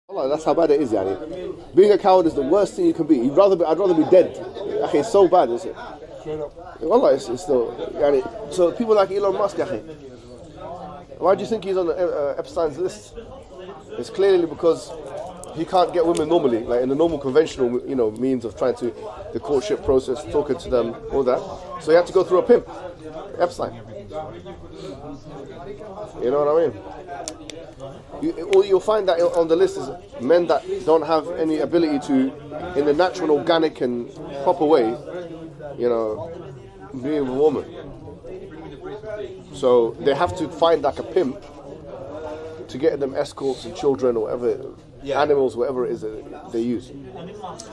Allah, that's how bad it is, yani. Being a coward is the worst thing you can be. I'd rather be dead. Okay, it's so bad, is it? Wallah, it's still. Yani, so people like Elon Musk, why do you think he's on Epstein's list? It's clearly because he can't get women normally, like in the normal conventional, means of trying to the courtship process, talking to them, all that. So he had to go through a pimp, Epstein. You know what I mean? You'll find that on the list is men that don't have any ability to, in the natural, organic, and proper way, be with a woman. So they have to find like a pimp to get them escorts and children or whatever, animals, whatever it is that they use.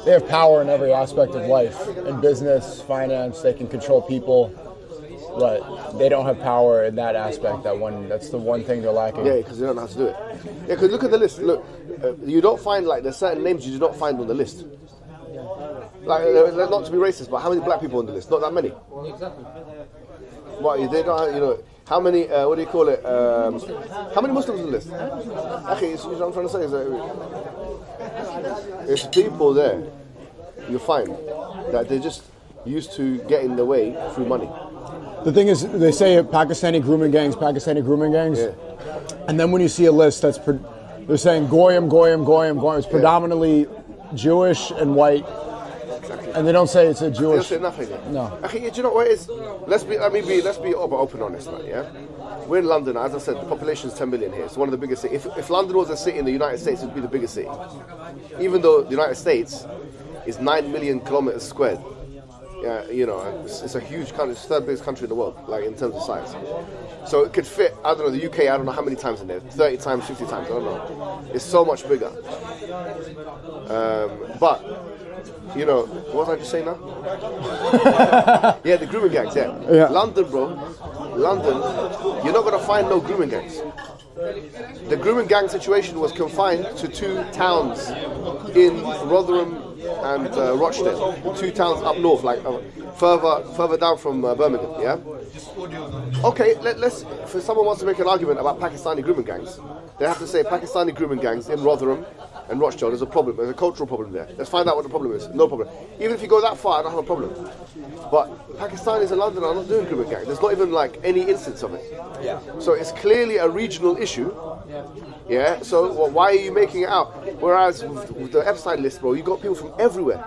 They have power in every aspect of life. In business, finance, they can control people. But they don't have power in that aspect. That's the one thing they're lacking. Yeah, because they don't know how to do it. Yeah, because look at the list. Look, you don't find there's certain names you do not find on the list. Like, not to be racist, but how many black people on the list? Not that many. Exactly. What they don't, how many? What do you call it? How many Muslims on the list? Okay, what I'm trying to say is that it's people there. You find that they're just used to getting their way through money. The thing is, they say Pakistani grooming gangs, yeah. And then when you see a list they're saying Goyim. It's predominantly Jewish and white. Exactly. And they don't say it's a Jewish. They don't say nothing. No. Okay, do you know what it is? Let's be open honest, man. Yeah, we're in London. As I said, the population is 10 million here. It's one of the biggest cities. If London was a city in the United States, it would be the biggest city. Even though the United States is 9 million kilometers squared. Yeah, it's a huge country. It's the third biggest country in the world, like in terms of size. So it could fit, I don't know, the UK, I don't know how many times in there, 30 times, 50 times, I don't know. It's so much bigger. But, what was I just saying now? Yeah, the grooming gangs, yeah. London, bro. London, you're not going to find no grooming gangs. The grooming gang situation was confined to 2 towns in Rotherham and Rochdale, 2 towns up north, like further down from Birmingham. Yeah. Okay, let's. If someone wants to make an argument about Pakistani grooming gangs, they have to say Pakistani grooming gangs in Rotherham and Rochdale. There's a problem. There's a cultural problem there. Let's find out what the problem is. No problem. Even if you go that far, I don't have a problem. But Pakistanis in London are not doing grooming gangs. There's not even like any instance of it. Yeah. So it's clearly a regional issue. Yeah. So why are you making it out? Whereas with the Epstein list, bro, you got people from everywhere,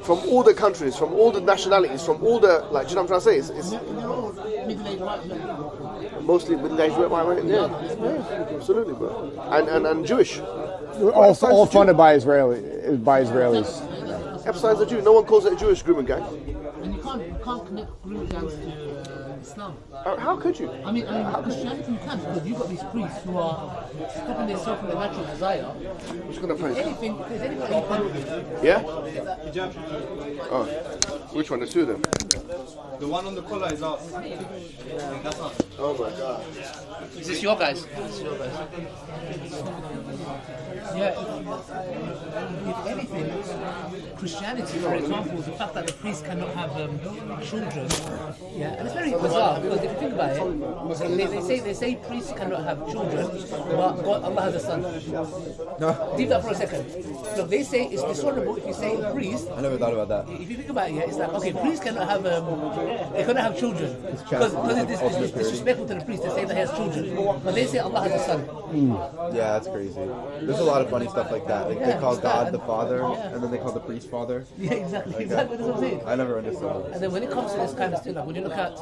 from all the countries, from all the nationalities, from all the do you know what I'm trying to say? It's mostly middle-aged white men. Yeah, absolutely, bro. And Jewish. All funded by Israelis. Epstein's a Jew. No one calls it a Jewish grooming gang. And you can't connect grooming gangs to Islam. How could you? I mean, Christianity you can, because you've got these priests who are stopping themselves from their natural desire. Who's going to pray? If there's anything you can. Yeah? Oh, which one? The 2 of them? The one on the collar is us. That's us. Oh my God. Is this your guys? Yeah. If anything, Christianity, for example, the fact that the priest cannot have children, and it's very bizarre because if you think about it, they say priests cannot have children, but Allah has a son. No. Leave that for a second. Look, they say it's dishonorable if you say priest. I never thought about that. If you think about it, it's like, okay, priests cannot have children because it's disrespectful to the priest to say that he has children, but they say Allah has a son. Yeah, that's crazy. There's a lot of funny stuff like that. Like they call God the Father, and then they call the priest Father. Yeah, exactly. That's what I'm saying. I never understood. And then when it comes to this kind of stuff, like when you look at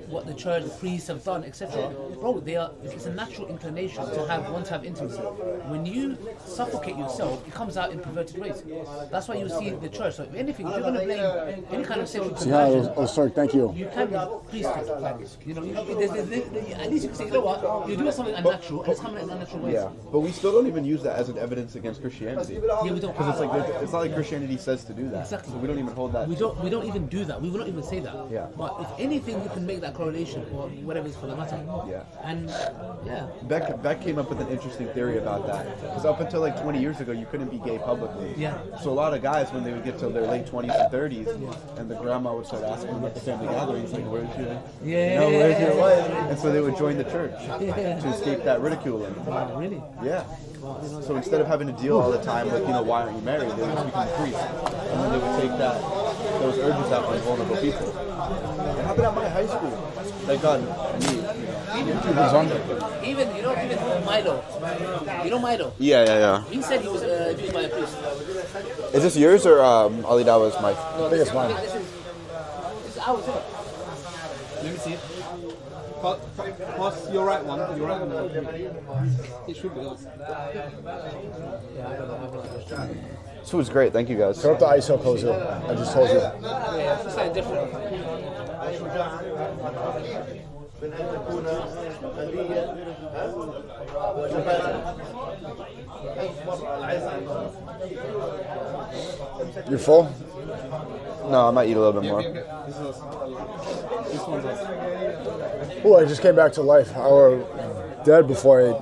what the church, the priests have done, etc., bro, it's a natural inclination to want to have intimacy. When you suffocate yourself, it comes out in perverted ways. That's why you see the church. So if anything, if you're going to blame any kind of sexual conversion, sorry, thank you. You can be priesthood. At least you can say, you know what, you're doing something unnatural, and it's coming in unnatural ways. Yeah, but we still don't even use that as an evidence against Christianity. Yeah, we don't. Because it's not like Christianity says to do that. Exactly. So we don't even hold that. We don't even do that. We will not even say that. Yeah. But if anything, you can make that correlation or whatever is for the matter. Yeah. And Beck came up with an interesting theory about that. Because up until like 20 years ago, you couldn't be gay publicly. Yeah. So a lot of guys, when they would get to their late 20s and 30s, and the grandma would start asking them at the family at the gatherings, like, where's your, Yeah. where's your wife? And so they would join the church to escape that ridiculing. Really? Yeah. So instead of having to deal all the time with, why aren't you married, they would just become priests. And then they would take those urges out on vulnerable people. It happened at my high school. Thank God, me, Even Milo. You know Milo? Yeah. He said he was abused by a priest. Is this yours or Ali Dawah's mic? I think it's mine. This is ours, isn't it? Let me see it. Pass your right one. Your right one. It should be yours. This food's great. Thank you guys. Turn up the ISO closer. I just told you. Yeah, it's something different. You're full? No, I might eat a little bit more. Oh, I just came back to life. I was dead before I...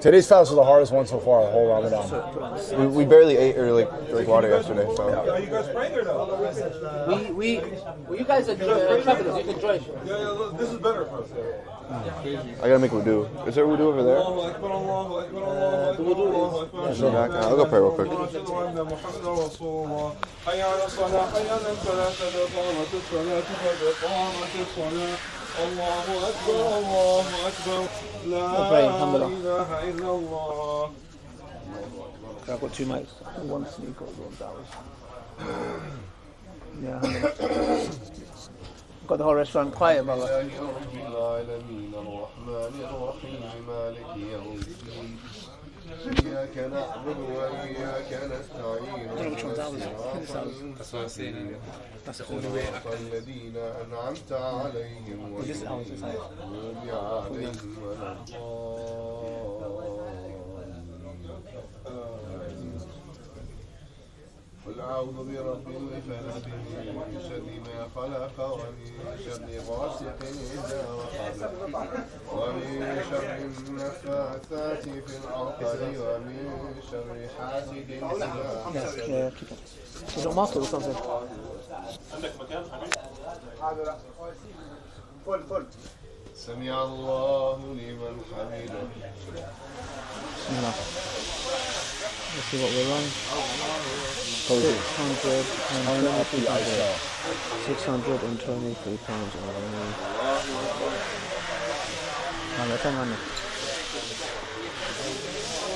Today's fast was the hardest one so far, the whole Ramadan. We barely ate or like water yesterday, so. Are you guys praying or no? You guys are travelers. You can join. Yeah, this is better for us. I gotta make wudu. Is there wudu over there? I'll go pray real quick. الله أكبر الله أكبر لا إله إلا الله. I've got two mics. One SNEAKO, one Dawah. Yeah, got the whole restaurant quiet, brother. إياك نعبد وإياك نستعين صراط الذين أنعمت عليهم غير المغضوب عليهم ولا الضالين. قل أعوذ برب الفلق من شر ما خلق ومن شر غاسق إذا وقب ومن شر النفاثات في العقد ومن شر حاسد إذا حسد. Is it market or something? سمع الله لمن حمده. Let's see what we're on. 623 pounds.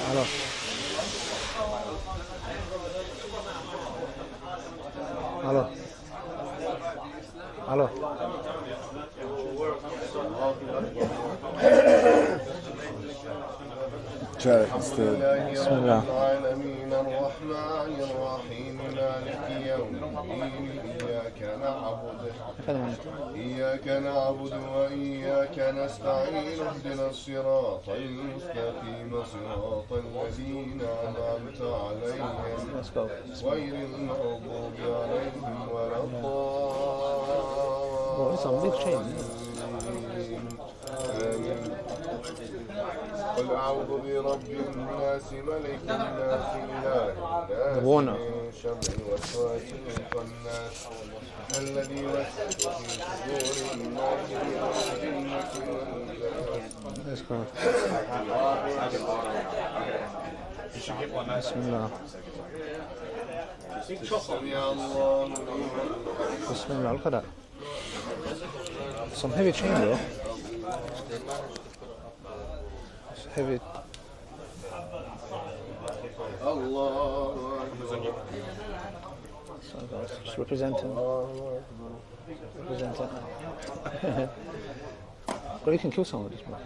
Hello. Hello. Hello. بسم الله. الرحمن الرحيم مالك يوم الدين إياك نعبد وإياك نستعين اهدنا الصراط المستقيم صراط الذين أنعمت عليهم غير المغضوب عليهم ولا الضالين. قل أعوذ برب الناس ملك الناس إله الناس من شر الوسواس الخناس الذي يوسوس في صدور الناس من الجنة والناس. بسم الله. بسم الله. Look at that. Some heavy chain, bro. It's heavy. So guys, just representing. But you can kill someone with this, bro.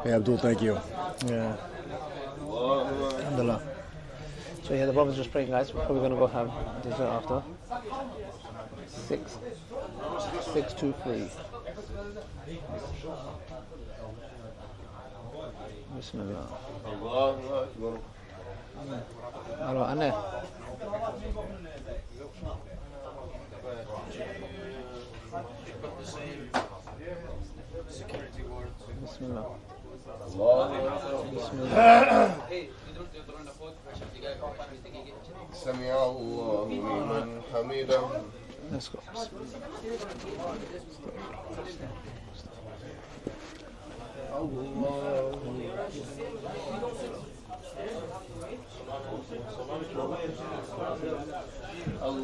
Hey, Abdul, thank you. Yeah. Alhamdulillah. So yeah, the brother's just praying, guys. We're probably going to go have dessert after. 623. Bismillah. Hello, Anne. Bismillah. Bismillah. سمع الله لمن حمده. Let's go.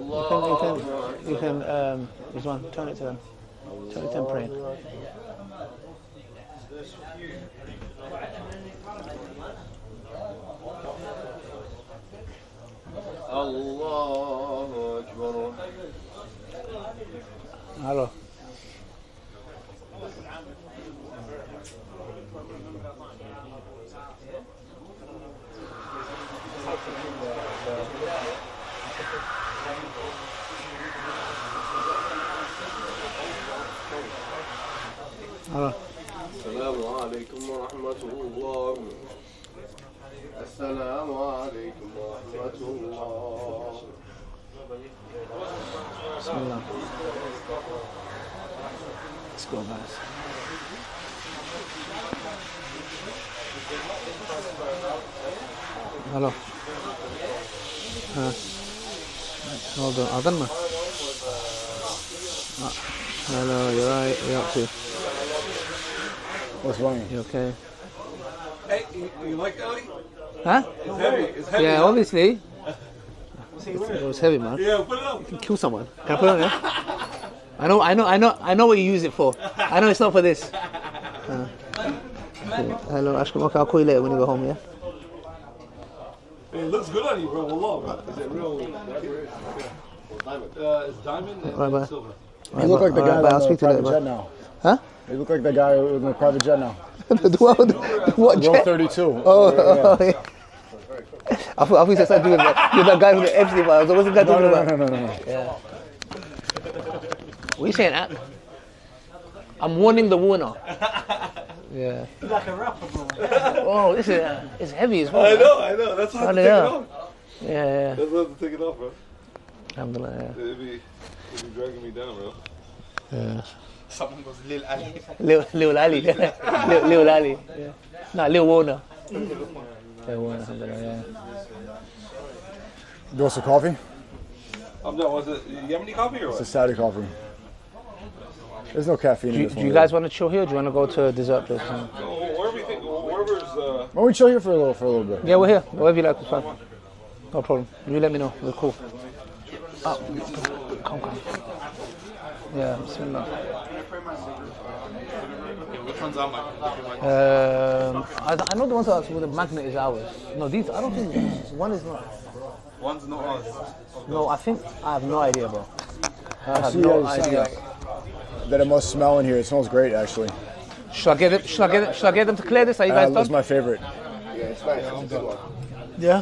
You can this one, turn it to them. Turn it to them praying. Allahu Akbar. Hello. Hello. Assalamu alaikum wa rahmatullah. Assalamu alaikum wa rahmatullah. Bismillah. Let's go, guys. Hello. Hold on. Adhan ma. Hello, you're right. You're up to. What's wrong? You okay? Hey, you like Ellie? Huh? It's heavy. It's heavy. Yeah, obviously. It was heavy, man. Yeah, put it up. You can kill someone. Can I put it on there? I know what you use it for. I know it's not for this. Hello, Ashkam. Okay, I'll call you later when you go home, yeah? It looks good on you, bro. Wallah. Is it real? It's diamond and Right, bye. silver. You look like the guy I'll on the speak to you private later, jet now. Huh? You look like the guy in the private jet now. What Row jet? 32. Oh, yeah. I thought you said something with that guy with the Epstein files. What's the guy talking about? No. Yeah. What are you saying, At? I'm warning the warner. Yeah. He's like a rapper, bro. Oh, this is it's heavy as well. I know. That's how to take it Yeah. off. Yeah. That's how to take it off, bro. Alhamdulillah, It'd be dragging me down, bro. yeah. Someone goes Lil Ali. Lil Ali. Lil Ali. Yeah. No, Lil Warner. Lil Warner, alhamdulillah, yeah. You want some coffee? I'm done. Was it? You have any coffee or It's a what? Saudi coffee. There's no caffeine in this Do one. you guys want to chill here or do you want to go to a dessert place? Wherever's Why don't we chill here for a little bit? Yeah, we're here. Whatever you like, it's fine. No problem. You let me know. We're cool. Oh, come. Yeah, bismillah. Which one's on my? I know the ones that with the magnet is ours. No, these, I don't think, one is not. One's not ours. No, I have no idea, bro. I have see no you guys idea. That it must smell in here. It smells great, actually. Should I get them to clear this? Are you guys That's done? my favorite. Yeah, it's nice. It's a good one. Yeah.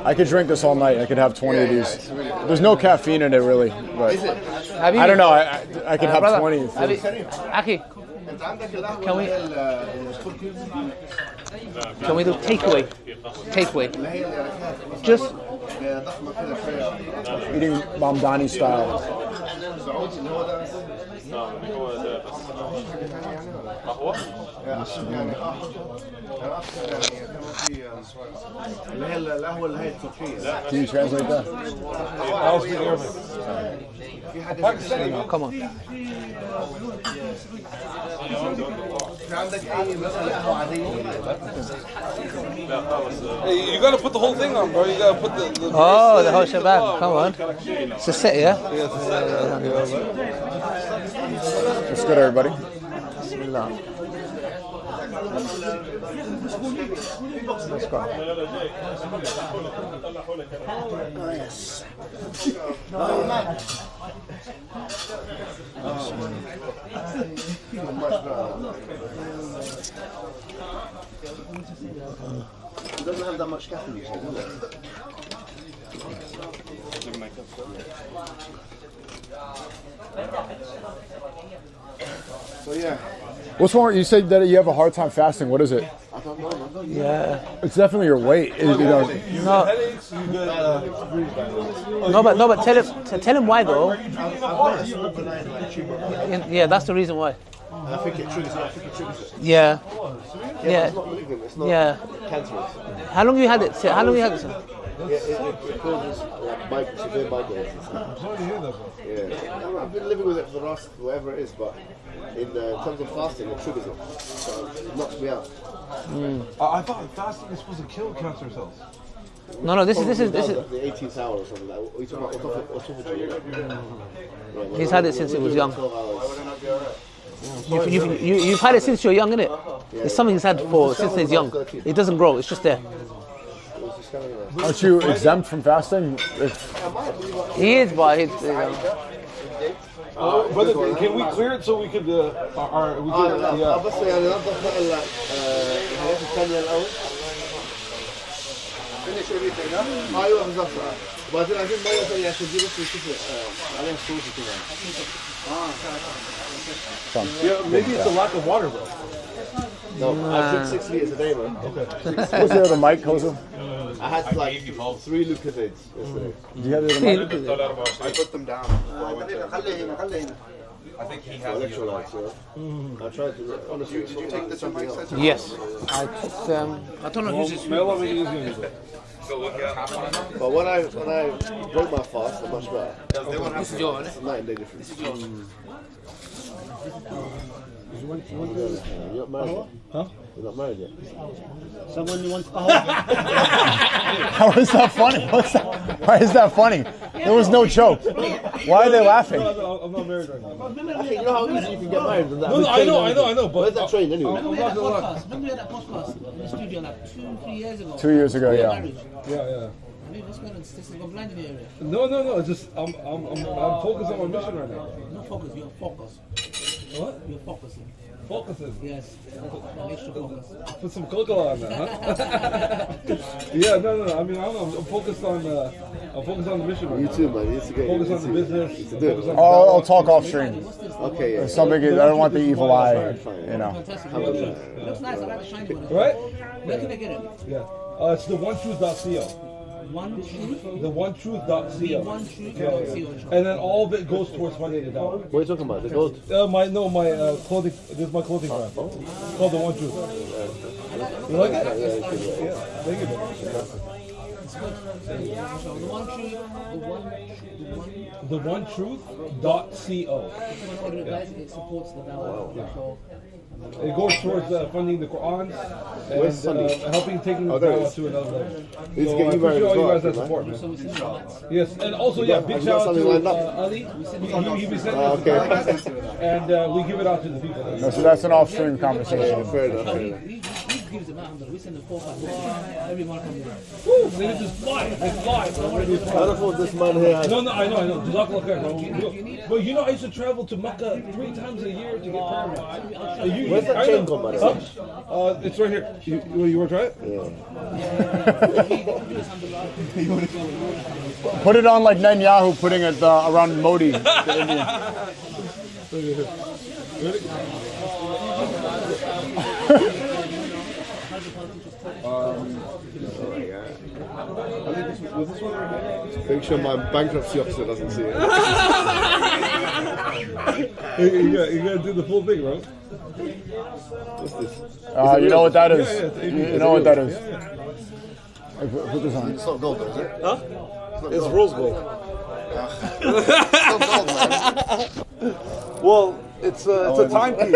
I could drink this all night. I could have 20 of these. There's no caffeine in it, really. But Have you? I don't know. I could have brother, 20. have you- Aki, can we do takeaway? Just Eating Mamdani style. Can you translate that? no, come on. Hey, you gotta put the whole thing on, bro. You gotta put the Oh, the whole shebang. Come on. It's a set, yeah? It's good, everybody. Bismillah. Let's go. It doesn't have that much caffeine, you said, does it? So yeah, What's wrong? You said that you have a hard time fasting. What is it? I don't know, man. Yeah. It's definitely your weight. You know, No. No, but tell him why though. Yeah, that's the reason why. I think it triggers it. Yeah. It's not malignant, it's not Yeah. cancerous. How long you had it? Sir? How long you had it? Sir? It causes severe migraines. I'm sorry to hear that, bro. Yeah, I've been living with it for the last whatever it is, but in terms of fasting, it triggers it. So it knocks me out. I thought fasting is supposed to kill cancer cells. No, this is The 18th hour or something like that. We talk about autophagy. He's had it since he was young. 12 hours. You've had it since you're young, innit? It's something he's had since he's young. It doesn't grow, it's just there. Aren't you exempt from fasting? He is, but he's... Brother, can we clear it so we could, yeah. Finish everything, huh? ايوه بالظبط. وبعدين عايزين ميه ثانيه عشان دي بس نشوف عليها صوت كده. Yeah, maybe it's a lack of water, bro. No, I drink 6 liters a day, man. Okay. What's the other mic, Kozo? I had like 3 Lucasides yesterday. Do you have the other mic? I put them down. I think he has Electrolytes, I tried to, honestly. Did you take the something else? Yes. I don't know who's this. But when I broke my fast, I'm much better. This is yours, It's a night and day difference. You're not married yet? Huh? You're not married yet? Someone wants How is that funny? Why is that funny? There was no joke. Why are they laughing? No, I'm not married right now. You know how easy you can get married with that? No, I know, but... Where's that train anyway? I'm not gonna lie. When we had that podcast in the studio like 2-3 years ago. 2 years ago, yeah. Yeah. Maybe what's going on? This is going blind in the area. No, it's just, I'm focused on my mission right now. No focus, you're focused. What? You're focusing. Focusing. Yes. Extra focus. Put some cocoa on that, huh? Yeah, no. I mean, I'm focused on the mission right You now. too, man. You need to get Focus on the business. Focus on I'll talk off stream. Okay, yeah. Something, I don't want the evil eye, you know. Fantastic. It looks nice. I like the shiny one. Right? Where can I get it? Yeah. It's the onetruth.co. One truth. The onetruth.co. One truth. And then all of it goes towards funding the Dawah. What are you talking about? The gold? My clothing. This is my clothing brand. It's called the One Truth. You like it? Yeah. Thank you. The onetruth.co. It supports the Dawah. It goes towards funding the Quran and helping taking the Dawah to another level. So I appreciate all you guys that support, man. Yes, and also, big shout out to Ali. He be sending us the and we give it out to the people. No, so that's an off-stream conversation. Fair enough. He gives them out. We send the 4-5 every month. Woo! They just fly. They fly. I don't know what this man here has. No, I know. Jazakallah khair, bro. But you know, I used to travel to Mecca 3 times a year to get permits. Where's that chain gone, by the way? It's right here. You want to try it? Yeah. Put it on like Netanyahu putting it around Modi, the Indian. Ready? Make sure my bankruptcy officer doesn't see it. You gotta do the full thing, bro. What's this? You know what that is. Yeah, You know what that is. Put this on. It's not gold, though, is it? Huh? It's rose gold. It's not gold, man. Well, it's a timepiece.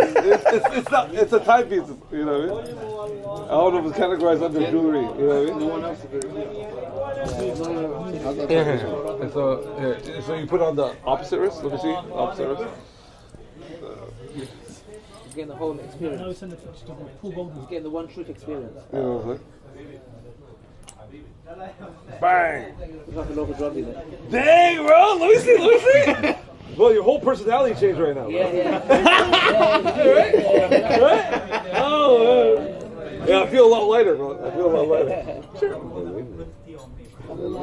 It's a timepiece. You know what I mean? I don't know if it's categorized under jewelry. You know what I mean? So you put on the opposite wrist. Let me see. Opposite wrist. He's getting the whole experience. He's getting the one truth experience. You know what I'm saying? Bang! He's like a local drug dealer. Dang, bro! Let me see. Well, your whole personality changed right now, bro. Right? Oh, yeah, I feel a lot lighter, bro. Sure.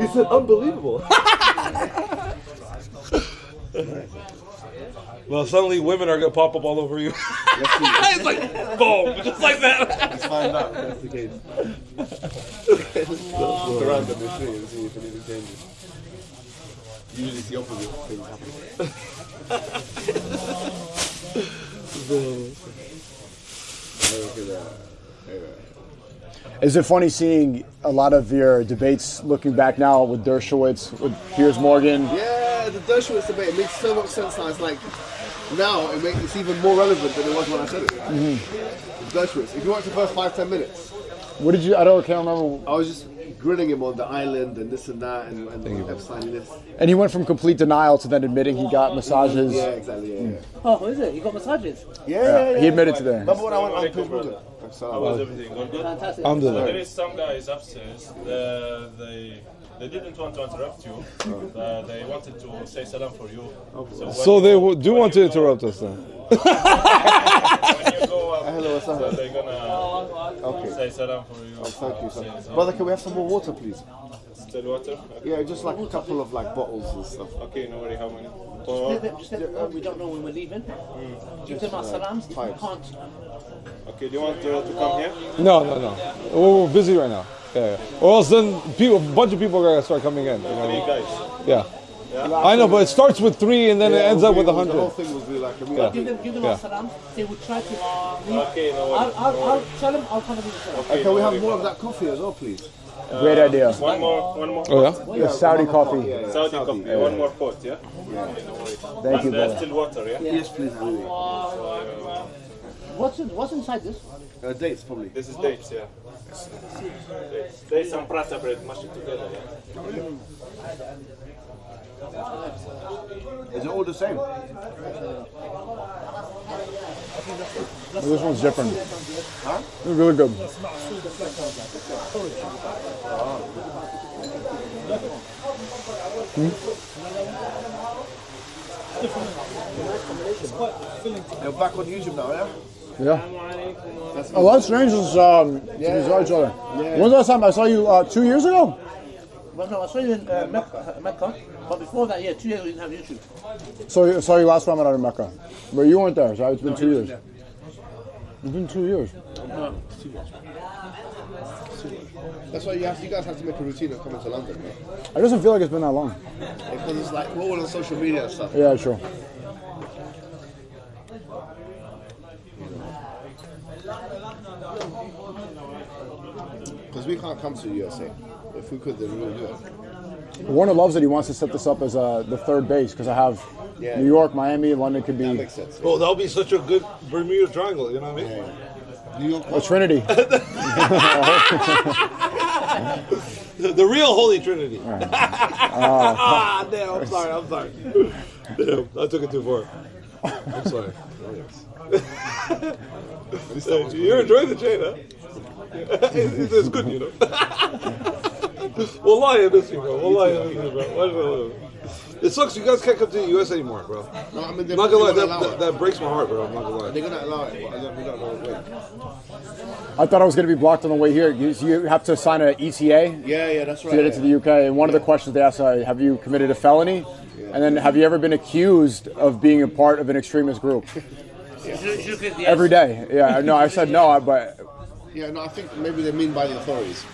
You said unbelievable. Well, suddenly women are gonna pop up all over you. It's like boom, just like that. Let's find out if that's the case. Look around the machine and see if anything changes. Usually it's the opposite things happen. Is it funny seeing a lot of your debates looking back now with Dershowitz, with Piers Morgan? Yeah, the Dershowitz debate, it makes so much sense now. It's like, now it's even more relevant than it was when I said it. Dershowitz, if you watch the first 5-10 minutes. What did you, I can't remember. I was just grilling him on the island and this and that and Epstein this. And he went from complete denial to then admitting he got massages. Yeah, exactly, yeah. Oh, is it? You got massages? Yeah. He admitted to that. Remember when I went on Piers Morgan? How was everything? All good? Fantastic. There is some guys upstairs. They didn't want to interrupt you. They wanted to say salam for you. So they do want to interrupt us then. When you go up, they're gonna say salam for you. Thank you, sir. Brother, can we have some more water, please? Still water? Okay. Yeah, just like a couple of like bottles and stuff. Okay, no worry. How many? We don't know when we're leaving. Give them our salams. We can't. Okay, do you want to come here? No. We're busy right now. Yeah. Or else then a bunch of people are gonna start coming in. You know? 3 guys. Yeah. I know, but it starts with 3 and then it ends up with 100. The whole thing will be like Give them our salams. They would try to. Okay, no worry. I'll tell them. I'll come and give them. Can we have more of that coffee as well, please? Great idea. One more. Oh yeah? The Saudi coffee. Saudi coffee. One more pot, yeah? Thank you, brother. Still water, yeah? Yes, please. What's inside this? Dates, probably. This is dates, yeah. Dates and prata bread mashed together, yeah? Is it all the same? This one's different. Huh? It's really good. You're back on YouTube now, yeah? Yeah. A lot of strangers saw each other. When's the last time I saw you? 2 years ago? Well, no, I saw you in Mecca. But before that, 2 years we didn't have YouTube. So saw you last time out in Mecca. But you weren't there, so it's been 2 years. It's been 2 years. No, 2 years. That's why you guys have to make a routine of coming to London, man. It doesn't feel like it's been that long. Because it's like, we're all on social media and stuff. Yeah, sure. Because we can't come to the USA. If we could, then we would do it. Warner loves it. He wants to set this up as the third base because I have New York, Miami, London could be. That makes sense. Well, that'll be such a good Bermuda Triangle, you know what I mean? Yeah. New York. A Trinity. The real Holy Trinity. Right. Damn, I'm sorry. Damn, I took it too far. I'm sorry. You're enjoying the chain, huh? It's good, you know. Wallahi, I miss you, bro. Wallahi, I miss you, bro. It sucks you guys can't come to the US anymore, bro. No, I mean, I'm not gonna lie, that breaks my heart, bro. I'm not gonna lie. They're gonna allow it, but we don't know when. I thought I was going to be blocked on the way here. You have to sign an ETA. Yeah, that's right. To get into the UK. And one of the questions they asked, have you committed a felony? Yeah. And then have you ever been accused of being a part of an extremist group? Every day. Yeah, no, I said no, but... Yeah, no, I think maybe they mean by the authorities.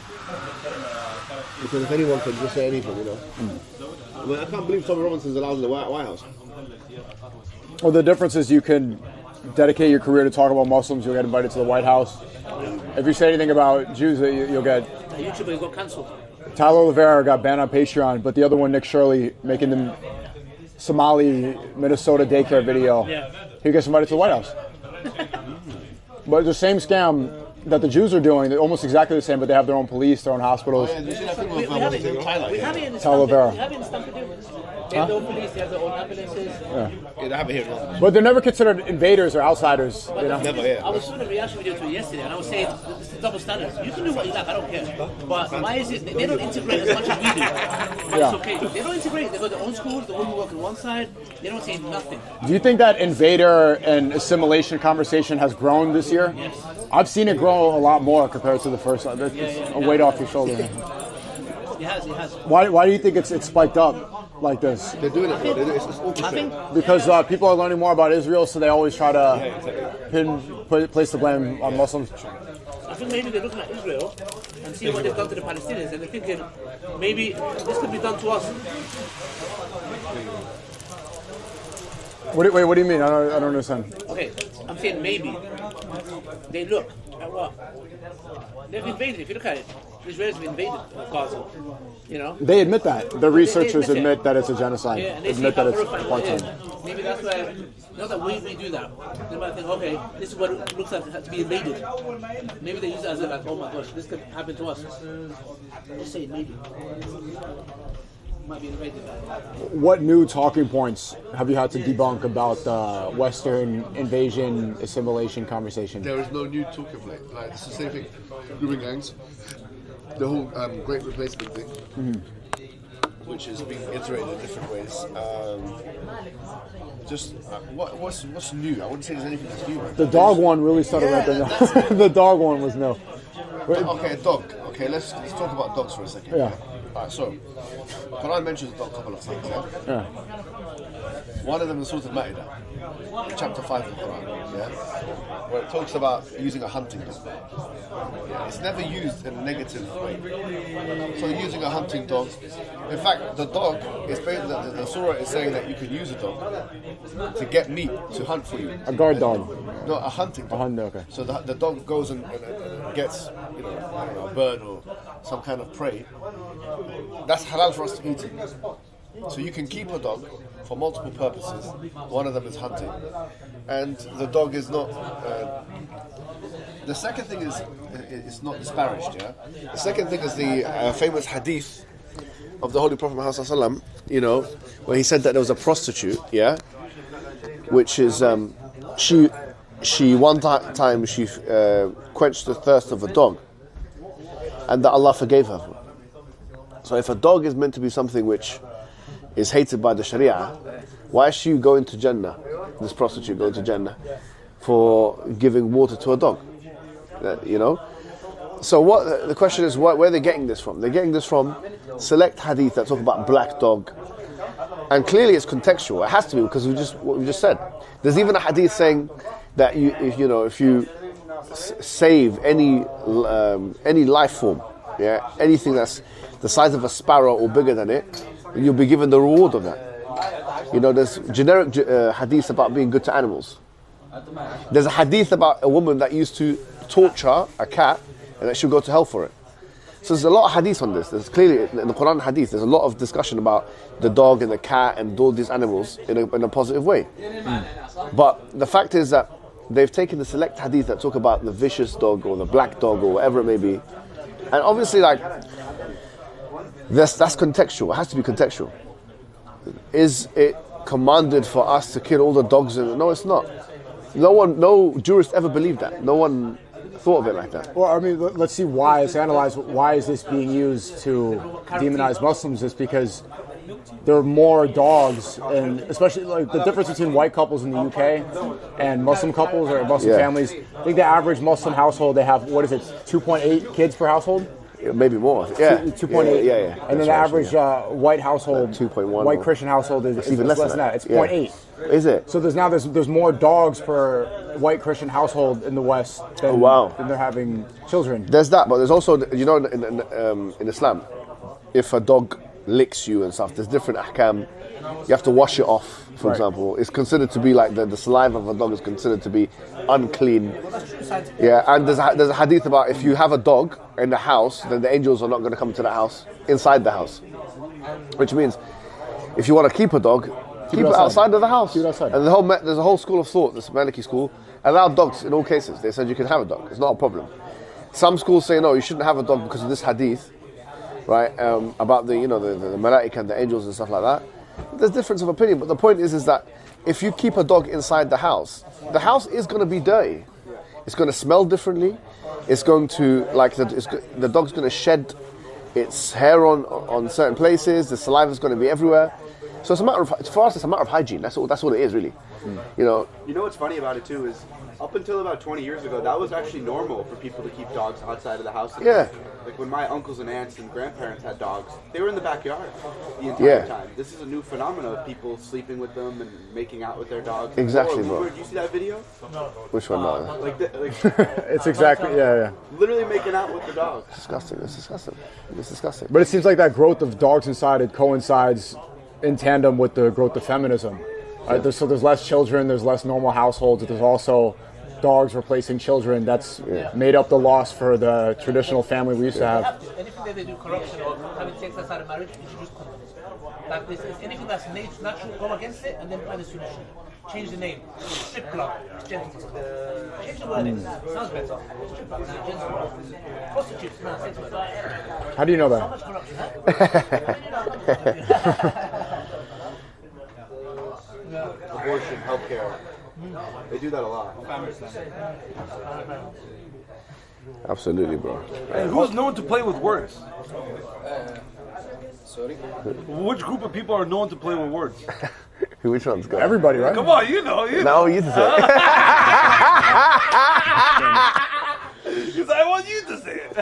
Because if anyone can just say anything, you know. I mean, I can't believe Tommy Robinson's allowed in the White House. Well, the difference is you can dedicate your career to talk about Muslims, you'll get invited to the White House. If you say anything about Jews, you'll get... YouTuber got cancelled. Tyler Oliveira got banned on Patreon, but the other one, Nick Shirley, making the Somali, Minnesota daycare video, he gets invited to the White House. But the same scam that the Jews are doing, they're almost exactly the same, but they have their own police, their own hospitals. We have it in Tyler Oliveira. We have it in Stamford. They have their own police, they have their own ambulances. Yeah, they have it here. But they're never considered invaders or outsiders. You know? Never, yeah. I was doing a reaction video to it yesterday, and I was saying, it's the double standards. You can do what you like, I don't care. But why is it, they don't integrate as much as we do. But it's okay. They don't integrate, they go to their own schools, the women work on one side, they don't say nothing. Do you think that invader and assimilation conversation has grown this year? Yes. I've seen it grow a lot more compared to the first one. It's a weight off your shoulder. It has. Why do you think it's spiked up like this? They're doing it, I think because people are learning more about Israel, so they always try to place the blame on Muslims. I think maybe they're looking at Israel and seeing what they've done to the Palestinians, and they're thinking maybe this could be done to us. What do you mean? I don't understand. Okay, I'm saying maybe. They look at what? They've invaded. If you look at it, Israelis have invaded Gaza. You know? They admit that. The researchers admit that it's a genocide. Yeah, and they admit see that how it's horrifying it apartheid. is. Maybe that's why, not that we do that. They might think, okay, this is what it looks like to be invaded. Maybe they use it as if, like, oh my gosh, this could happen to us. Just say maybe. Might be invaded. What new talking points have you had to debunk about the Western invasion, assimilation conversation? There is no new talk of late. Like, it's the same thing. Grooming gangs. The whole great replacement thing. Which is being iterated in different ways. What's new? I wouldn't say there's anything that's new. Right? The dog one really started ramping up. The dog one was new. Okay, dog. Okay, let's talk about dogs for a second. Yeah. Alright, so Quran mentions a dog a couple of times. Yeah. One of them is Surah Al-Ma'idah, chapter 5 of the Quran. Yeah. Where it talks about using a hunting dog. Yeah, it's never used in a negative way. So using a hunting dog, in fact, the dog is basically the surah is saying that you can use a dog to get meat to hunt for you. A guard dog. No, a hunting dog. A hunting, okay. So the dog goes and gets, I don't know, a bird or some kind of prey. That's halal for us to eat it. So you can keep a dog for multiple purposes. One of them is hunting, and the dog is not. The second thing is it's not disparaged. Yeah. The second thing is the famous hadith of the Holy Prophet Muhammad, where he said that there was a prostitute. Yeah. Which is she one time she quenched the thirst of a dog, and that Allah forgave her. So if a dog is meant to be something which is hated by the Sharia, why is she going to Jannah, this prostitute going to Jannah, for giving water to a dog? So what the question is, where are they getting this from? They're getting this from select hadith that talk about black dog, and clearly it's contextual. It has to be, because what we just said. There's even a hadith saying that if you save any life form, yeah, anything that's the size of a sparrow or bigger than it, you'll be given the reward of that. There's generic hadith about being good to animals. There's a hadith about a woman that used to torture a cat and that she'll go to hell for it. So there's a lot of hadith on this. There's clearly, in the Quran hadith, there's a lot of discussion about the dog and the cat and all these animals in a positive way. But the fact is that they've taken the select hadith that talk about the vicious dog or the black dog or whatever it may be, and obviously that's contextual. It has to be contextual. Is it commanded for us to kill all the dogs? No, it's not. No jurist ever believed that. No one thought of it like that. Well, I mean, let's see why. Let's analyze why is this being used to demonize Muslims. It's because there are more dogs, and especially like the difference between white couples in the UK and Muslim couples or Muslim families. I think the average Muslim household, they have, 2.8 kids per household? Maybe more. Yeah. 2.8. Yeah. And then the average white household, 2.1. White Christian household is even less than that. It's 0.8. Is it? So there's more dogs per white Christian household in the West than they're having children. There's that, but there's also, in Islam, if a dog licks you and stuff, there's different ahkam. You have to wash it off, for example. It's considered to be like the saliva of a dog is considered to be unclean. Yeah, and there's a hadith about if you have a dog in the house, then the angels are not going to come to the house, inside the house. Which means, if you want to keep a dog, keep it outside of the house. Keep it outside. And there's a whole school of thought, this Maliki school, allow dogs in all cases. They said you can have a dog. It's not a problem. Some schools say no, you shouldn't have a dog because of this hadith, right? About the malaika and the angels and stuff like that. There's difference of opinion, but the point is that if you keep a dog inside the house is going to be dirty. It's going to smell differently. It's going to the dog's going to shed its hair on certain places. The saliva is going to be everywhere. So it's a matter of hygiene. That's what it is, really. You know what's funny about it too is up until about 20 years ago, that was actually normal for people to keep dogs outside of the house. Yeah. Like when my uncles and aunts and grandparents had dogs, they were in the backyard the entire time. This is a new phenomenon of people sleeping with them and making out with their dogs. Exactly, bro. Did you see that video? Which one? No. It's exactly, yeah. Literally making out with the dog. It's disgusting. But it seems like that growth of dogs inside, it coincides in tandem with the growth of feminism. So there's less children, there's less normal households, there's also dogs replacing children. That's made up the loss for the traditional family we used to have. Anything that they do corruption or having sex outside of marriage, you should just condemn it. Like this, anything that's natural, go against it and then find a solution. Change the name. Strip club. Gentlemen's club. Change the wording. Sounds better. Strip club. Gentlemen's club. Prostitutes. No, sex work. How do you know that? So much corruption, huh? Abortion, healthcare. They do that a lot. Absolutely, bro. And who's known to play with words? Sorry? Which group of people are known to play with words? Which one's good? Everybody, right? Come on, you know. No, you to say. Because I want you to say it.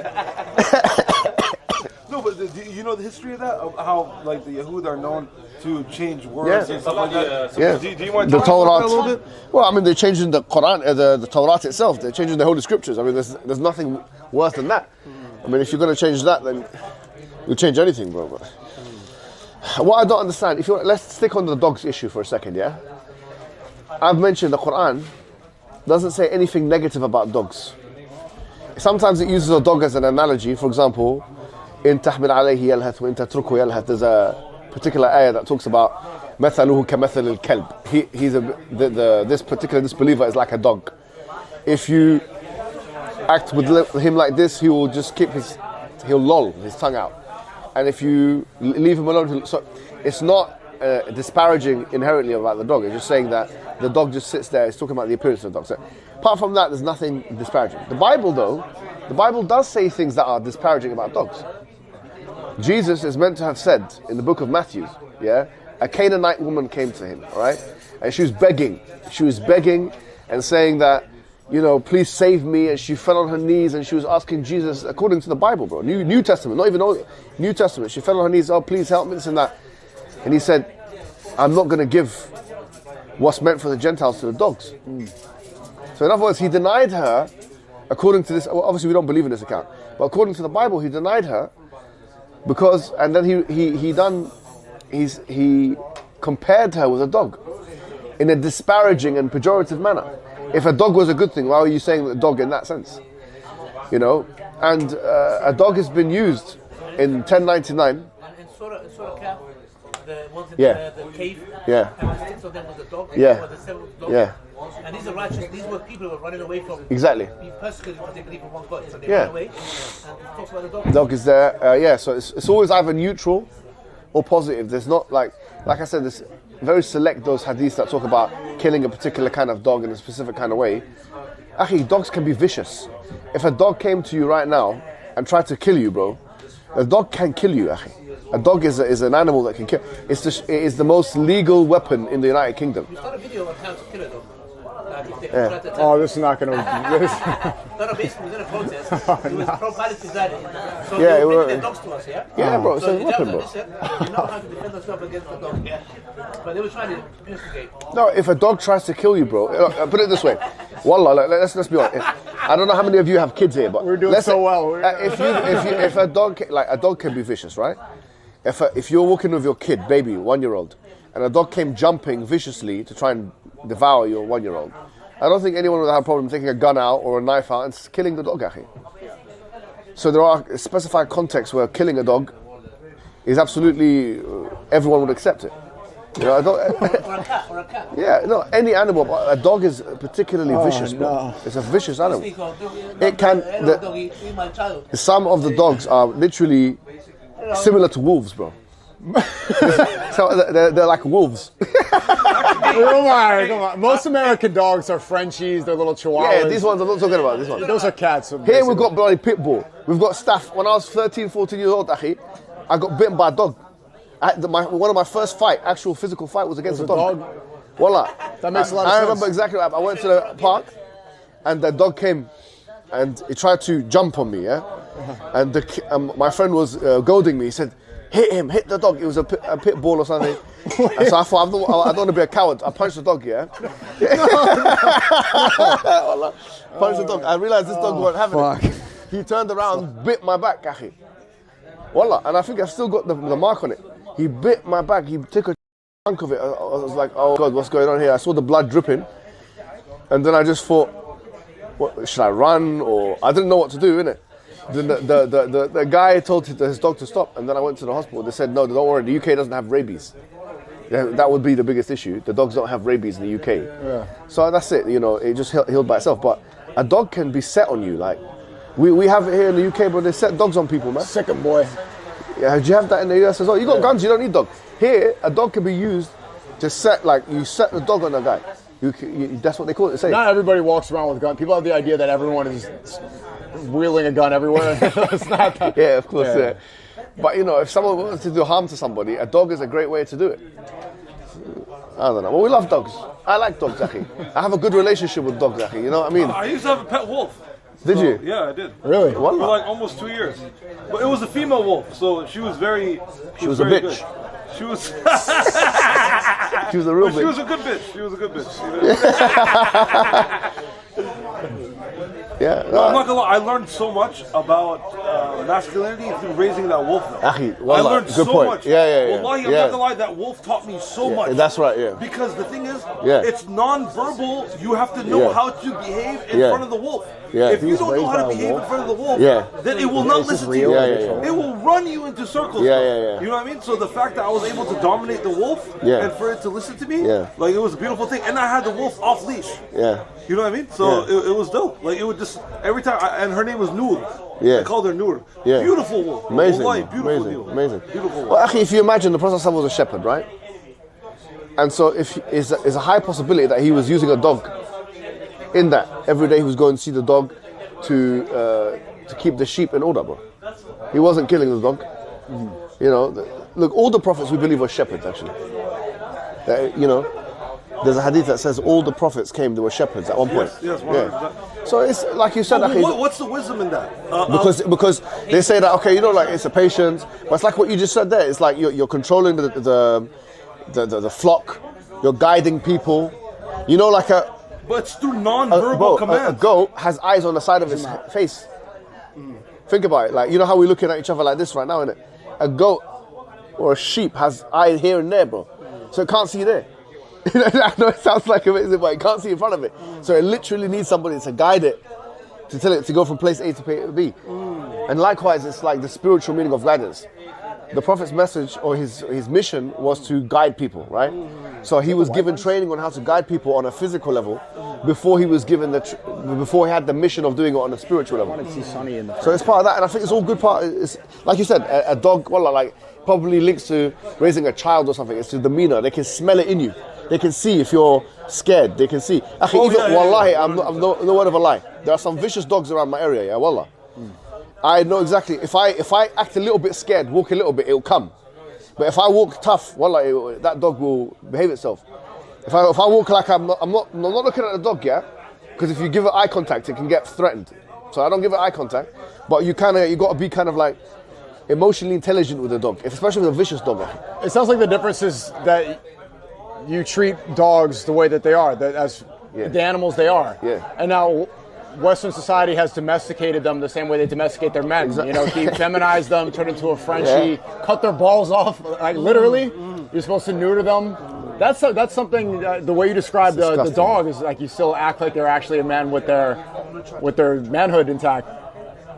No, but do you know the history of that? Of how, like, the Yahud are known to change words and stuff like that? Yeah. Do you want to The talk about that a Torah. little bit? Well, I mean, they're changing the Quran, the Torah itself. They're changing the Holy Scriptures. I mean, there's nothing worse than that. I mean, if you're going to change that, then you'll change anything, bro. But what I don't understand, let's stick on the dogs issue for a second, yeah? I've mentioned the Quran doesn't say anything negative about dogs. Sometimes it uses a dog as an analogy. For example, in تحمل عليه يلهث وإن تتركه يلهث, there's a particular ayah that talks about مثله كمثل الكلب. This particular disbeliever is like a dog. If you act with him like this, he will just he'll loll his tongue out. And if you leave him alone, so it's not disparaging inherently about the dog. It's just saying that the dog just sits there. It's talking about the appearance of the dog. So apart from that, there's nothing disparaging. The Bible, though, the Bible does say things that are disparaging about dogs. Jesus is meant to have said in the book of Matthew, a Canaanite woman came to him, all right, and she was begging and saying that, please save me, and she fell on her knees and she was asking Jesus, according to the Bible, bro, New Testament, not even Old, New Testament, she fell on her knees, oh, please help me, this and that, and he said, I'm not going to give what's meant for the Gentiles to the dogs. So in other words, he denied her, according to this, obviously we don't believe in this account, but according to the Bible, he denied her because, and then he compared her with a dog in a disparaging and pejorative manner. If a dog was a good thing, why are you saying the dog in that sense? And a dog has been used in 1099. And in Surah Kaf, the ones in the cave, Yeah. and the six of them was a dog, Yeah. or the seventh dog. Yeah. And these are righteous, these were people who were running away from Exactly. being persecuted because they believe in one God. So they Yeah. ran away, and it talks about the dog. Dog is there, so it's always either neutral or positive. There's not like I said, there's very select those hadiths that talk about killing a particular kind of dog in a specific kind of way. Akhi, dogs can be vicious. If a dog came to you right now and tried to kill you, bro, a dog can kill you, akhi. A dog is an animal that can kill. It is the most legal weapon in the United Kingdom. We've done a video on how to kill a dog. If they Yeah. tried to attack. Oh, this is not going to... No, basically, we was in a protest. It was pro-Palestine rally. So Yeah, they were it bringing was- their dogs to us, yeah? Yeah, bro, it's So a the weapon, judge bro. said, listen, you know how to defend yourself against the dog, yeah? But they were trying to instigate. No, if a dog tries to kill you, bro, put it this way. Wallah, let's be honest. I don't know how many of you have kids here, but We're doing let's so say, well. if a dog, like a dog can be vicious, right? If you're walking with your kid, baby, 1-year-old, and a dog came jumping viciously to try and devour your 1-year-old, I don't think anyone would have a problem taking a gun out or a knife out and killing the dog, akhi. So there are specified contexts where killing a dog is absolutely, everyone would accept it. I don't. Or a cat. Yeah, no, any animal, but a dog is particularly vicious, bro. no. It's a vicious animal. SNEAKO, It can- hello, doggy, be my child. Some of the dogs are literally similar to wolves, bro. So they're like wolves. Come on. Most American dogs are Frenchies, they're little Chihuahuas. Yeah, these ones I'm not talking about. This one. Those are cats. So Here basically. we've got bloody pit bull. We've got staff. When I was 13, 14 years old, akhi, I got bitten by a dog. One of my first actual physical fight was against a dog. Wallah. That makes a lot of I sense. remember exactly what happened. I went to the park and the dog came and he tried to jump on me, yeah? And my friend was goading me. He said, hit the dog. It was a pit bull or something. And so I thought, I don't want to be a coward. I punched the dog, yeah? Wallah. Punched the dog. I realized this dog wasn't having it. He turned around, bit my back, akhi. Wallah. And I think I've still got the mark on it. He bit my back. He took a chunk of it, I was like, oh God, what's going on here? I saw the blood dripping, and then I just thought, what, should I run? Or I didn't know what to do, innit? Then the guy told his dog to stop, and then I went to the hospital. They said, no, don't worry, the UK doesn't have rabies. Yeah, that would be the biggest issue. The dogs don't have rabies in the UK. Yeah. So that's it, you know, it just healed by itself. But a dog can be set on you, like, we have it here in the UK, but they set dogs on people, man. Sick 'em, boy. Yeah, do you have that in the US as well? You got guns, you don't need dogs. Here, a dog can be used to set, like, you set the dog on a guy. That's what they call it. Say. Not everybody walks around with a gun. People have the idea that everyone is wielding a gun everywhere. It's not that. Yeah, of course, yeah. But, you know, if someone wants to do harm to somebody, a dog is a great way to do it. I don't know. Well, we love dogs. I like dogs, Akhi. I have a good relationship with dogs, Akhi. You know what I mean? I used to have a pet wolf. Did you? Yeah, I did. Really? For like almost 2 years. But it was a female wolf, so she was very... She was a bitch. Good. She was... She was a real bitch. She was a good bitch. She was a good bitch. Yeah. No, I'm not gonna lie. I learned so much about masculinity through raising that wolf. Akhi, I learned good so point. much. Yeah. Wallahi, I'm not gonna lie. That wolf taught me so much. That's right. Yeah. Because the thing is, it's non-verbal. You have to know how to behave in front of the wolf. Yeah. If you don't know how to behave in front of the wolf, then it will not listen to you. It will run you into circles. Yeah. You know what I mean? So the fact that I was able to dominate the wolf and for it to listen to me, like, it was a beautiful thing. And I had the wolf off leash. Yeah. You know what I mean? So it was dope. Like, it would just every time, and her name was Noor. Yeah. I called her Noor. Yeah. Beautiful wolf. Amazing. Wallahi, beautiful. Amazing. Beautiful wolf. Well, Akhi, if you imagine the Prophet was a shepherd, right? And so it's a high possibility that he was using a dog in that. Every day he was going to see the dog to keep the sheep in order, bro. He wasn't killing the dog. You know, look, all the prophets we believe were shepherds, actually. You know, there's a hadith that says all the prophets came, they were shepherds at one point. Yes, So it's like you said, what's the wisdom in that? Because they say that, okay, you know, like, it's a patience, but it's like what you just said there. It's like you're controlling the flock, you're guiding people. You know, like but it's through non-verbal commands. A goat has eyes on the side of his face. Think about it. Like, you know how we're looking at each other like this right now, innit? A goat or a sheep has eyes here and there, bro. So it can't see there. I know it sounds like amazing, but it can't see in front of it. So it literally needs somebody to guide it, to tell it to go from place A to place B. And likewise, it's like the spiritual meaning of guidance. The Prophet's message or his mission was to guide people, right? So he was given training on how to guide people on a physical level before he was given before he had the mission of doing it on a spiritual level. I want to see Sonny in the So it's part of that, and I think it's all good part. It's, like you said, a dog, well, like, probably links to raising a child or something. It's the demeanor. They can smell it in you. They can see if you're scared. They can see. Wallahi, I'm no word of a lie. There are some vicious dogs around my area, yeah, wallah. I know exactly, if I act a little bit scared, walk a little bit, it'll come. But if I walk tough, wallah, that dog will behave itself. If I walk like I'm not looking at the dog, yeah? Because if you give it eye contact, it can get threatened. So I don't give it eye contact. But you got to be kind of like emotionally intelligent with a dog, especially with a vicious dog. It sounds like the difference is that you treat dogs the way that they are, as the animals they are. Yeah. And now Western society has domesticated them the same way they domesticate their men. Exactly. You know, feminize them, turn into a Frenchie, cut their balls off, like literally. You're supposed to neuter them. That's something. The way you describe the dog is like you still act like they're actually a man with their manhood intact.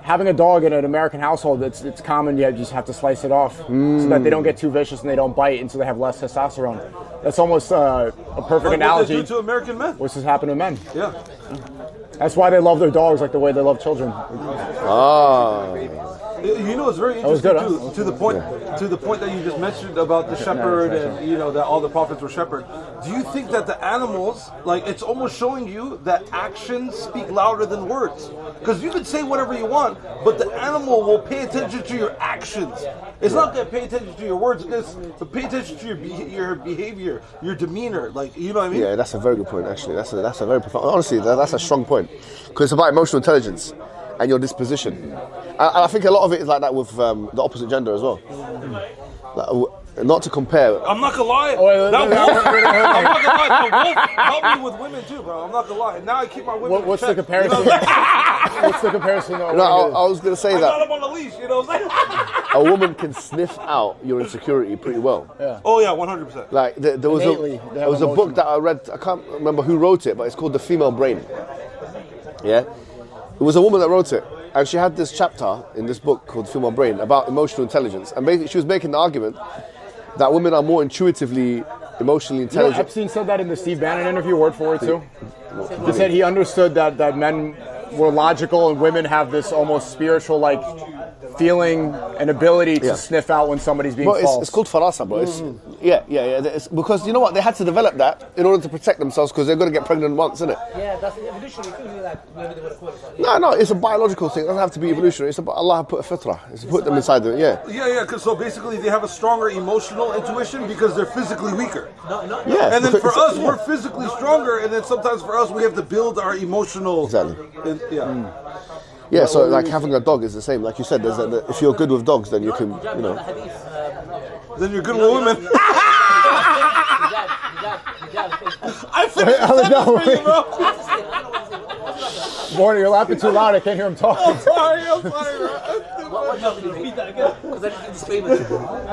Having a dog in an American household, it's common. You just have to slice it off so that they don't get too vicious and they don't bite, and so they have less testosterone. That's almost a perfect analogy. What they do to American men. Which has happened to men. Yeah. That's why they love their dogs like the way they love children. You know, it's very interesting to the point that you just mentioned about the shepherd and you know that all the prophets were shepherd. Do you think that the animals, like, it's almost showing you that actions speak louder than words? Because you can say whatever you want, but the animal will pay attention to your actions. It's not going to pay attention to your words. It's to pay attention to your behavior, your demeanor. Like, you know what I mean? Yeah, that's a very good point. Actually, that's a very profound. Honestly, that's a strong point because it's about emotional intelligence and your disposition. And I think a lot of it is like that with the opposite gender as well. Like, not to compare. I'm not gonna lie. wait, That wait, wolf, wait, wait, wait, I'm not gonna lie. That wolf helped me with women too, bro. I'm not gonna lie. Now I keep my women. What's the check, comparison? You know what I'm saying? What's the comparison? No, I was going to say I got that him on the leash. You know what I'm saying? a woman can sniff out your insecurity pretty well. Yeah. Oh yeah, 100%. Like there was Innately, they have a emotion. book that I read. I can't remember who wrote it, but it's called The Female Brain. Yeah, it was a woman that wrote it, and she had this chapter in this book called Female Brain about emotional intelligence, and basically she was making the argument that women are more intuitively emotionally You know, intelligent. Epstein said that in the Steve Bannon interview, word for word too. He said he understood that men were logical and women have this almost spiritual like feeling and ability to sniff out when somebody's being Bro, false. it's called farasa, bro. Yeah. It's because you know what? They had to develop that in order to protect themselves because they're going to get pregnant once, isn't it? Yeah, that's evolutionary. Like whatever they want to call it. No, it's a biological thing. It doesn't have to be evolutionary. It's about Allah put a fitra. It's put them inside them. Yeah. Cause so basically they have a stronger emotional intuition because they're physically weaker. Yeah. And then for us, we're physically stronger, and then sometimes for us, we have to build our emotional. Exactly. Yeah. So like having a dog is the same. Like you said, if you're good with dogs, then you can, you know. Then you're good with women. I finished wait. bro. Warner, you're laughing too loud. I can't hear him talking. I'm sorry, bro.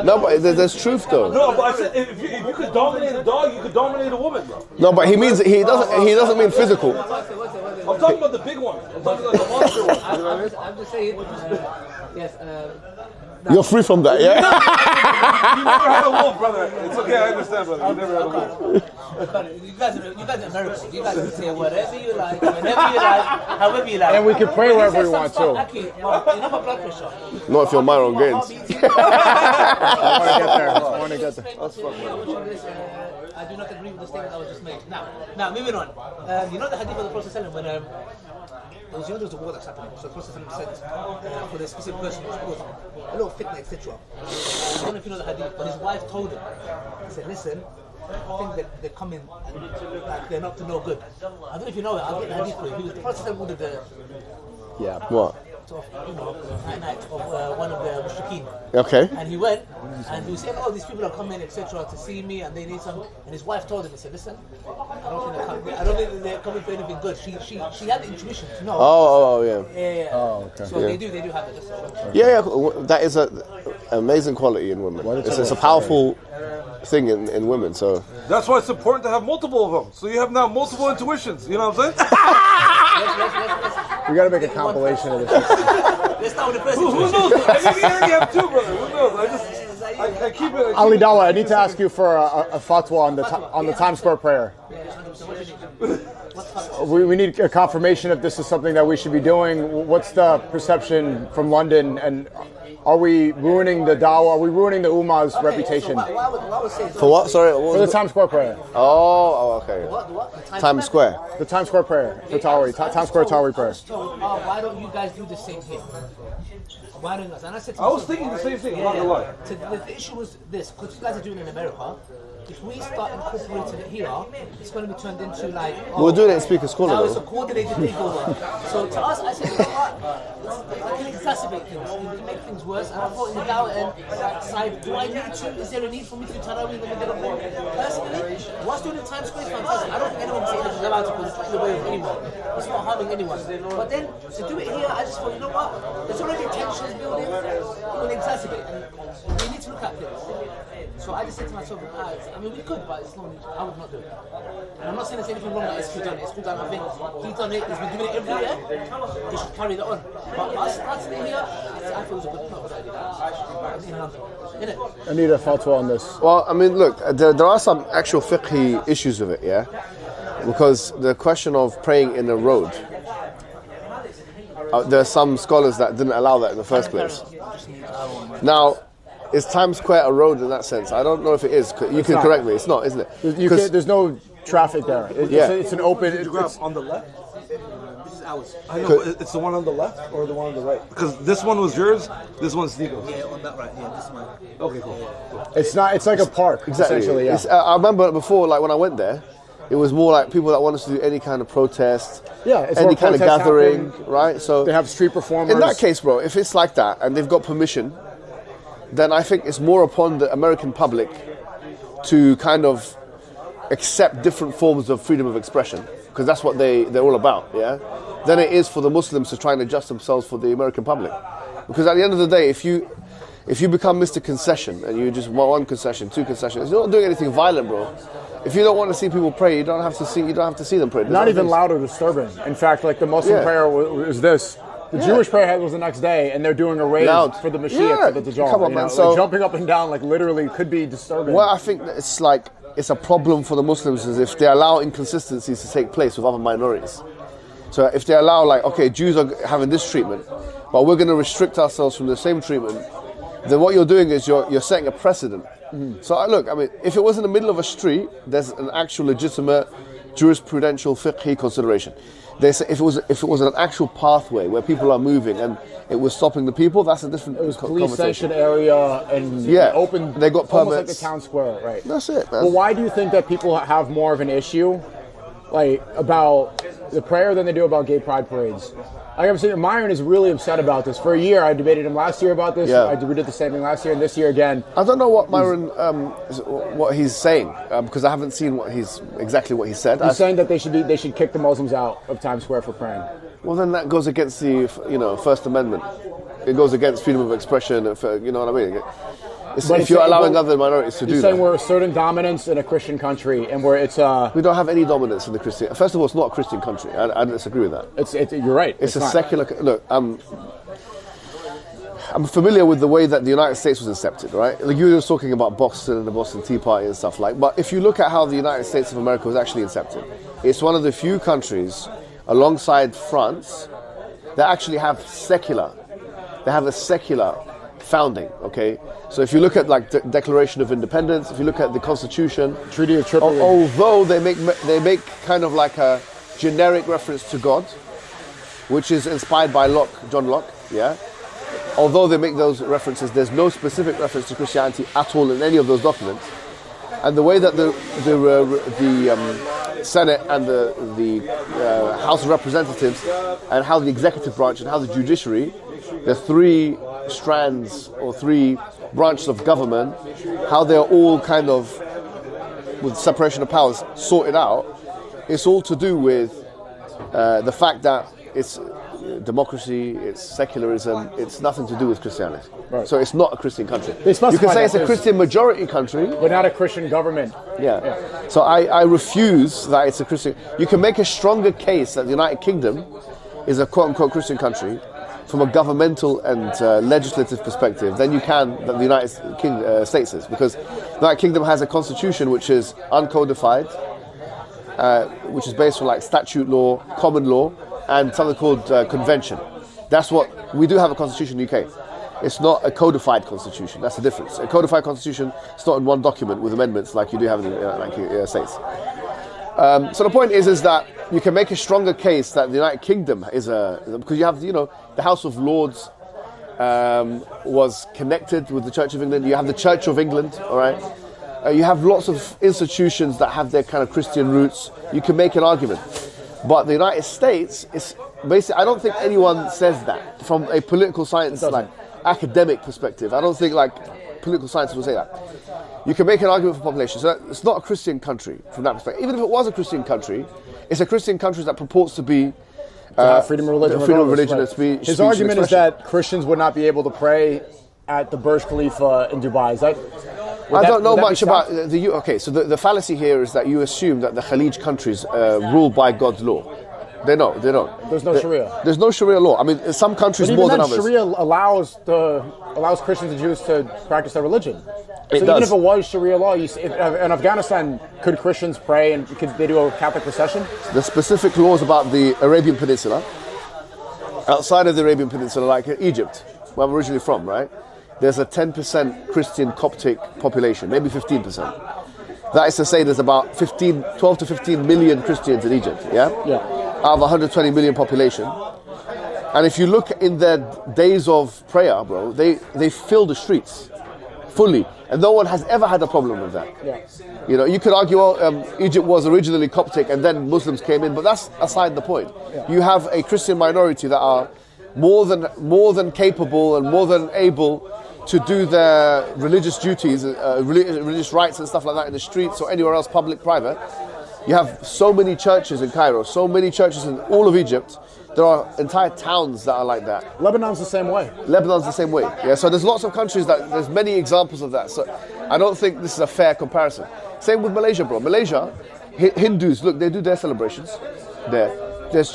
No, but there's truth though. No, but I said if you could dominate a dog, you could dominate a woman, bro. No, but he doesn't mean physical. I'm talking about the big one. I'm talking about the monster one. You know what I mean? I'm just saying. Yes. You're free from that, yeah. You never had a wolf, brother. It's okay, I understand, brother. You never had a wolf. You guys are American. You guys can say whatever you like, whenever you like, however you like. And we can pray wherever we want to. Okay, enough of blood pressure. Not if you're Myron Gaines. I want to get there. I do not agree with the statement that was just made. Now, moving on. You know the hadith of the Prophet when there was a war that's happening, so the Prophet said for the specific person was caused a little fitna, etc. I don't know if you know the hadith, but his wife told him, he said, listen, I think that they're coming and like, they're not to no good. I don't know if you know it, I'll get the hadith for you. The Prophet ordered the What? at night of one of the mushrikeen. Okay. And he went and he was saying, these people are coming, etc., to see me and they need some. And his wife told him, he said, listen, I don't think they're coming for anything good. She had the intuition to know. Yeah. Oh, okay. So they do have it. Yeah. That is an amazing quality in women. It's a powerful thing in women. So that's why it's important to have multiple of them. So you have now multiple intuitions. You know what I'm saying? We got to make a compilation of this. Let's start with the first Who knows? Maybe you already have two, brother. Who knows? I keep it. Ali Dawah, I need to ask you for a fatwa on the Times Square prayer. We need a confirmation if this is something that we should be doing. What's the perception from London, and are we ruining the Dawah? Are we ruining the Ummah's reputation? For what? Sorry. For the Times Square prayer. Oh, okay. Times Square. The Times Square prayer. For Tawari. Times Square Tawari prayer. Why don't you guys do the same here? Why don't you guys? And I said to I was thinking the same thing. I'm not gonna lie. The issue was this, because you guys are doing it in America. If we start incorporating it here, it's going to be turned into like... We're doing it in Speaker's Corner, now it's a though. coordinated takeover. So to us, I said, you know what? I can exacerbate things. You can make things worse. And I thought in the Dawah and side, do I need to? Is there a need for me to do Tarawih in the middle of the day? Personally, what's doing in Times Square is fantastic. I don't think anyone can say anything about it because it's not in the way of anyone. It's not harming anyone. But then, to do it here, I just thought, you know what? There's already tensions building. It will exacerbate. And we need to look at things. So I just said to myself, I mean, we could, but it's not, I would not do it. And I'm not saying there's anything wrong that it's done. It's done. I think he's done it. He's been doing it every year. He should carry that on. But us starting it here, I feel it was a good idea. I need a fatwa on this. Well, I mean, look, there are some actual fiqhi issues with it, yeah? Because the question of praying in a road, there are some scholars that didn't allow that in the first place. Now, is Times Square a road in that sense? I don't know if it is. You can correct me. It's not, isn't it? There's no traffic there. It's an open... It's on the left? This is ours. I know, but it's the one on the left or the one on the right? Because this one was yours, this one's SNEAKO. Yeah, on that right, yeah, this one. Okay, cool. It's like a park, essentially, yeah. I remember before, like when I went there, it was more like people that wanted to do any kind of protest, any kind of gathering, right? So they have street performers. In that case, bro, if it's like that and they've got permission, then I think it's more upon the American public to kind of accept different forms of freedom of expression, because that's what they're all about, yeah? Than it is for the Muslims to try and adjust themselves for the American public. Because at the end of the day, if you become Mr. Concession and you just want one concession, two concessions, you're not doing anything violent, bro. If you don't want to see people pray, you don't have to see them pray. Not even loud or disturbing. In fact, like the Muslim prayer was this. The Jewish prayer was the next day, and they're doing a raise for the Mashiach, for the Dajjal. Come on, man. So, like jumping up and down, like literally, could be disturbing. Well, I think that it's a problem for the Muslims is if they allow inconsistencies to take place with other minorities. So if they allow, like, okay, Jews are having this treatment, but we're going to restrict ourselves from the same treatment, then what you're doing is you're setting a precedent. So look, I mean, if it was in the middle of a street, there's an actual legitimate jurisprudential fiqhi consideration. They say if it was an actual pathway where people are moving and it was stopping the people, that's a different police station area and open. They got permits, like the town square, right? That's it, man. Well, why do you think that people have more of an issue, like about the prayer than they do about gay pride parades? Like I'm saying, Myron is really upset about this. For a year, I debated him last year about this. We did the same thing last year and this year again. I don't know what Myron, what he's saying, because I haven't seen exactly what he said. He's saying that they should kick the Muslims out of Times Square for praying. Well, then that goes against the First Amendment. It goes against freedom of expression. You know what I mean? If you're allowing other minorities to do that. You're saying we're asserting dominance in a Christian country, and where it's we don't have any dominance in the Christian. First of all, it's not a Christian country. I disagree with that. You're right. It's a secular. Look, I'm familiar with the way that the United States was incepted, right? Like you were just talking about Boston and the Boston Tea Party and stuff like. But if you look at how the United States of America was actually incepted, it's one of the few countries, alongside France, that actually have secular. They have a secular founding, okay? So if you look at like the Declaration of Independence, if you look at the Constitution, Treaty of Tripoli, although they make kind of like a generic reference to God, which is inspired by John Locke, yeah? Although they make those references, there's no specific reference to Christianity at all in any of those documents. And the way that the Senate and the House of Representatives and how the executive branch and how the judiciary, the three strands or three branches of government, how they're all kind of, with separation of powers, sorted out, it's all to do with the fact that it's democracy, it's secularism, it's nothing to do with Christianity. Right. So it's not a Christian country. You can say it's a Christian majority country, but not a Christian government. Yeah. So I refuse that it's a Christian. You can make a stronger case that the United Kingdom is a quote-unquote Christian country from a governmental and legislative perspective than you can that the United States is, because the United Kingdom has a constitution which is uncodified, which is based on like statute law, common law, and something called convention. That's what we do have a constitution in the UK. It's not a codified constitution. That's the difference. A codified constitution is not in one document with amendments like you do have in the States. So the point is that you can make a stronger case that the United Kingdom is because you have the House of Lords was connected with the Church of England. You have the Church of England, all right. You have lots of institutions that have their kind of Christian roots. You can make an argument. But the United States is basically, I don't think anyone says that from a political science, like academic perspective. I don't think like political science will say that. You can make an argument for population. So it's not a Christian country from that perspective. Even if it was a Christian country, it's a Christian country that purports to be freedom of religion. Freedom of religion and speech. His argument is that Christians would not be able to pray at the Burj Khalifa in Dubai. Is that? I don't know much about the. Okay, so the fallacy here is that you assume that the Khalij countries rule by God's law. They don't. There's no Sharia. There's no Sharia law. I mean, some countries more than others. Sharia allows Christians and Jews to practice their religion. So even if it was Sharia law, in Afghanistan, could Christians pray and could they do a Catholic procession? The specific laws about the Arabian Peninsula, outside of the Arabian Peninsula, like Egypt, where I'm originally from, right? There's a 10% Christian Coptic population, maybe 15%. That is to say there's about 12 to 15 million Christians in Egypt, yeah? Out of 120 million population. And if you look in their days of prayer, bro, they fill the streets fully. And no one has ever had a problem with that. Yeah. You could argue, Egypt was originally Coptic and then Muslims came in, but that's aside the point. Yeah. You have a Christian minority that are more than capable and more than able to do their religious duties, religious rites and stuff like that in the streets or anywhere else, public, private. You have so many churches in Cairo, so many churches in all of Egypt. There are entire towns that are like that. Lebanon's the same way. Lebanon's the same way. Yeah, so there's lots of countries there's many examples of that. So I don't think this is a fair comparison. Same with Malaysia, bro. Malaysia, Hindus, look, they do their celebrations there. There's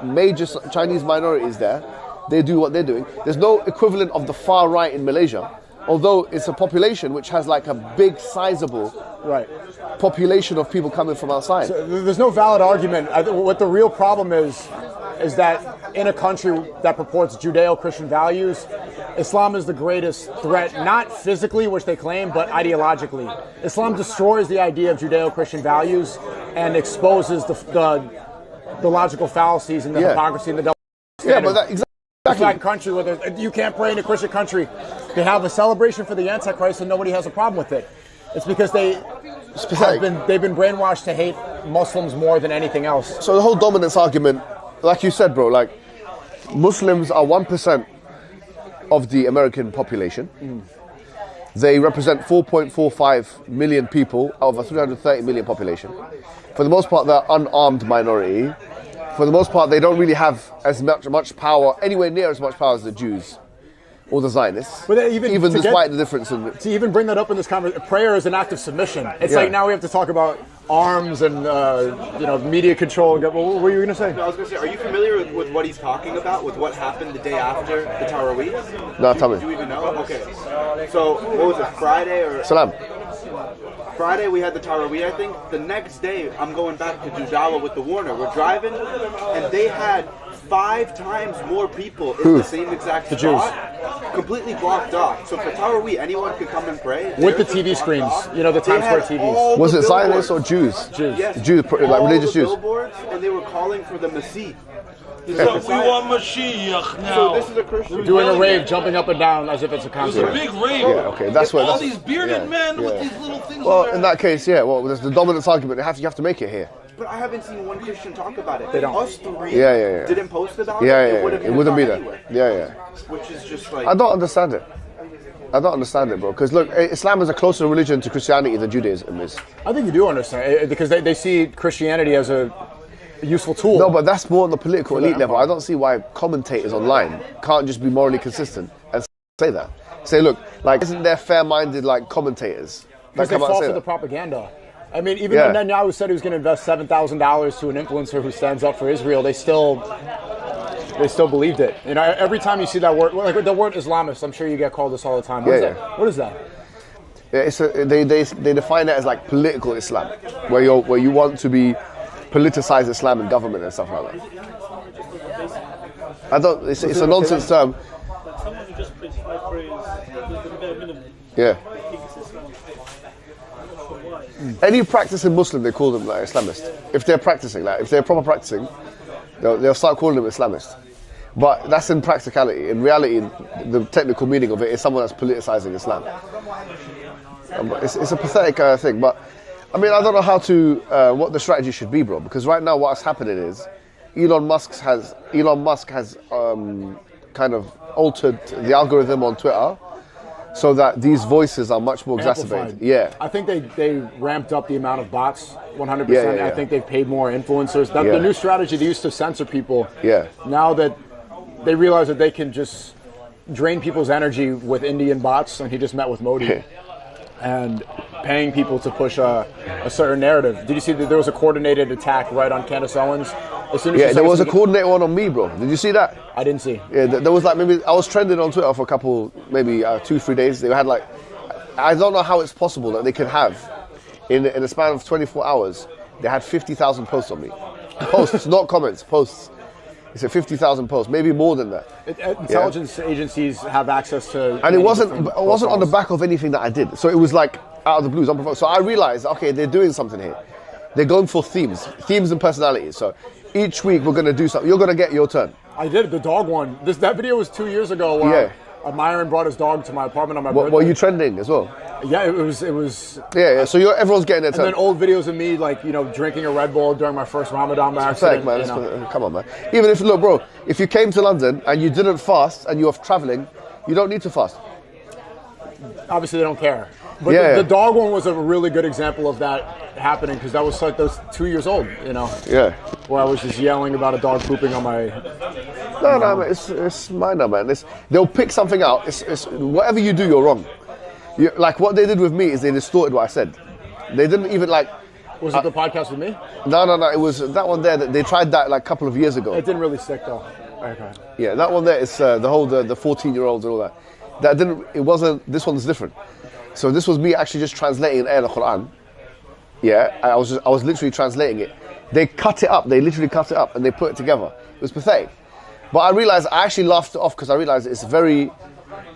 major Chinese minorities there. They do what they're doing. There's no equivalent of the far right in Malaysia, although it's a population which has like a big, sizable population of people coming from outside. So there's no valid argument. What the real problem is that in a country that purports Judeo-Christian values, Islam is the greatest threat, not physically, which they claim, but ideologically. Islam destroys the idea of Judeo-Christian values and exposes the logical fallacies and the hypocrisy and the double standard. Yeah, but exactly. That country where you can't pray in a Christian country. They have a celebration for the Antichrist and nobody has a problem with it. It's because they've been brainwashed to hate Muslims more than anything else. So the whole dominance argument, like you said, bro, like Muslims are 1% of the American population. They represent 4.45 million people out of a 330 million population. For the most part, they're unarmed minority. For the most part, they don't really have as much power, anywhere near as much power as the Jews or the Zionists. But even despite the difference in to even bring that up in this conversation, prayer is an act of submission. It's like now we have to talk about arms and media control. What were you going to say? No, I was going to say, are you familiar with what he's talking about, with what happened the day after the Taraweeh? No, tell me. Do you even know? Okay. So, what was it, Friday or... Salam. Friday we had the Taraweeh, I think. The next day, I'm going back to do Dawah with the Warner. We're driving, and they had 5 times more people in the same exact spot. Jews. Completely blocked off. So for Taraweeh, anyone could come and pray. With the TV screens, the Times Square TVs. Was it Zionists or Jews? Jews. Yes. Jews, like religious Jews. Billboards, and they were calling for the Masih. We want Mashiach now. So this is a Christian. Doing a rave, jumping up and down as if it's a concert. It was a big rave. Yeah, okay, that's what. All these bearded men with these little things. Well, in that case, there's the dominance argument. You have to make it here. But I haven't seen one Christian talk about it. They don't. Us 3 didn't post about it. It wouldn't be there. Anyway. Yeah. Which is just like... I don't understand it, bro. Because look, Islam is a closer religion to Christianity than Judaism is. I think you do understand because they see Christianity as a useful tool. No, but that's more on the political elite level. I don't see why commentators online can't just be morally consistent and say that. Say, look, like, isn't there fair-minded like commentators? Because they fall for the propaganda. I mean, even when Netanyahu said he was going to invest $7,000 to an influencer who stands up for Israel, they still believed it. Every time you see that word, like the word Islamist, I'm sure you get called this all the time. What is that? Yeah, they define it as like political Islam, where you want to be politicize Islam in government and stuff like that. It's a nonsense term. Someone who just prays 5 prayers, the bare minimum. Yeah. Any practicing Muslim, they call them like Islamist. If they're practicing, if they're proper practicing, they'll start calling them Islamist. But that's in practicality. In reality, the technical meaning of it is someone that's politicizing Islam. It's a pathetic thing, but I mean, I don't know what the strategy should be, bro. Because right now, what's happening is Elon Musk has kind of altered the algorithm on Twitter so that these voices are much more exacerbated. Yeah, I think they ramped up the amount of bots 100%. I think they've paid more influencers. The new strategy they used to censor people. Yeah. Now that they realize that they can just drain people's energy with Indian bots, and he just met with Modi. And paying people to push a certain narrative. Did you see that there was a coordinated attack right on Candace Owens? As soon as there was a coordinated one on me, bro. Did you see that? I didn't see. Yeah, there was like maybe I was trending on Twitter for a couple, maybe 2-3 days. They had like, I don't know how it's possible that they could have in a span of 24 hours. They had 50,000 posts on me. Posts, not comments. Posts. It's 50,000 posts, maybe more than that. Intelligence agencies have access to... And it wasn't on the back of anything that I did. So it was like out of the blues, unprovoked. So I realized, okay, they're doing something here. They're going for themes and personalities. So each week we're going to do something. You're going to get your turn. I did, the dog one. That video was 2 years ago where Myron brought his dog to my apartment on my birthday. Were you trending as well? Yeah, it was. Yeah. So everyone's getting their turn. And then old videos of me, like, drinking a Red Bull during my first Ramadan by accident. Man. Come on, man. Even if, look, bro, if you came to London and you didn't fast and you were traveling, you don't need to fast. obviously they don't care. But Yeah. the dog one was a really good example of that happening because that was like those 2 years old, you know. Yeah. Where I was just yelling about a dog pooping on my. No, man, it's minor, man. They'll pick something out. It's whatever you do, you're wrong. Like what they did with me is they distorted what I said. They didn't even like. Was it the podcast with me? No. It was that one there. They tried that like a couple of years ago. It didn't really stick though. Okay. Yeah, that one there is the whole the 14-year-olds and all that. That didn't. It wasn't. This one's different. So this was me actually just translating an ayah of the Quran. Yeah, I was literally translating it. They cut it up. They literally cut it up and they put it together. It was pathetic. But I realized I actually laughed it off because I realized it's very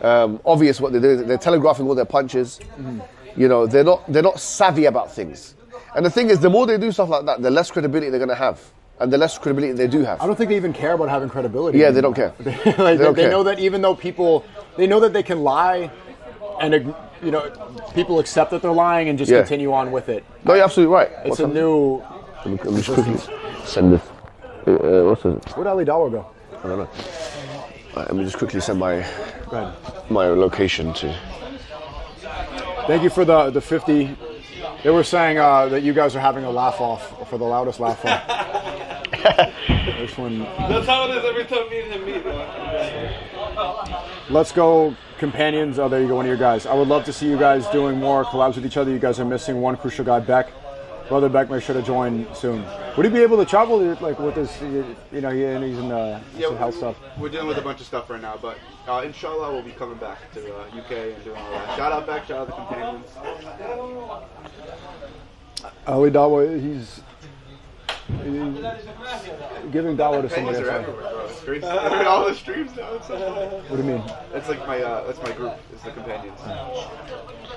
obvious what they're doing. They're telegraphing all their punches. Mm-hmm. You know, they're not savvy about things. And the thing is, the more they do stuff like that, the less credibility they're going to have, and the less credibility they do have. I don't think they even care about having credibility. Yeah, they don't care. They know that even though they know that they can lie, and you know, people accept that they're lying and just continue on with it. No, you're absolutely right. It's a new. Let me just quickly send this. What's this? Where'd Ali Dawah go? I don't know. Let me just quickly send my location to. Thank you for the 50. They were saying that you guys are having a laugh off for the loudest laugh off. This one. That's how it is every time me and him meet. Let's go, companions. Oh, there you go, one of your guys. I would love to see you guys doing more collabs with each other. You guys are missing one crucial guy, Beck. Brother Beck, make sure to join soon. Would he be able to travel like with this? You know, he's in some health stuff. We're dealing with a bunch of stuff right now, but inshallah we'll be coming back to UK and doing all that. Shout out Beck, shout out the companions. Ali Dawah, he's giving Dawah to somebody else. All the streams now. What do you mean? That's like that's my group. It's the companions.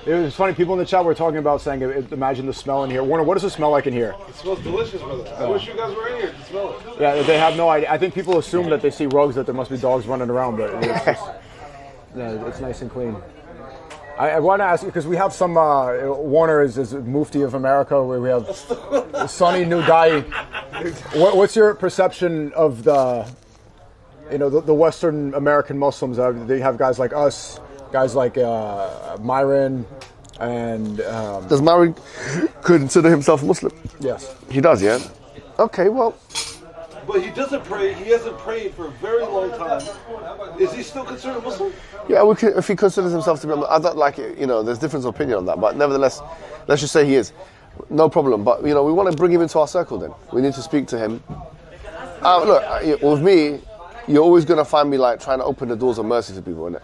It was funny. People in the chat were talking about saying, "Imagine the smell in here." Warner, what does it smell like in here? It smells delicious, brother. I wish you guys were in here to smell it. Yeah, they have no idea. I think people assume that they see rugs that there must be dogs running around, but it's just, it's nice and clean. I want to ask you because we have some. Warner is Mufti of America. Where we have Sonny New Guy. What's your perception of the Western American Muslims? They have guys like us, guys like Myron, and does Myron consider himself Muslim? Yes, he does. Yeah. Okay. Well. But he doesn't pray. He hasn't prayed for a very long time. Is he still considered a Muslim? Yeah, if he considers himself to be, I don't like it. You know, there's difference of opinion on that. But nevertheless, let's just say he is. No problem. But we want to bring him into our circle. Then we need to speak to him. Look, with me, you're always going to find me like trying to open the doors of mercy to people, innit?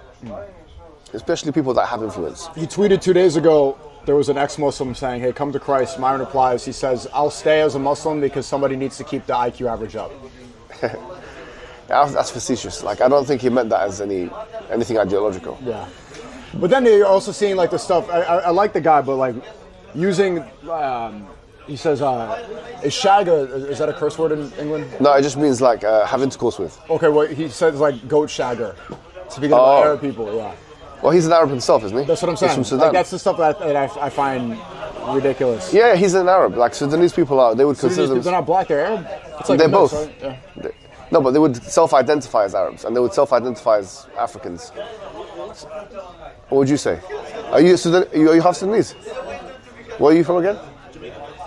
Especially people that have influence. He tweeted 2 days ago. There was an ex-Muslim saying, "Hey, come to Christ." Myron replies, he says, "I'll stay as a Muslim because somebody needs to keep the IQ average up." That's facetious. Like, I don't think he meant that as anything ideological. Yeah. But then you're also seeing like the stuff. I like the guy, but like using. He says, "Is shag is that a curse word in England?" No, it just means like have intercourse with. Okay, well he says like goat shagger. Speaking about Arab people, yeah. Well, he's an Arab himself, isn't he? That's what I'm saying. He's from Sudan. Like, that's the stuff that I find ridiculous. Yeah, he's an Arab. Like Sudanese people they would consider them. They're not black, they're Arab. It's like they're both. Right? Yeah. No, but they would self-identify as Arabs, and they would self-identify as Africans. What would you say? Are you half Sudanese? Where are you from again?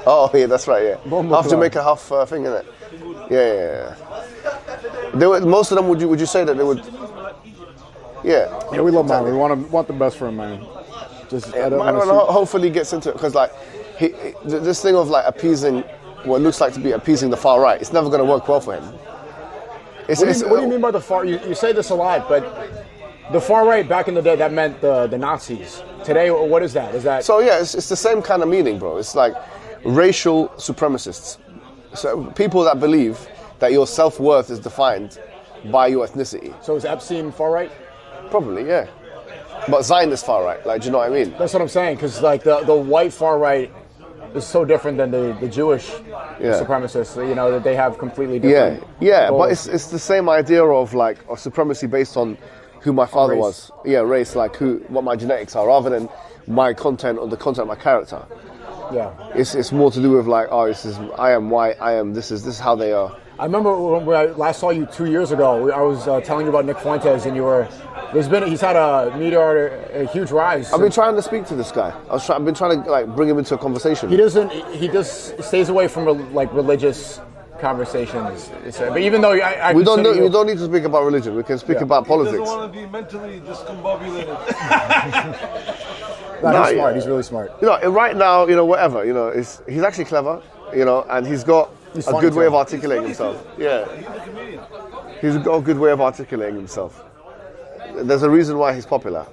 Oh, yeah, that's right. Yeah, half Jamaica, half thing, isn't it? Yeah. They would. Most of them would you say that they would? Yeah, we love Myron. We want the best for him, man. Myron hopefully gets into it because like this thing of like appeasing what looks like to be appeasing the far right, it's never going to work well for him. What do you mean by the far? You say this a lot, but the far right back in the day that meant the Nazis. Today, what is that? Is that so? Yeah, it's the same kind of meaning, bro. It's like racial supremacists. So people that believe that your self-worth is defined by your ethnicity. So is Epstein far right? Probably, yeah. But Zionist far right, like, do you know what I mean? That's what I'm saying, because like the white far right is so different than the Jewish supremacists. You know that they have completely different. Yeah, goals. But it's the same idea of like supremacy based on who my father was. Yeah, race, like what my genetics are, rather than my content or the content of my character. Yeah. It's more to do with like, oh, this is I am white, I am this is how they are. I remember when I last saw you 2 years ago. I was telling you about Nick Fuentes, and he's had a huge rise. I've been trying to speak to this guy. I've been trying to like bring him into a conversation. He just stays away from like religious conversations. But even though we don't need to speak about religion. We can speak about politics. He doesn't want to be mentally discombobulated. He's smart. He's really smart. Right now, whatever. He's actually clever. And he's got a good way of articulating himself. Yeah, he's got a good way of articulating himself. There's a reason why he's popular.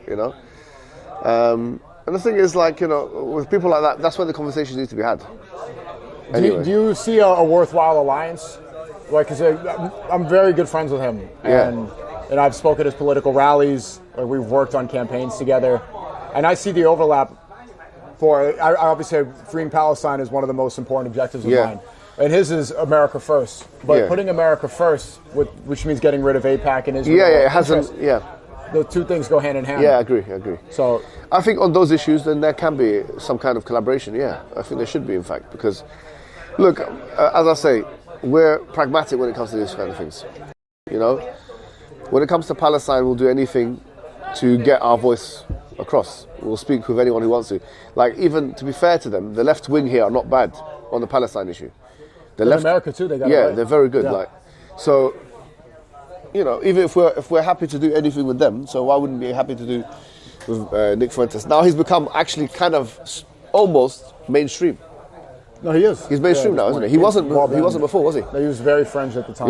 And the thing is, like, with people like that, that's where the conversations need to be had. Anyway. Do you see a worthwhile alliance? Like, because I'm very good friends with him, and I've spoken at his political rallies. We've worked on campaigns together, and I see the overlap. I obviously, freeing Palestine is one of the most important objectives of mine, and his is America first. But putting America first, which means getting rid of AIPAC and Israel. Yeah, it hasn't. Yeah, the two things go hand in hand. Yeah, I agree. So I think on those issues, then there can be some kind of collaboration. Yeah, I think there should be, in fact, because. Look, as I say, we're pragmatic when it comes to these kind of things. When it comes to Palestine, we'll do anything to get our voice across. We'll speak with anyone who wants to. Like, even to be fair to them, the left wing here are not bad on the Palestine issue. In America too, they got it right. They're very good. Yeah. So, even if we're happy to do anything with them, so why wouldn't we be happy to do with Nick Fuentes? Now he's become actually kind of almost mainstream. No, he is. He's mainstream now, isn't he? He wasn't before, was he? He was very fringe at the time,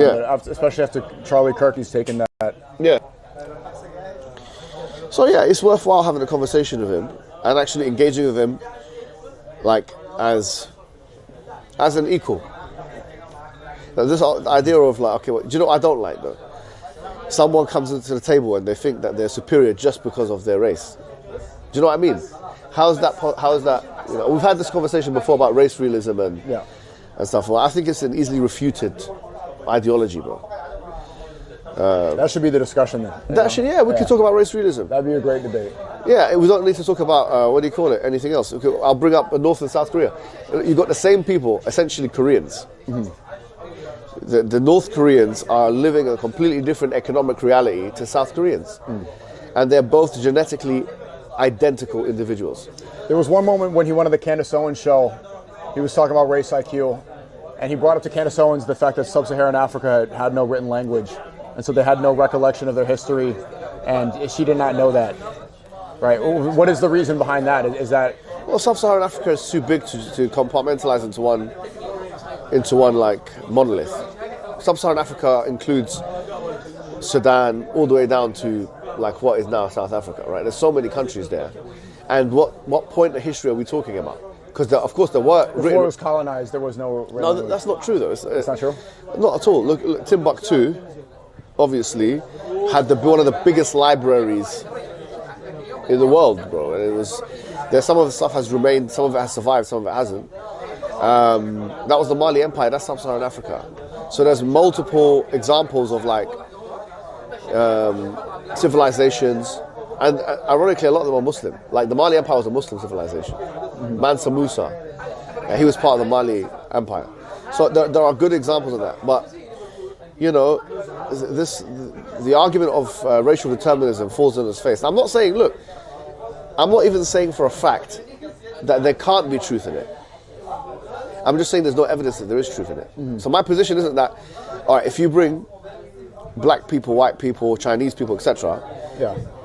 especially after Charlie Kirk's taken that. Yeah. So it's worthwhile having a conversation with him and actually engaging with him, like as an equal. Now, this idea of like, okay, do you know what I don't like though? Someone comes into the table and they think that they're superior just because of their race. Do you know what I mean? How is that? We've had this conversation before about race realism and stuff. Well, I think it's an easily refuted ideology, bro. That should be the discussion then. We could talk about race realism. That'd be a great debate. Yeah, we don't need to talk about, what do you call it, anything else. Okay, I'll bring up North and South Korea. You've got the same people, essentially Koreans. Mm-hmm. The North Koreans are living a completely different economic reality to South Koreans. And they're both genetically identical individuals. There was one moment when he went on the Candace Owens show, he was talking about race IQ, and he brought up to Candace Owens the fact that sub-Saharan Africa had no written language, and so they had no recollection of their history, and she did not know that. Right? What is the reason behind that? Is that... Well, sub-Saharan Africa is too big to compartmentalize into one like monolith. Sub-Saharan Africa includes Sudan all the way down to like what is now South Africa, right? There's so many countries there. And what point in history are we talking about? Because of course there were... Before it was colonized, there was no... No, that's not true though. It's not true? Not at all. Look, Timbuktu, obviously, had one of the biggest libraries in the world, bro. And some of the stuff has remained, some of it has survived, some of it hasn't. That was the Mali Empire, that's Sub-Saharan Africa. So there's multiple examples of like civilizations, and ironically a lot of them are Muslim. Like the Mali Empire was a Muslim civilization. Mansa Musa, he was part of the Mali Empire. So there are good examples of that. But the argument of racial determinism falls on its face. I'm not saying, look, I'm not even saying for a fact that there can't be truth in it. I'm just saying there's no evidence that there is truth in it. So my position isn't that, all right, if you bring black people, white people, Chinese people, etc.,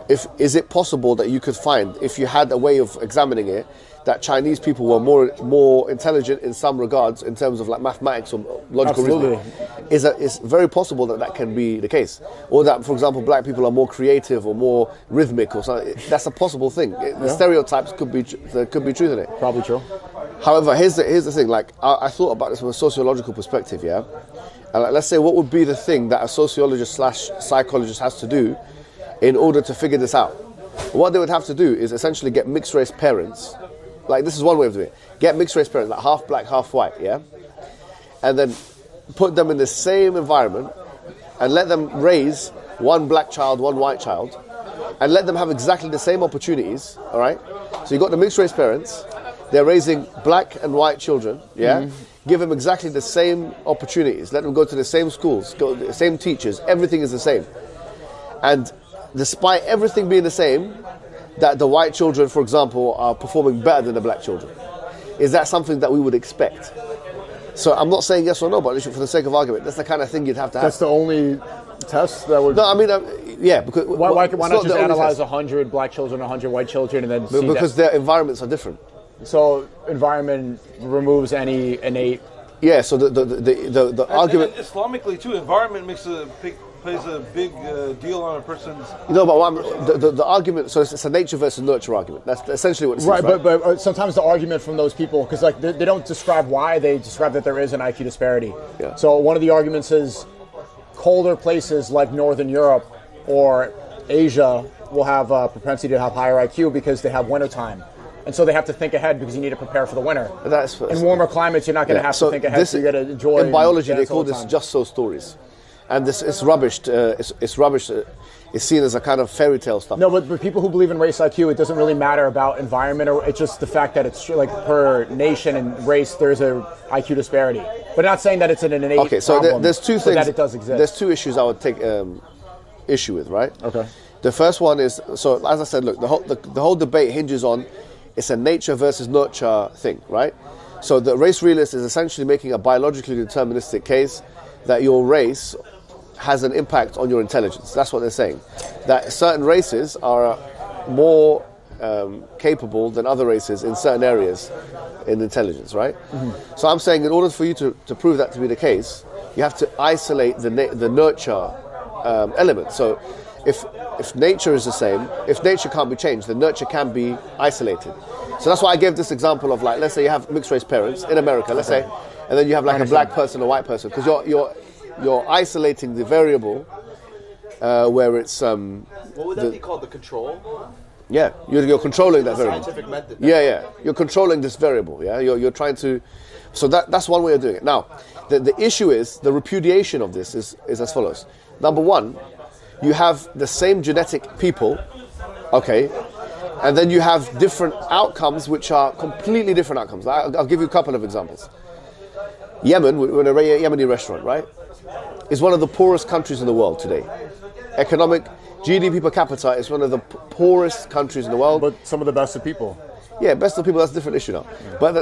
is it possible that you could find, if you had a way of examining it, that Chinese people were more intelligent in some regards in terms of like mathematics or logical reasoning? It's very possible that can be the case. Or that, for example, black people are more creative or more rhythmic or something. That's a possible thing. The stereotypes there could be truth in it. Probably true. However, here's the thing. Like I thought about this from a sociological perspective, And let's say, what would be the thing that a sociologist / psychologist has to do in order to figure this out? What they would have to do is essentially get mixed race parents. Like, this is one way of doing it. Get mixed race parents, like half black, half white, and then put them in the same environment and let them raise one black child, one white child, and let them have exactly the same opportunities. All right. So you got the mixed race parents. they're raising black and white children, give them exactly the same opportunities, let them go to the same schools, go to the same teachers, everything is the same. And despite everything being the same, that the white children, for example, are performing better than the black children. Is that something that we would expect? So I'm not saying yes or no, but for the sake of argument, that's the kind of thing you'd have to have. That's the only test that would... No, I mean, yeah, because... Why not just analyze 100 black children, 100 white children, and then see because their environments are different. So environment removes any innate... Yeah, so the argument... And Islamically, too, environment plays a big deal on a person's... No, but the argument... So it's a nature versus nurture argument. That's essentially what it says, right? But sometimes the argument from those people, because like they don't describe why, they describe that there is an IQ disparity. Yeah. So one of the arguments is colder places like Northern Europe or Asia will have a propensity to have higher IQ because they have wintertime. And so they have to think ahead because you need to prepare for the winter. In warmer climates, you're not going to have to think ahead, so you got to enjoy. In biology, they call this just so stories. And this is rubbish. It's rubbish. It's seen as a kind of fairy tale stuff. No, but people who believe in race IQ, it doesn't really matter about environment, or it's just the fact that it's like per nation and race, there's a IQ disparity. But not saying that it's an innate okay, so problem, there's two things. That it does exist. There's two issues I would take issue with, right? Okay. The first one is, so as I said, look, the whole debate hinges on it's a nature versus nurture thing, right? So the race realist is essentially making a biologically deterministic case that your race has an impact on your intelligence. That's what they're saying. That certain races are more capable than other races in certain areas in intelligence, right? Mm-hmm. So I'm saying in order for you to prove that to be the case, you have to isolate the nurture element. So if nature is the same, if nature can't be changed, then nurture can be isolated. So that's why I gave this example of, like, let's say you have mixed race parents in America, let's say, and then you have like a black person and a white person, because you're isolating the variable where it's what would that be called? The control? Yeah, you're controlling that variable. Scientific method. Yeah, you're controlling this variable. Yeah, you're trying to. So that's one way of doing it. Now, the issue is the repudiation of this is as follows. Number one, you have the same genetic people, okay, and then you have different outcomes which are completely different outcomes. I'll give you a couple of examples. Yemen, we're in a Yemeni restaurant, right, is one of the poorest countries in the world today. Economic GDP per capita is one of the poorest countries in the world. But some of the best of people. Yeah, best of people, that's a different issue now. Yeah. But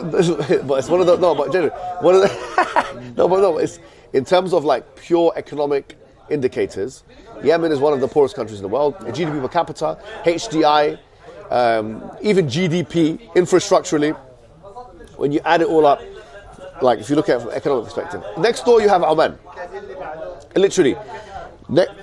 it's one of the, no, but generally, one of the, no, it's in terms of like pure economic indicators, Yemen is one of the poorest countries in the world. GDP per capita, HDI, even GDP, infrastructurally, when you add it all up, like if you look at it from an economic perspective. Next door you have Oman. Literally,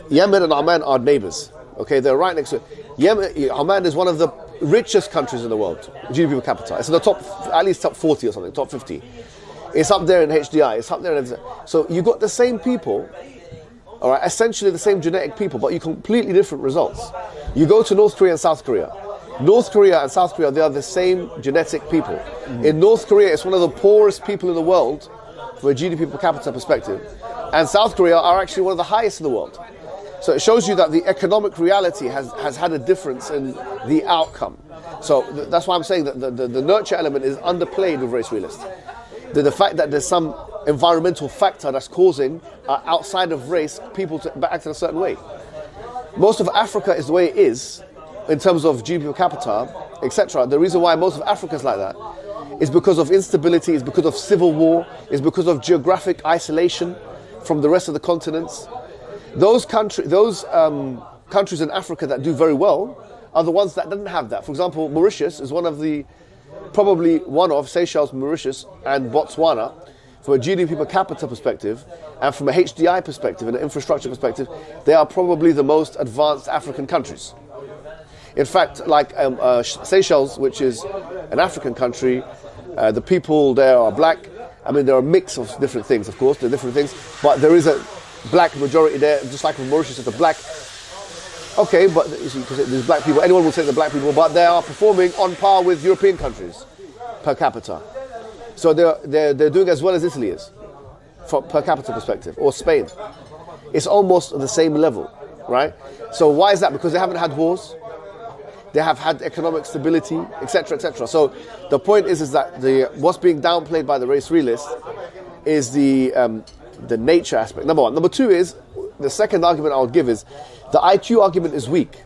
Yemen and Oman are neighbors. Okay, they're right next to it. Oman is one of the richest countries in the world, GDP per capita. It's in the top, at least top 40 or something, top 50. It's up there in HDI, it's up there in... So you got the same people, all right, essentially the same genetic people, but you completely different results. You go to North Korea and South Korea. North Korea and South Korea, they are the same genetic people. Mm-hmm. In North Korea, it's one of the poorest people in the world from a GDP per capita perspective. And South Korea are actually one of the highest in the world. So it shows you that the economic reality has had a difference in the outcome. So that's why I'm saying that the nurture element is underplayed with race realists. The fact that there's some environmental factor that's causing outside of race people to act in a certain way. Most of Africa is the way it is in terms of GDP per capita, etc. The reason why most of Africa is like that is because of instability, is because of civil war, is because of geographic isolation from the rest of the continents. Those countries in Africa that do very well are the ones that didn't have that. For example, Mauritius is probably one of Seychelles, Mauritius, and Botswana, from a GDP per capita perspective, and from a HDI perspective and an infrastructure perspective, they are probably the most advanced African countries. In fact, like Seychelles, which is an African country, the people there are black. I mean, there are a mix of different things, of course, there are different things, but there is a black majority there, just like in Mauritius, it's a black. Okay, but you see, because there's black people, anyone will say they're black people, but they are performing on par with European countries per capita. So they're doing as well as Italy is, from per capita perspective, or Spain. It's almost the same level, right? So why is that? Because they haven't had wars. they have had economic stability, etc., etc. So the point is that what's being downplayed by the race realist is the nature aspect. Number one. Number two is, the second argument I would give is, the IQ argument is weak.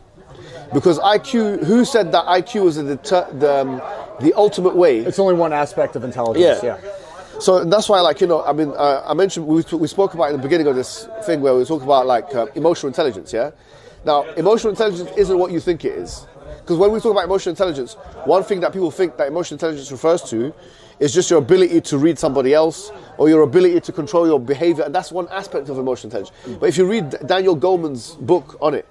Because IQ, who said that IQ was the ultimate way? It's only one aspect of intelligence, yeah. So that's why, like, I mentioned, we spoke about in the beginning of this thing where we talk about, like, emotional intelligence, yeah? Now, emotional intelligence isn't what you think it is. Because when we talk about emotional intelligence, one thing that people think that emotional intelligence refers to is just your ability to read somebody else or your ability to control your behavior, and that's one aspect of emotional intelligence. But if you read Daniel Goleman's book on it,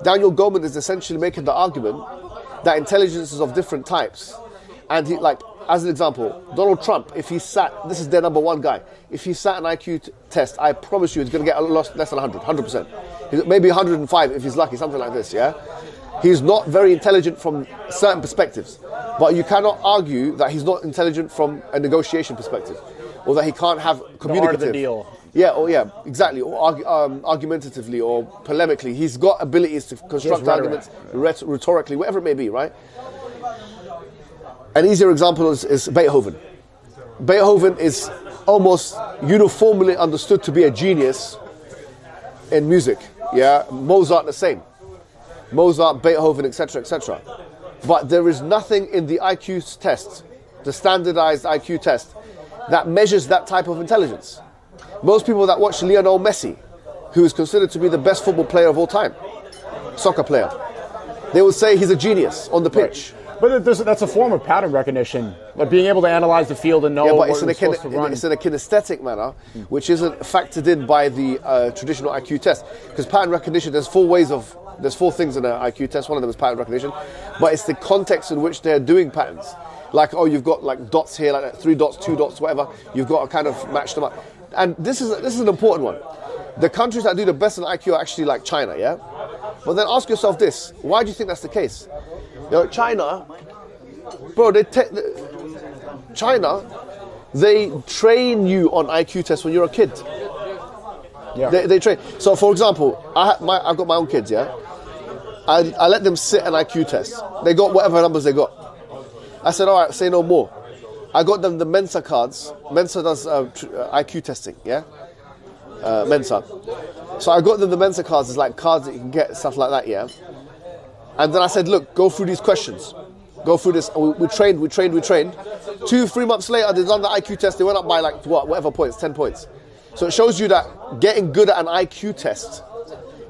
Daniel Goleman is essentially making the argument that intelligence is of different types. And he, like, as an example, Donald Trump, if he sat, this is their number one guy, if he sat an IQ test, I promise you he's going to get less than 100%. Maybe 105 if he's lucky, something like this, yeah? He's not very intelligent from certain perspectives, but you cannot argue that he's not intelligent from a negotiation perspective, or that he can't have communicative. The art of the deal. Yeah, exactly. Or argumentatively or polemically, he's got abilities to construct arguments, rhetorically, whatever it may be, right? An easier example is Beethoven. Beethoven is almost uniformly understood to be a genius in music. Yeah, Mozart the same. Mozart, Beethoven, etc., etc. But there is nothing in the IQ test, the standardized IQ test, that measures that type of intelligence. Most people that watch Lionel Messi, who is considered to be the best football player of all time, soccer player, they would say he's a genius on the pitch. Right. But that's a form of pattern recognition, like being able to analyze the field and know what it's supposed to run. It's in a kinesthetic manner, which isn't factored in by the traditional IQ test. Because pattern recognition, there's four things in an IQ test. One of them is pattern recognition, but it's the context in which they're doing patterns. Like, oh, you've got like dots here, like 3 dots, 2 dots, whatever. You've got to kind of match them up. And this is an important one. The countries that do the best in IQ are actually like China, yeah? But then ask yourself this, why do you think that's the case? China, bro, they train you on IQ tests when you're a kid. Yeah. They train. So, for example, I've got my own kids, yeah? I let them sit an IQ test. They got whatever numbers they got. I said, all right, say no more. I got them the Mensa cards. Mensa does IQ testing, yeah? Mensa. So I got them the Mensa cards, it's like cards that you can get, stuff like that, yeah? And then I said, look, go through these questions. Go through this. And we trained. 2-3 months later, they done the IQ test. They went up by like, whatever points, 10 points. So it shows you that getting good at an IQ test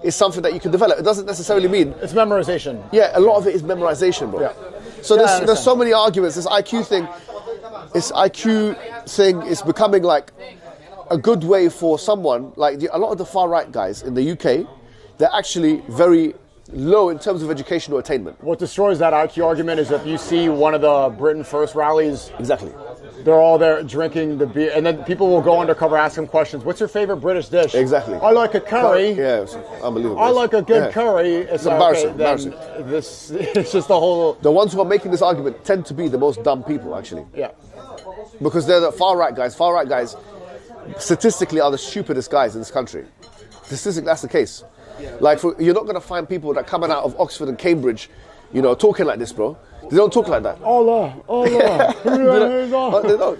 is something that you can develop. It doesn't necessarily mean... It's memorization. Yeah, a lot of it is memorization, bro. Yeah. So there's so many arguments. This IQ thing is becoming like a good way for someone, like a lot of the far-right guys in the UK, they're actually very low in terms of educational attainment. What destroys that IQ argument is if you see one of the Britain First rallies. Exactly. They're all there drinking the beer, and then people will go undercover, ask them questions. What's your favorite British dish? Exactly. I like a curry. Yeah, it's unbelievable. I like a good curry. It's embarrassing. It's just the whole... The ones who are making this argument tend to be the most dumb people, actually. Yeah. Because they're the far-right guys. Far-right guys, statistically, are the stupidest guys in this country. Statistically, that's the case. Like, you're not going to find people that coming out of Oxford and Cambridge, talking like this, bro. They don't talk like that. Allah. They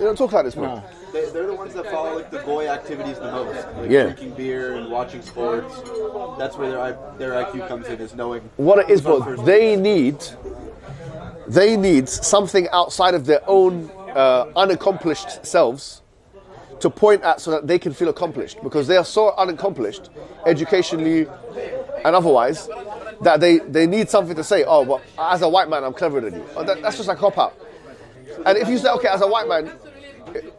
don't talk like this, bro. No. They're the ones that follow like the goy activities the most, like drinking beer and watching sports. That's where their IQ comes in, is knowing what it is, bro. They need something outside of their own unaccomplished selves to point at, so that they can feel accomplished, because they are so unaccomplished educationally and otherwise that they need something to say. Oh, but as a white man, I'm cleverer than you. That's just a cop out. And if you say, okay, as a white man,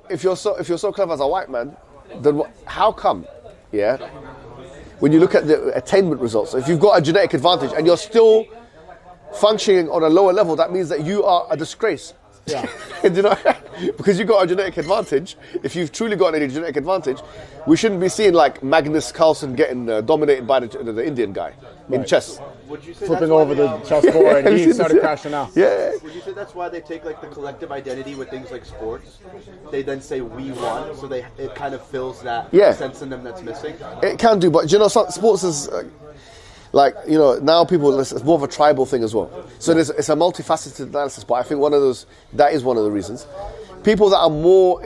if you're so clever as a white man, then how come? Yeah. When you look at the attainment results, if you've got a genetic advantage and you're still functioning on a lower level, that means that you are a disgrace. Yeah. Because you've got a genetic advantage. If you've truly got any genetic advantage, we shouldn't be seeing like Magnus Carlsen getting dominated by the Indian guy in chess. Flipping over the chessboard and he started crashing out. Yeah. Would you say that's why they take like the collective identity with things like sports? They then say we won, so it kind of fills that sense in them that's missing? It can do, but sports is... like, you know, now people, it's more of a tribal thing as well. So it's a multifaceted analysis, but I think that is one of the reasons. People that are more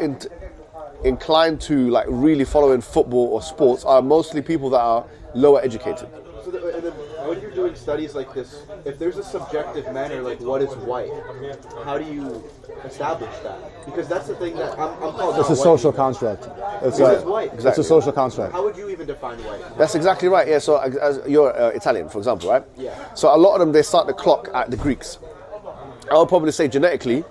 inclined to like really following football or sports are mostly people that are lower educated. So when you're doing studies like this, if there's a subjective manner, like what is white, how do you establish that? Because that's the thing that I'm called. It's a social construct. It's white. It's a social construct. How would you even define white? That's exactly right. Yeah. So as you're Italian, for example, right? Yeah. So a lot of them, they start the clock at the Greeks. I would probably say genetically,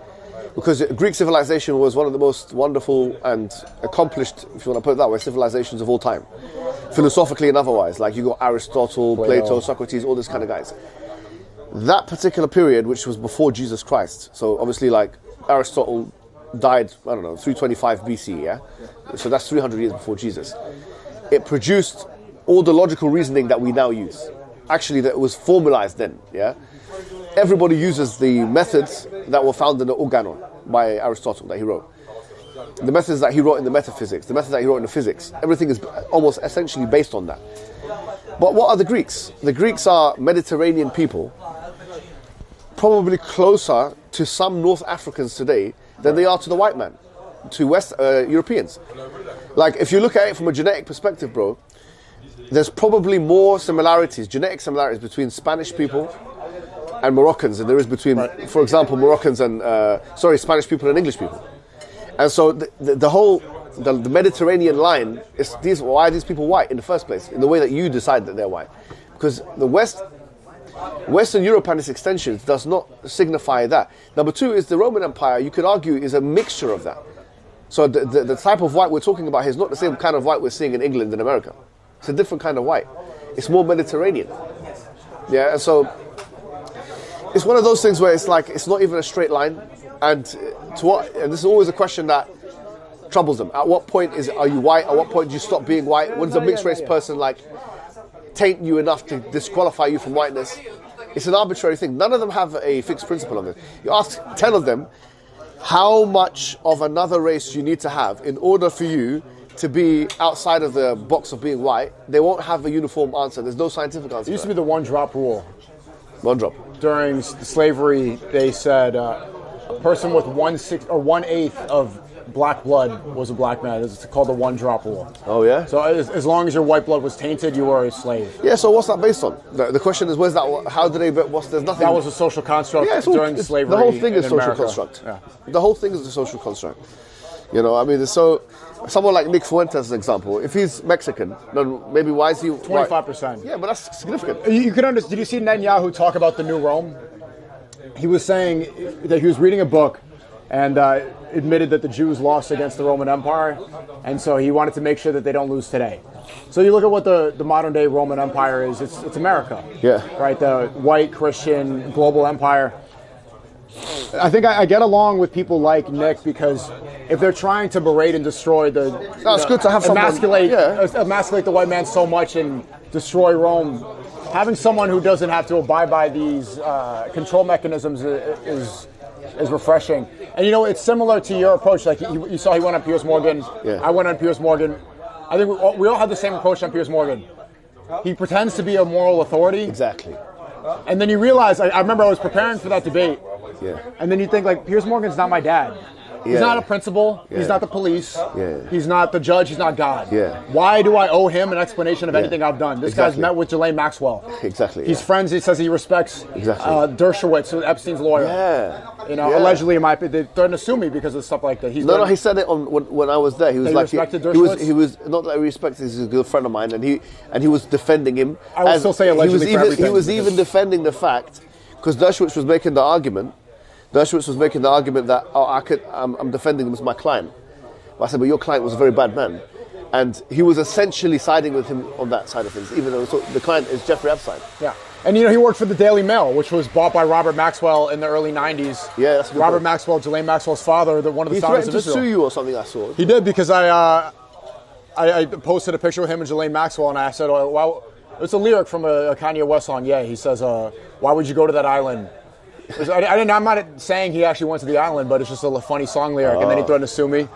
because Greek civilization was one of the most wonderful and accomplished, if you want to put it that way, civilizations of all time. Philosophically and otherwise. Like you got Aristotle, Plato, Socrates, all these kind of guys. That particular period, which was before Jesus Christ, so obviously like Aristotle died, I don't know, 325 BC, yeah? So that's 300 years before Jesus. It produced all the logical reasoning that we now use. Actually, that was formalized then, yeah? Everybody uses the methods that were found in the Organon by Aristotle that he wrote. The methods that he wrote in the metaphysics, the methods that he wrote in the physics, everything is almost essentially based on that. But what are the Greeks? The Greeks are Mediterranean people, probably closer to some North Africans today than they are to the white man, to West Europeans. Like if you look at it from a genetic perspective, bro, there's probably more similarities, genetic similarities between Spanish people and Moroccans than there is between, for example, Moroccans and Spanish people and English people. And so the whole Mediterranean line is why are these people white in the first place? In the way that you decide that they're white, because the Western Europe and its extensions does not signify that. Number two is the Roman Empire. You could argue is a mixture of that. So the type of white we're talking about here is not the same kind of white we're seeing in England and America. It's a different kind of white. It's more Mediterranean. Yeah, and so it's one of those things where it's like it's not even a straight line. And this is always a question that troubles them. At what point are you white? At what point do you stop being white? When does a mixed race person like taint you enough to disqualify you from whiteness? It's an arbitrary thing. None of them have a fixed principle on this. You ask 10 of them, how much of another race you need to have in order for you to be outside of the box of being white, they won't have a uniform answer. There's no scientific answer. It used to be the one-drop rule. One drop. During slavery, they said a person with 1/8 of black blood was a black man. It's called the one-drop rule. Oh, yeah? So as long as your white blood was tainted, you were a slave. Yeah, so what's that based on? The question is, where's that? How do they, there's nothing. That was a social construct during slavery. The whole thing is social America. construct. Yeah. The whole thing is a social construct. You know, I mean, someone like Nick Fuentes, as an example, if he's Mexican, then maybe why is he 25%. Yeah, but that's significant. You could understand. Did you see Netanyahu talk about the new Rome? He was saying that he was reading a book and admitted that the Jews lost against the Roman Empire, and so he wanted to make sure that they don't lose today. So you look at what the modern day Roman Empire is, it's America. Yeah. Right, the white Christian global empire. I think I get along with people like Nick because if they're trying to berate and destroy it's good to have emasculate the white man so much and destroy Rome, having someone who doesn't have to abide by these control mechanisms is refreshing. And you know, it's similar to your approach. Like you saw, he went on Piers Morgan. Yeah. I went on Piers Morgan. I think we all had the same approach on Piers Morgan. He pretends to be a moral authority. Exactly. And then you realize, I remember I was preparing for that debate. Yeah. And then you think, like, Piers Morgan's not my dad. He's not a principal. Yeah. He's not the police. Yeah. He's not the judge. He's not God. Yeah. Why do I owe him an explanation of anything I've done? This guy's met with Ghislaine Maxwell. Exactly. He's friends. He says he respects Dershowitz, Epstein's lawyer. Yeah. You know, allegedly, they threatened to sue me because of stuff like that. No, he said it when I was there. He was like, he was not that I respected. He's a good friend of mine, and he was defending him. I would still say allegedly. He was even defending the fact because Dershowitz was making the argument. Dershowitz was making the argument that I'm defending him as my client. But I said, but your client was a very bad man. And he was essentially siding with him on that side of things, even though the client is Jeffrey Epstein. Yeah. And you know, he worked for the Daily Mail, which was bought by Robert Maxwell in the early 90s. Yeah, that's a good Robert point. Maxwell, Ghislaine Maxwell's father, one of the founders of Israel. He threatened to sue you or something, I saw. He did, because I posted a picture of him and Ghislaine Maxwell, and I said, it's a lyric from a Kanye West song. Yeah, he says, why would you go to that island? I'm not saying he actually went to the island, but it's just a funny song lyric, and then he threatened to sue me.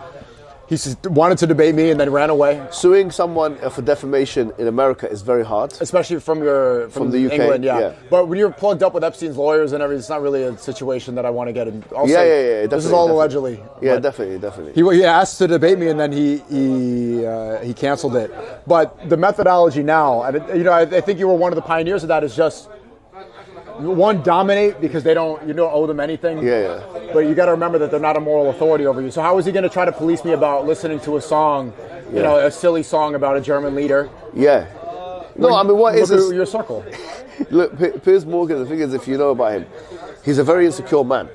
He wanted to debate me and then ran away. Suing someone for defamation in America is very hard. Especially from the UK, England, yeah. But when you're plugged up with Epstein's lawyers and everything, it's not really a situation that I want to get in. Also, yeah. This is all allegedly. Yeah, definitely. He asked to debate me and then he canceled it. But the methodology now, and I think you were one of the pioneers of that, is just one, dominate because you don't owe them anything. Yeah. But you got to remember that they're not a moral authority over you. So how is he going to try to police me about listening to a song, a silly song about a German leader? Yeah. No, I mean, what is this? Your circle. Look, Piers Morgan, the thing is, if you know about him, he's a very insecure man.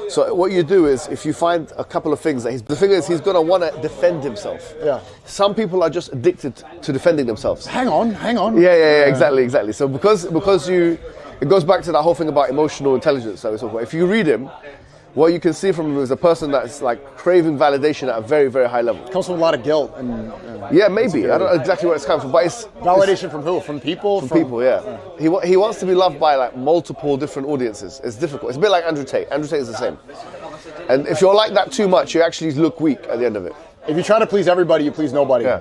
So what you do is, if you find a couple of things, the thing is, he's going to want to defend himself. Yeah. Some people are just addicted to defending themselves. Hang on. Yeah, exactly. So because it goes back to that whole thing about emotional intelligence. So if you read him, what you can see from him is a person that's like craving validation at a very, very high level. It comes from a lot of guilt and yeah, maybe. I don't know exactly where it's coming from, but it's validation from who? From people? From people, yeah. He wants to be loved by like multiple different audiences. It's difficult. It's a bit like Andrew Tate. Andrew Tate is the same. And if you're like that too much, you actually look weak at the end of it. If you try to please everybody, you please nobody. Yeah.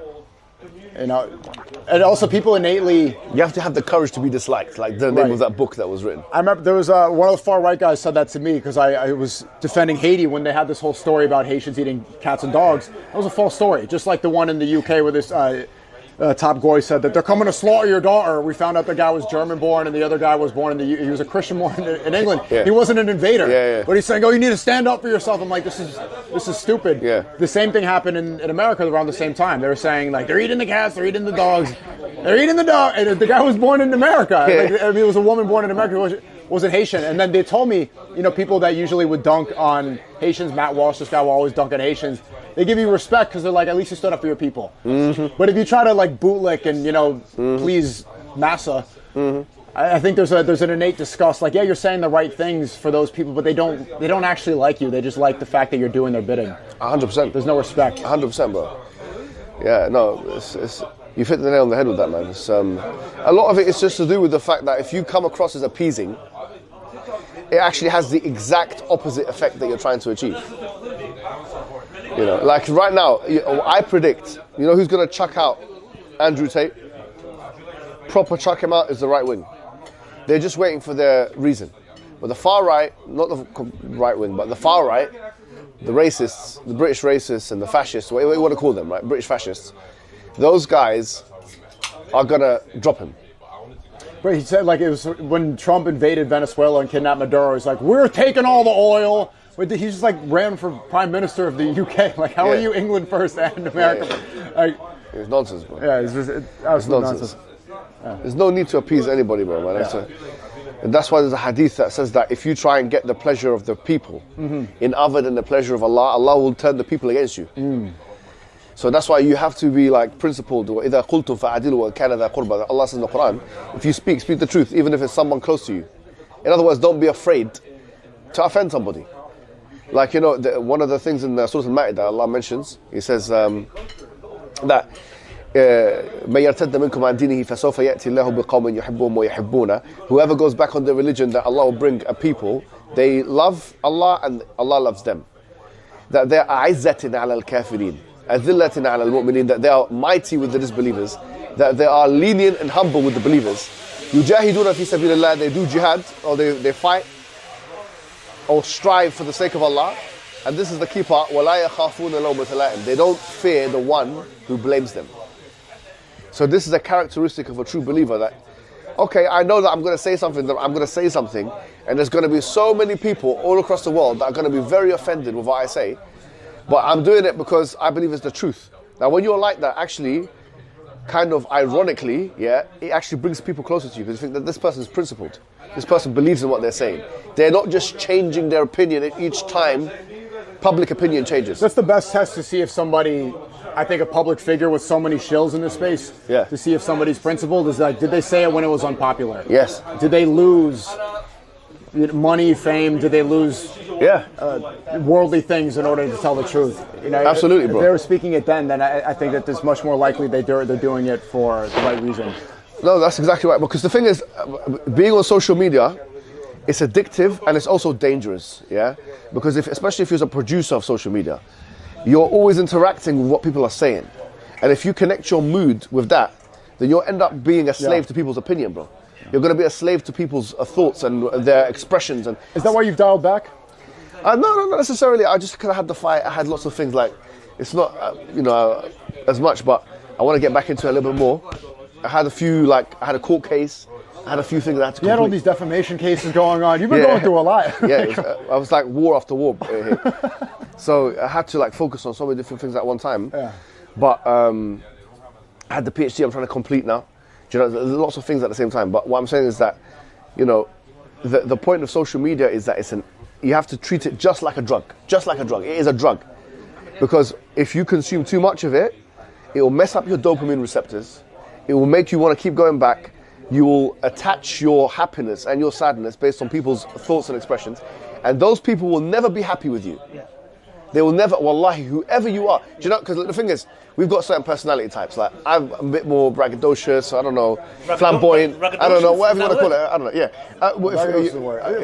And also people innately... You have to have the courage to be disliked, like the name of that book that was written. I remember there was one of the far-right guys said that to me because I was defending Haiti when they had this whole story about Haitians eating cats and dogs. That was a false story, just like the one in the UK where this top goy said that they're coming to slaughter your daughter. We found out the guy was German-born and the other guy was born he was a Christian-born in England. Yeah. He wasn't an invader. Yeah. But he's saying, you need to stand up for yourself. I'm like, this is stupid. Yeah. The same thing happened in America around the same time. They were saying, like, they're eating the cats, they're eating the dogs, they're eating the dog. And the guy was born in America. Yeah. It was a woman born in America. Wasn't Haitian. And then they told me, people that usually would dunk on Haitians, Matt Walsh, this guy will always dunk on Haitians, they give you respect because they're like, at least you stood up for your people. Mm-hmm. But if you try to like bootlick and please massa, I think there's an innate disgust. Like, yeah, you're saying the right things for those people, but they don't actually like you. They just like the fact that you're doing their bidding. 100%. There's no respect. 100%, bro. Yeah, no, you've hit the nail on the head with that, man. A lot of it is just to do with the fact that if you come across as appeasing, it actually has the exact opposite effect that you're trying to achieve. Like right now, I predict, who's going to chuck out Andrew Tate? Proper chuck him out is the right wing. They're just waiting for their reason. But the far right, not the right wing, but the far right, the racists, the British racists and the fascists, what you want to call them, right? British fascists, those guys are going to drop him. But he said, like, it was when Trump invaded Venezuela and kidnapped Maduro, he's like, we're taking all the oil. But he just, like, ran for Prime Minister of the UK. Like, how are you England first and America? Yeah. Like, it's nonsense, bro. Yeah, it's nonsense. Yeah. There's no need to appease anybody, bro, man. And that's why there's a hadith that says that if you try and get the pleasure of the people in other than the pleasure of Allah, Allah will turn the people against you. So that's why you have to be like principled. Allah says in the Quran, if you speak the truth, even if it's someone close to you. In other words, don't be afraid to offend somebody. Like, one of the things in Surah Al-Ma'idah, Allah mentions, He says that whoever goes back on their religion, that Allah will bring a people, they love Allah and Allah loves them. That they are a'izzatin ala al-kafirin, azillatin ala al-mu'minin, that they are mighty with the disbelievers, that they are lenient and humble with the believers. Yujahiduna fi sabilillah, they do jihad, or they fight or strive for the sake of Allah. And this is the key part, وَلَا يَخَافُونَ لَوْمَةَ لَائِمٍ, they don't fear the one who blames them. So this is a characteristic of a true believer, that, okay, I know that I'm going to say something, and there's going to be so many people all across the world that are going to be very offended with what I say, but I'm doing it because I believe it's the truth. Now when you're like that, actually, kind of ironically, it actually brings people closer to you, because you think that this person is principled. This person believes in what they're saying. They're not just changing their opinion at each time public opinion changes. That's the best test to see if somebody, I think a public figure with so many shills in this space, to see if somebody's principled, is like, did they say it when it was unpopular? Yes. Did they lose money, fame? Did they lose worldly things in order to tell the truth? Absolutely, bro. If they were speaking it then I think that it's much more likely they're doing it for the right reason. No, that's exactly right. Because the thing is, being on social media, it's addictive and it's also dangerous, Because especially if you're a producer of social media, you're always interacting with what people are saying. And if you connect your mood with that, then you'll end up being a slave to people's opinion, bro. You're going to be a slave to people's thoughts and their expressions. And is that why you've dialed back? No, not necessarily. I just kind of had the fight. I had lots of things like, it's not, as much, but I want to get back into it a little bit more. I had a few, I had a court case. I had a few things I had to complete. You had all these defamation cases going on. You've been going through a lot. I was like war after war here. So I had to focus on so many different things at one time. Yeah. But I had the PhD I'm trying to complete now. Do you know, there's lots of things at the same time. But what I'm saying is that, the point of social media is that you have to treat it just like a drug. Just like a drug. It is a drug. Because if you consume too much of it, it will mess up your dopamine receptors. It will make you want to keep going back. You will attach your happiness and your sadness based on people's thoughts and expressions. And those people will never be happy with you. Yeah. They will never, wallahi, whoever you are. Do you know, because the thing is, we've got certain personality types. Like, I'm a bit more braggadocious, I don't know, flamboyant, I don't know, whatever you want to call it, I don't know, yeah.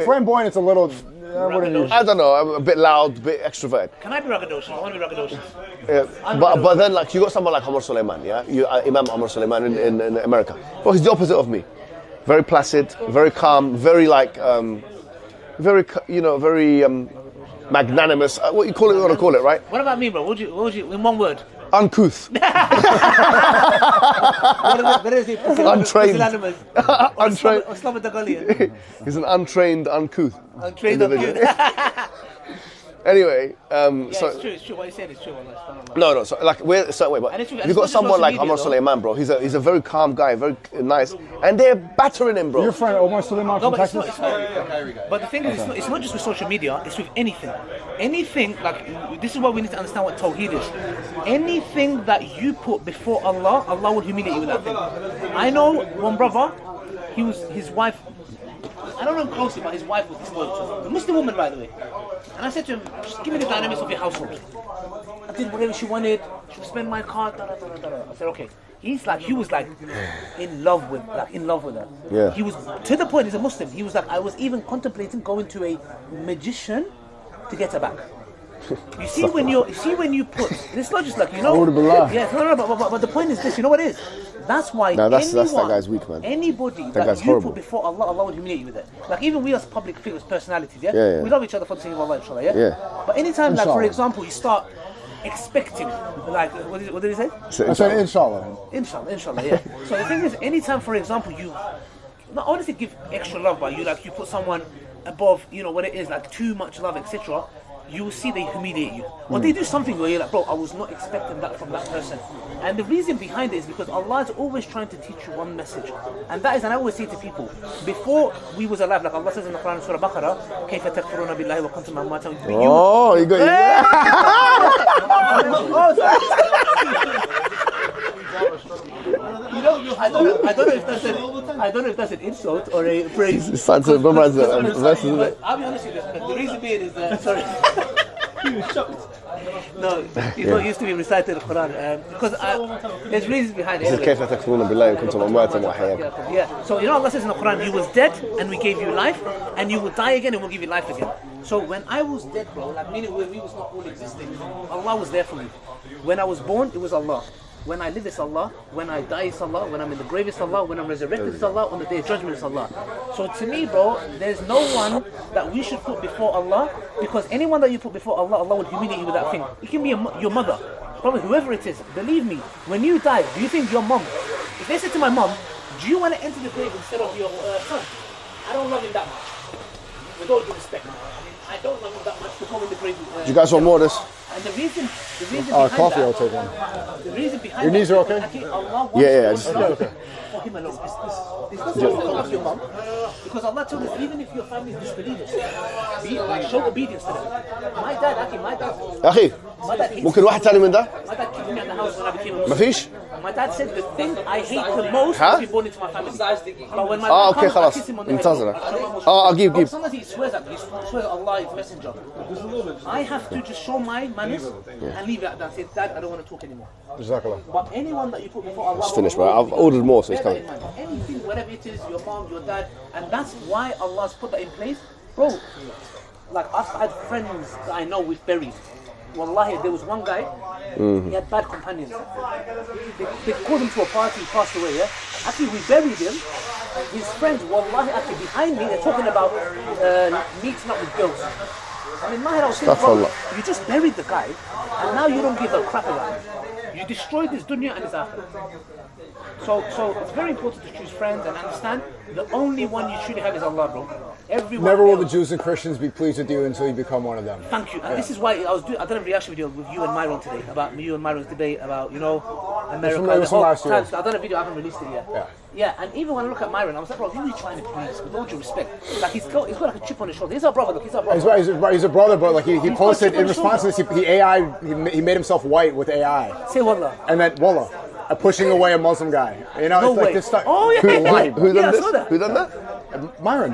Flamboyant, it's a little, I don't know, I'm a bit loud, a bit extroverted. Can I be braggadocious? I want to be braggadocious. Yeah. But then, you got someone like Omar Suleiman, yeah? Imam Omar Suleiman in America. Well, he's the opposite of me. Very placid, very calm, very magnanimous. What you want to call it, right? What about me, bro? What would you in one word? Uncouth. Untrained. Untrained. He's an untrained, uncouth. Individual. Anyway, it's true. What you said is true. No. So we're a certain way, but if you've got someone like Omar Suleiman, bro, he's a very calm guy, very nice, and they're battering him, bro. Your friend Omar Suleiman from Texas. But the thing is, it's not just with social media. It's with anything. Anything this is why we need to understand what Tawheed is. Anything that you put before Allah, Allah will humiliate you with that thing. I know one brother. His wife. I don't know him closely, but his wife was disloyal. A Muslim woman, by the way. And I said to him, just give me the dynamics of your household. I did whatever she wanted. She would spend my card. I said, okay. He was in love with her. Yeah. He was to the point. He's a Muslim. He was like, I was even contemplating going to a magician to get her back. You see when you put, it's not just but the point is this. You know what it is? That's why. No, that's that guy's weak, man. Anybody that you put before Allah, Allah will humiliate you with it. Like even we as public figures, personalities, we love each other for the sake of Allah, inshallah, yeah. But anytime, for example, you start expecting, what did he say? I said inshallah. Inshallah, yeah. So the thing is, anytime, for example, you not only to give extra love, but you put someone above, what it is, too much love, etc. You will see they humiliate you. Or they do something where you're like, bro, I was not expecting that from that person. And the reason behind it is because Allah is always trying to teach you one message. And that is, and I always say to people, before we was alive, like Allah says in the Quran, Surah Baqarah, كَيْفَ تَكْفُرُونَ بِاللَّهِ وَكُنْتُمْ أَمْوَاتًا. Oh, you got I don't know if that's an insult or a praise. It's starting to memorize the verses, isn't it? I'll be honest with you. The reason being is that he was shocked. No, he's not used to be reciting the Quran because there's reasons behind it. Yeah. So Allah says in the Quran, you was dead and we gave you life, and you will die again and we'll give you life again. So when I was dead, bro, meaning when we was not all existing, Allah was there for me. When I was born, it was Allah. When I live, it's Allah. When I die, it's Allah. When I'm in the grave, it's Allah. When I'm resurrected, it's Allah. On the day of judgment, it's Allah. So to me, bro, there's no one that we should put before Allah, because anyone that you put before Allah, Allah will humiliate you with that thing. It can be your mother, probably whoever it is. Believe me, when you die, do you think your mom, if they said to my mom, do you want to enter the grave instead of your son? I don't love him that much. With all due respect. I don't love him that much to come in the grave. Do you guys want more of this? And the reason behind coffee that, I'll take one. The reason behind your knees are okay? Yeah. For him alone. It's not so your mom. Because Allah told us, even if your family is disbelievers, show obedience to them. My dad ممكن واحد ثاني من ده؟ My dad kicked me out of the house when I became a Muslim. مفيش؟ My dad said the thing I hate the most is to be born into my family. But when my dad okay, comes, I خلاص. kiss him on the انتظر. head. I'll give. But sometimes he swears at me. He swears Allah is messenger. I have to just show my manners and leave it at that. Say, Dad, I don't want to talk anymore. But anyone that you put before Allah, It's finished, bro. I've ordered more, so it's coming. Anything, whatever it is, your mom, your dad, and that's why Allah's put that in place, bro. Like I've had friends that I know we've buried. Wallahi, there was one guy, he had bad companions. They called him to a party, he passed away, yeah? Actually, we buried him. His friends, wallahi, actually behind me, they're talking about meeting up with girls. And in my head, I was thinking, bro, you just buried the guy, and now you don't give a crap about him. You destroyed his dunya and his akhirah. So it's very important to choose friends and understand the only one you truly have is Allah, bro. Everyone Never will else, the Jews and Christians be pleased with you until you become one of them. Thank you. And this is why I done a reaction video with you and Myron today about you and Myron's debate about, you know, America. It was from last year. I've done a video, I haven't released it yet. Yeah, and even when I look at Myron, I was like, bro, who are you trying to please? With all due respect. Like, he's got like a chip on his shoulder. He's our brother, look, he's our brother. He's a brother, but like he posted, in response to this, he made himself white with AI. Say wallah. And then, wallah, pushing away a Muslim guy. You know, No it's way. like this stuff. Oh, yeah. Who done I this? saw that. Who done that? Myron.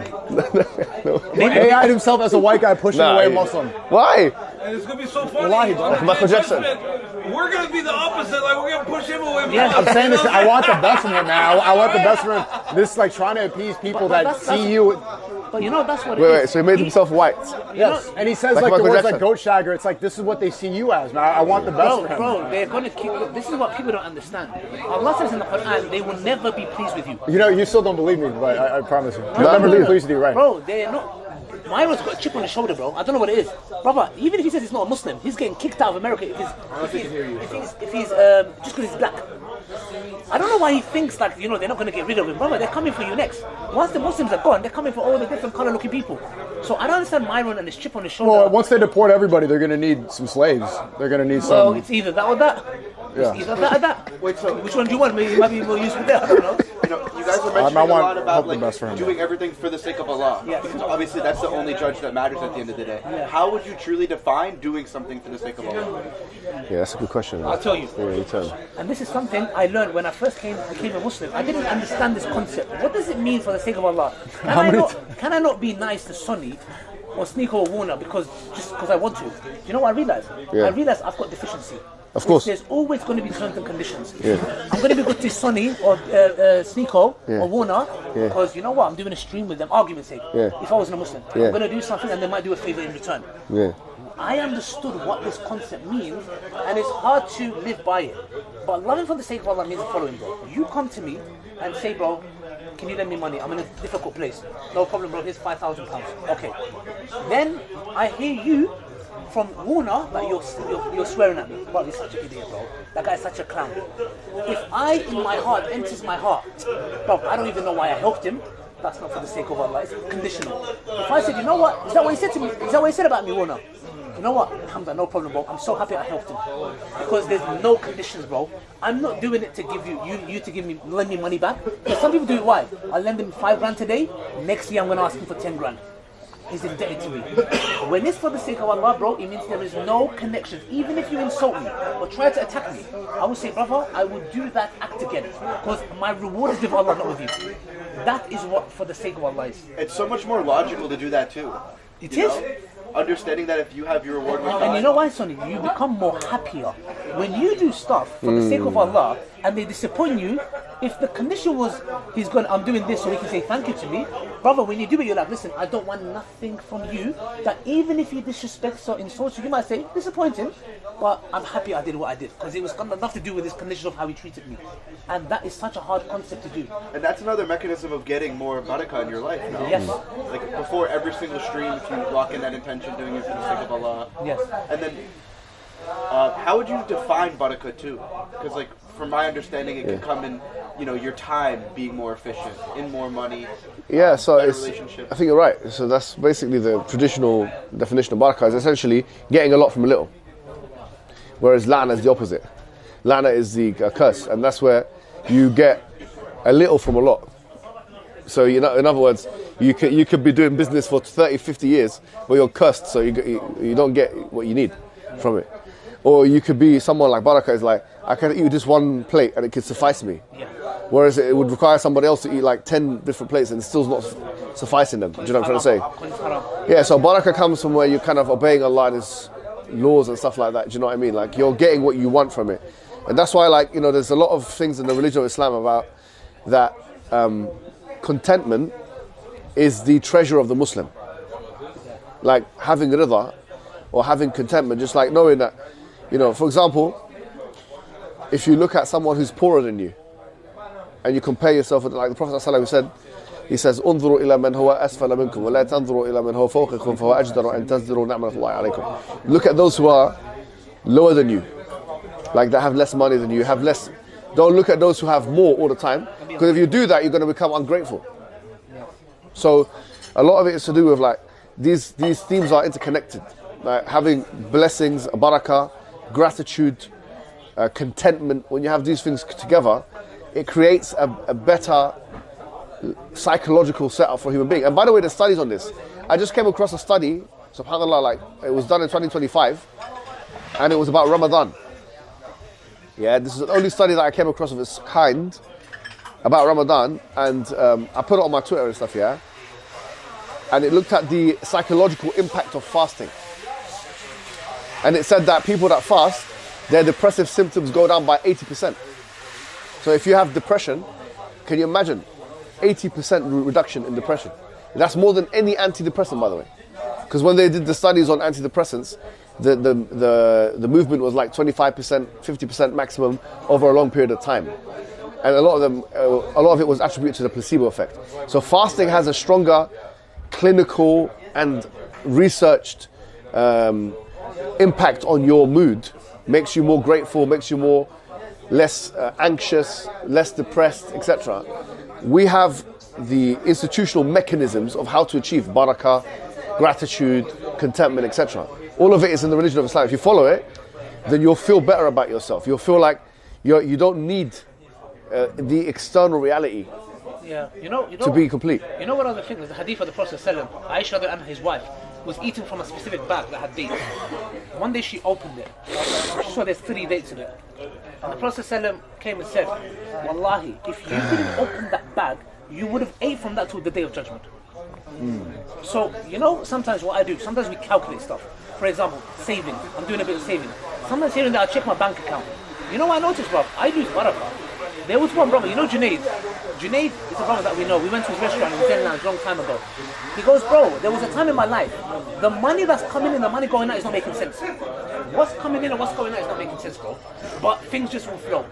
AI'd himself as a white guy pushing away a Muslim. Why? And it's gonna be so funny. Wallahi, bro. Michael Jackson. We're gonna be the opposite. Like we're gonna push him away. From Yeah, us, I'm saying you this. know? I want the best from him, man. I want the best from him. This is like trying to appease people that that's- see you. But you know, that's what it Wait, is. so he made himself white. Yes, and he says Like like the Michael words Jackson. like goat shagger. It's like this is what they see you as, man. I want the best from him. Bro, they're gonna keep. This is what people don't understand. Allah says in the Quran, they will never be pleased with you. You know, you still don't believe me, but I promise you. They'll No, never believe be pleased with you, right? Bro, they're not. Myron's got a chip on his shoulder, bro. I don't know what it is, brother. Even if he says he's not a Muslim, he's getting kicked out of America if he's just because he's black. I don't know why he thinks like, you know, they're not going to get rid of him, brother. They're coming for you next. Once the Muslims are gone, they're coming for all the different color-looking people. So I don't understand Myron and his chip on his shoulder. Well, once they deport everybody, they're going to need some slaves. They're going to need Well, some. it's either that or that. Yeah. It's either that or that. Wait, so Which one do you want? Maybe it might be more useful there. I don't know. you know, you guys were I mentioning a want lot about hope the best for him. doing everything for the sake of Allah. Yeah. Because obviously that's the only judge that matters at the end of the day. How would you truly define doing something for the sake of Allah? Yeah, that's a good question. I'll tell you. Yeah, you tell me. And this is something I learned when I first became a Muslim. I didn't understand this concept. What does it mean for the sake of Allah? Can I not be nice to Sonny or SNEAKO or Warner just because I want to? Do you know what I realized? Yeah. I realized I've got deficiency. Of course. There's always going to be terms and conditions. Yeah. I'm going to be good to Sonny or SNEAKO Yeah. or Warner Yeah. because you know what? I'm doing a stream with them, argument's sake. Yeah. If I wasn't a Muslim, Yeah. I'm going to do something and they might do a favor in return. Yeah. I understood what this concept means, and it's hard to live by it. But loving for the sake of Allah means the following, bro. You come to me and say, bro, can you lend me money? I'm in a difficult place. No problem, bro. Here's £5,000. Okay. Then I hear you from Warner that you're swearing at me. Bro, he's such an idiot, bro. That guy's such a clown. If I, in my heart, empties my heart, bro, I don't even know why I helped him. That's not for the sake of Allah. It's conditional. If I said, you know what? Is that what he said to me? Is that what he said about me, Warner? You know what? Hamza, no problem, bro. I'm so happy I helped him. Because there's no conditions, bro. I'm not doing it to give you to lend me money back. Because some people do it, why? I lend him $5,000 today. Next year I'm going to ask him for 10 grand. He's indebted to me. When it's for the sake of Allah, bro, it means there is no connection. Even if you insult me or try to attack me, I will say, brother, I will do that act again. Because my reward is with Allah, not with you. That is what for the sake of Allah is. It's so much more logical to do that too. It You is. know? Understanding that if you have your reward with And God, you know why, Sonny? You become more happier. When you do stuff for the sake of Allah and they disappoint you, if the condition was, I'm doing this so he can say thank you to me, brother, when you do it, you're like, listen, I don't want nothing from you. That even if he disrespects or insults you, you might say, disappointing, but I'm happy I did what I did. Because it was got nothing to do with his condition of how he treated me. And that is such a hard concept to do. and that's another mechanism of getting more baraka in your life now. Yes. Like before every single stream, if you lock in that intention, doing it for the sake of Allah. Yes. And then, how would you define baraka too? Because like, from my understanding, it can come in, you know, your time being more efficient, in more money. Yeah, so better it's, relationships. I think you're right. So that's basically the traditional definition of barakah is essentially getting a lot from a little. Whereas la'na is the opposite. La'na is the curse, and that's where you get a little from a lot. So, you know, in other words, you could be doing business for 30, 50 years, but you're cursed, so you don't get what you need from it. Or you could be someone like barakah is like, I can eat just one plate and it could suffice me. Yeah. Whereas it would require somebody else to eat like 10 different plates and it's still not sufficing them. Do you know what I'm trying to say? Yeah, so barakah comes from where you're kind of obeying Allah and His laws and stuff like that. Do you know what I mean? Like you're getting what you want from it. And that's why, like, you know, there's a lot of things in the religion of Islam about that contentment is the treasure of the Muslim. Like having rida or having contentment, just like knowing that, for example, if you look at someone who's poorer than you, and you compare yourself with, like the Prophet ﷺ said, he says, "Unzuru ila man huwa asfala minkum, wa la tanzuru ila man huwa fawqakum, fa huwa ajdaru an tazdiru ni'matallahi alaykum." Look at those who are lower than you, like that have less money than you, have less. Don't look at those who have more all the time, because if you do that, you're going to become ungrateful. So, a lot of it is to do with like these themes are interconnected, like having blessings, baraka, gratitude, contentment. When you have these things together, it creates a better psychological setup for a human being. And by the way, there's studies on this. I just came across a study, subhanAllah, like it was done in 2025, and it was about Ramadan. Yeah, this is the only study that I came across of its kind about Ramadan, and I put it on my Twitter and stuff, yeah? And it looked at the psychological impact of fasting. And it said that people that fast, their depressive symptoms go down by 80%. So if you have depression, can you imagine 80% reduction in depression? That's more than any antidepressant, by the way. Because when they did the studies on antidepressants, the movement was like 25%, 50% maximum over a long period of time. And a lot of it was attributed to the placebo effect. So fasting has a stronger clinical and researched impact on your mood. Makes you more grateful, makes you less anxious, less depressed, etc. We have the institutional mechanisms of how to achieve baraka, gratitude, contentment, etc. All of it is in the religion of Islam. If you follow it, then you'll feel better about yourself. You'll feel like you don't need the external reality to be complete. You know what other thing is? The hadith of the Prophet Aisha and his wife was eating from a specific bag that had dates. One day she opened it. She saw there's 3 dates in it. And the Prophet came and said, Wallahi, if you didn't open that bag, you would have ate from that till the day of judgment. So, sometimes what I do, sometimes we calculate stuff. For example, saving. I'm doing a bit of saving. Sometimes here and there I check my bank account. You know what I noticed, bro? I lose baraka. There was one brother, Junaid. Junaid is a brother that we know. We went to his restaurant in Finland a long time ago. He goes, bro, there was a time in my life, the money that's coming in, the money going out is not making sense. What's coming in and what's going out is not making sense, bro. But things just will flow.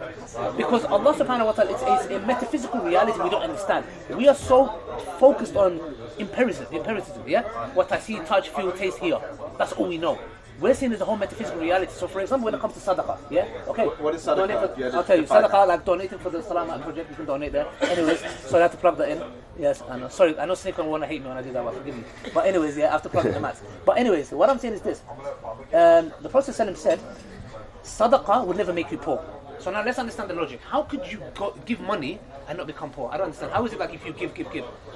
Because Allah subhanahu wa ta'ala, it's a metaphysical reality we don't understand. We are so focused on empiricism, yeah? What I see, touch, feel, taste, hear. That's all we know. We're seeing the whole metaphysical reality. So, for example, when it comes to sadaqah, yeah? Okay. What is sadaqah? I'll tell you. Sadaqah, like donating for the Salam project, you can donate there. Anyways, so I have to plug that in. Yes, I know. Sorry, I know SNEAKO will want to hate me when I do that, but forgive me. But anyways, yeah, I have to plug in the maths. But anyways, what I'm saying is this. The Prophet said, sadaqah would never make you poor. So now let's understand the logic. How could you give money and not become poor? I don't understand. How is it like if you give?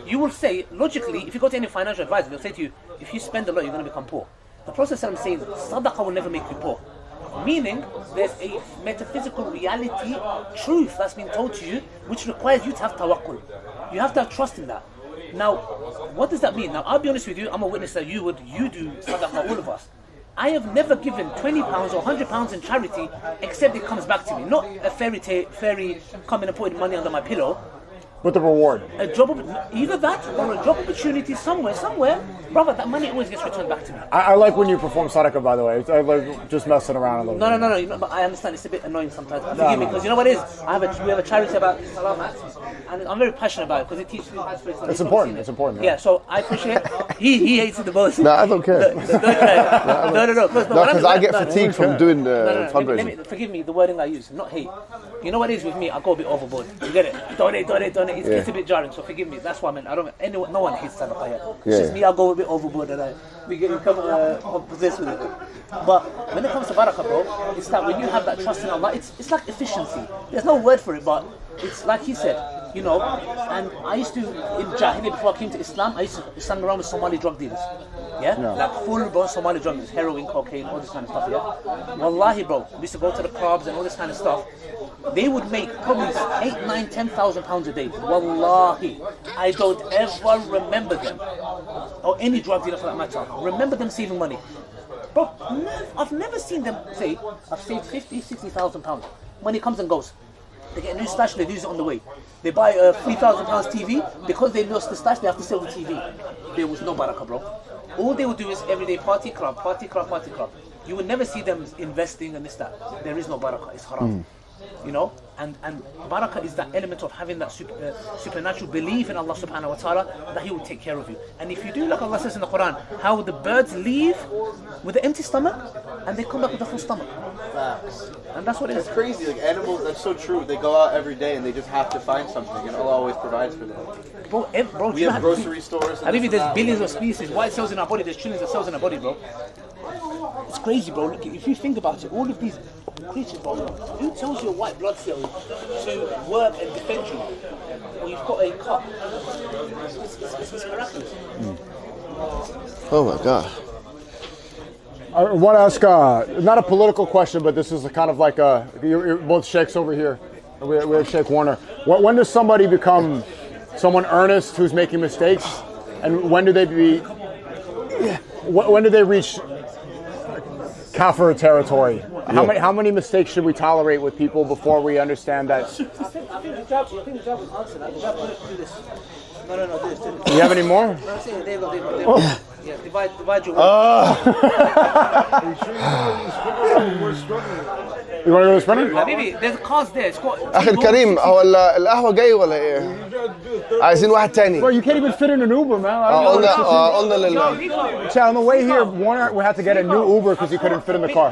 You will say, logically, if you go to any financial advisor, they'll say to you, if you spend a lot, you're going to become poor. The Prophet ﷺ says, sadaqah will never make you poor. Meaning, there's a metaphysical reality, truth that's been told to you, which requires you to have tawakkul. You have to have trust in that. Now, what does that mean? Now, I'll be honest with you, I'm a witness that you do sadaqah, all of us. I have never given £20 or £100 in charity, except it comes back to me. Not a fairy coming and putting money under my pillow. With the reward. A job, either that or a job opportunity somewhere, brother, that money always gets returned back to me. I like when you perform sadaqah, by the way. I like just messing around a little bit. No, but I understand it's a bit annoying sometimes. Forgive me, because you know what it is? We have a charity about salamat, and I'm very passionate about it because it teaches me how to pray. It's important. Yeah, so I appreciate he hates it the most. No, I don't care. No. Because I get fatigued from doing fundraising. Forgive me, the wording I use, not hate. You know what it is with me? I go a bit overboard. You get it? Donate. It's a bit jarring, so forgive me. That's what I mean. No one hates sadaqah yet. It's just me. I go a bit overboard, and we come possessed with it. But when it comes to barakah, bro, it's that when you have that trust in Allah, it's like efficiency. There's no word for it, but it's like he said, And I used to, in Jahiliyyah, before I came to Islam, I used to stand around with Somali drug dealers. Like full-blown Somali drug dealers, heroin, cocaine, all this kind of stuff. Wallahi, bro, we used to go to the clubs and all this kind of stuff. They would make probably 8, 9, 10,000 pounds a day. Wallahi, I don't ever remember them, or any drug dealer for that matter, remember them saving money. Bro, I've never seen them say, I've saved 50, 60,000 pounds. Money comes and goes. They get a new stash, they lose it on the way. They buy a £3,000 TV, because they lost the stash, they have to sell the TV. There was no barakah, bro. all they will do is everyday party club, party club, party club. You will never see them investing and this, that. There is no baraka, it's haram. You know, and baraka is that element of having that supernatural belief in Allah subhanahu wa ta'ala that He will take care of you. And if you do, like Allah says in the Quran, how the birds leave with an empty stomach and they come back with a full stomach. Facts. And that's what it is. It's crazy, like animals, that's so true. They go out every day and they just have to find something and Allah always provides for them. Bro, We have grocery stores. I mean, there's billions of species, white cells in our body, there's trillions of cells in our body, bro. It's crazy, bro. Look, if you think about it, all of these creatures, bro, who tells your white blood cells to work and defend you when you've got a cup? It's miraculous. Oh my God. I want to ask, not a political question, but this is a kind of like you're both sheikhs over here. We have Sheikh Warner. When does somebody become someone earnest who's making mistakes, and when do they reach kafir territory? How many mistakes should we tolerate with people before we understand that? I think the job will answer that. The job will do this. No, do this. Do you have any more? No, there you go. Yeah, divide your work. You want to go to Sprinter? Habibi, there's cars there. It's got أخي الكريم هو القهوة جاي ولا إيه؟ عايزين واحد تاني. Bro, you can't even fit in an Uber, man. قلنا on the way here, Warner we had to get a new Uber because he couldn't fit in the car.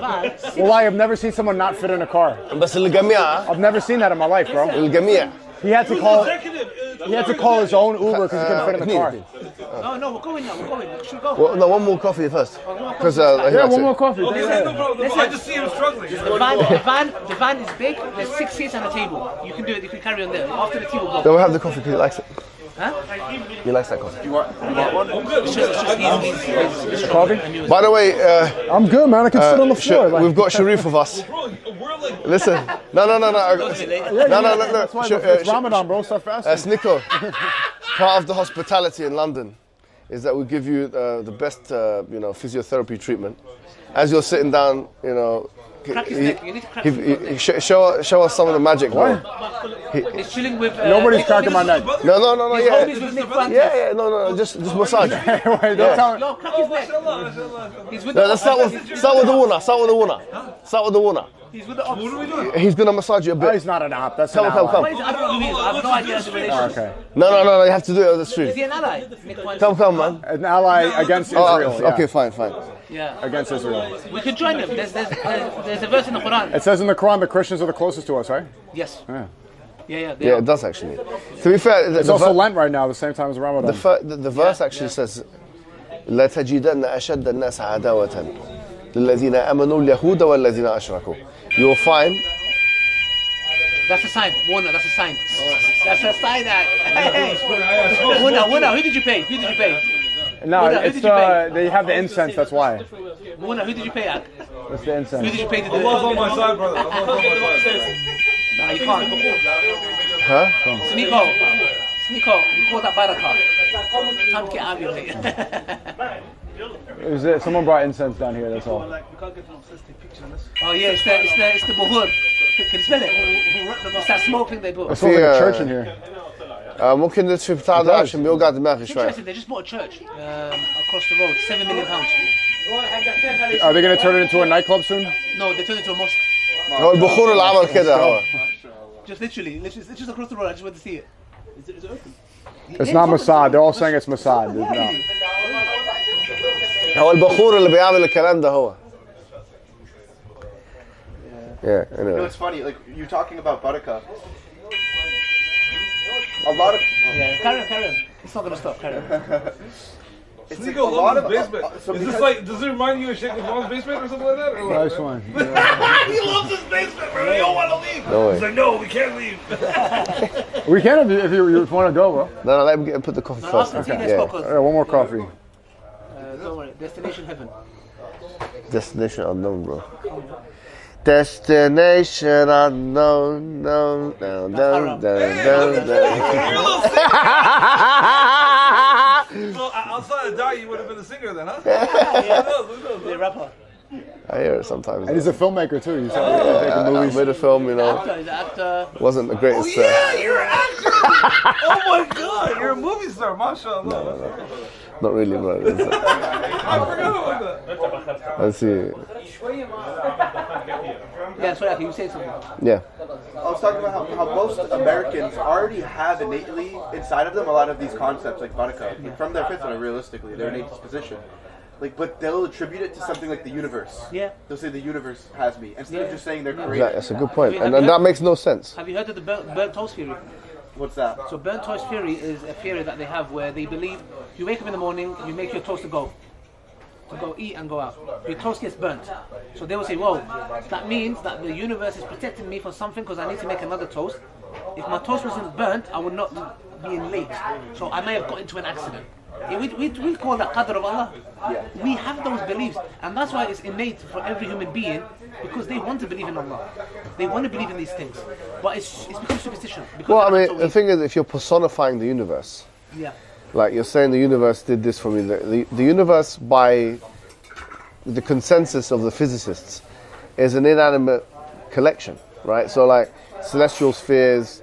Well, I have never seen someone not fit in a car. بس الجميع. I've never seen that in my life, bro. الجميع. He had to call his own Uber because he couldn't fit in the car. No, we're going now. Should we go? Well, no, one more coffee first. Because one more coffee. No problem. I just see him struggling. The van is big. There's 6 seats on the table. You can do it. You can carry on there. After the tea, we'll go. Then we'll have the coffee because he likes it. Huh? He likes that coffee. You want one? It's just Coffee? By the way, I'm good, man. I can sit on the floor. We've got Sharif with us. Listen, no. It's Ramadan, bro. Stop fasting. SNEAKO, part of the hospitality in London is that we give you the best, physiotherapy treatment. As you're sitting down, crack his neck. You need to crack his neck. show us some of the magic, bro. He's chilling with. Nobody's cracking my neck. No, His homies with Nick Francis. Yeah, no, just massage. Wait, don't tell me. No, crack his neck. He's with No, the let's start with the winner. Start with the winner. He's with the ops. What are we doing? He's gonna massage you a Oh, bit. he's not an op. That's Come. I don't know who he is. I have no idea his relationship. Okay. No, you have to do it on the Is street. he an ally? Nick Francis. Come, man. An ally against Israel. Yeah. Okay, fine. Yeah. Against Israel. We can join them. There's a verse in the Quran. It says in the Quran the Christians are the closest to us, right? Yes. Yeah. Yeah. Yeah, it does actually. To be fair, It's also Lent right now, the same time as Ramadan. the verse actually says, لا تجدن أشد الناس عداوة للذين آمنوا اليهود والذين أشركوا. You will find. That's a sign. Warner, that's a sign. That's a sign that. Warner, who did you pay? No, Warner, it's they have the incense, that's why. Warner, who did you pay at? It's the incense. Who did you pay to do Allah's on it? my side, brother. Allah's on my side. No, you can't. Huh? SNEAKO, we call that baraka. Time to get out of here, mate. Someone brought incense down here, that's all. Oh yeah, it's the buhur. Can you smell it? It's that smoke thing they put. It smells like a church in here. ممكن نتفي بتاع ده عشان بيوجع دماغي It's شوية. interesting, they just bought a church across the road, £7 million. Are they going to turn it into a nightclub soon? No, they turned it into a mosque. هو البخور اللي عمل كده هو. Just literally, it's just across the road. I just went to see it. Is it open? It's not Mossad. They're all saying it's Mossad. No. هو البخور اللي بيعمل الكلام ده هو. Yeah, anyway. It's funny, like you're talking about baraka. A lot of Carry on. It's not gonna stop. Carry on. it's Sneako a lot of basement. Is this like? Does it remind you of Sheikh Mom's basement or something like that? Or what? Nice one. He loves his basement, bro. He don't want to leave. No way. He's like, no, we can't leave. We can if you want to go, bro. No, let me put the coffee first. After tea, let's Yeah. go, 'cause, One more coffee. don't worry. Destination heaven. Destination unknown, bro. Destination unknown, no. So outside of Dawah, you would have been a singer then, huh? Who knows? The rapper. I hear it sometimes. And he's a filmmaker too. He's making I movies. made a film, He's an actor. wasn't the greatest. Yeah, you're an actor. Oh my God, you're a movie star, mashallah. No. Not really, bro. I forgot about that. Let's see. Yeah, sorry, can you say something? Yeah. I was talking about how most Americans already have innately inside of them a lot of these concepts like baraka, from their fitra, realistically, their innate disposition. Like, but they'll attribute it to something like the universe. Yeah. They'll say the universe has me, instead of just saying they're created. Exactly. That's a good point. And that makes no sense. Have you heard of the burnt toast theory? What's that? So burnt toast theory is a theory that they have where they believe you wake up in the morning, you make your toast to go eat and go out. Your toast gets burnt. So they will say, whoa, that means that the universe is protecting me from something because I need to make another toast. If my toast wasn't burnt, I would not be in late. So I may have got into an accident. We call that qadr of Allah. Yeah. We have those beliefs, and that's why it's innate for every human being, because they want to believe in Allah. They want to believe in these things. But it's become superstition. Well, I mean, the thing is, if you're personifying the universe, yeah. like you're saying the universe did this for me, the universe, by the consensus of the physicists, is an inanimate collection, right? So like celestial spheres,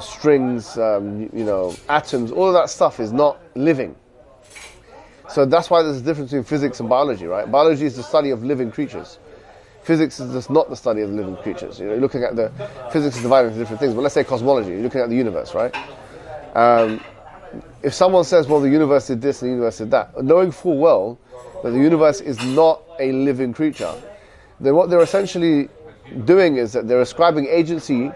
strings, atoms, all of that stuff is not living. So that's why there's a difference between physics and biology, right? Biology is the study of living creatures. Physics is just not the study of living creatures. You're looking at physics is divided into different things, but let's say cosmology, you're looking at the universe, right? If someone says, well, the universe did this and the universe did that, knowing full well that the universe is not a living creature, then what they're essentially doing is that they're ascribing agency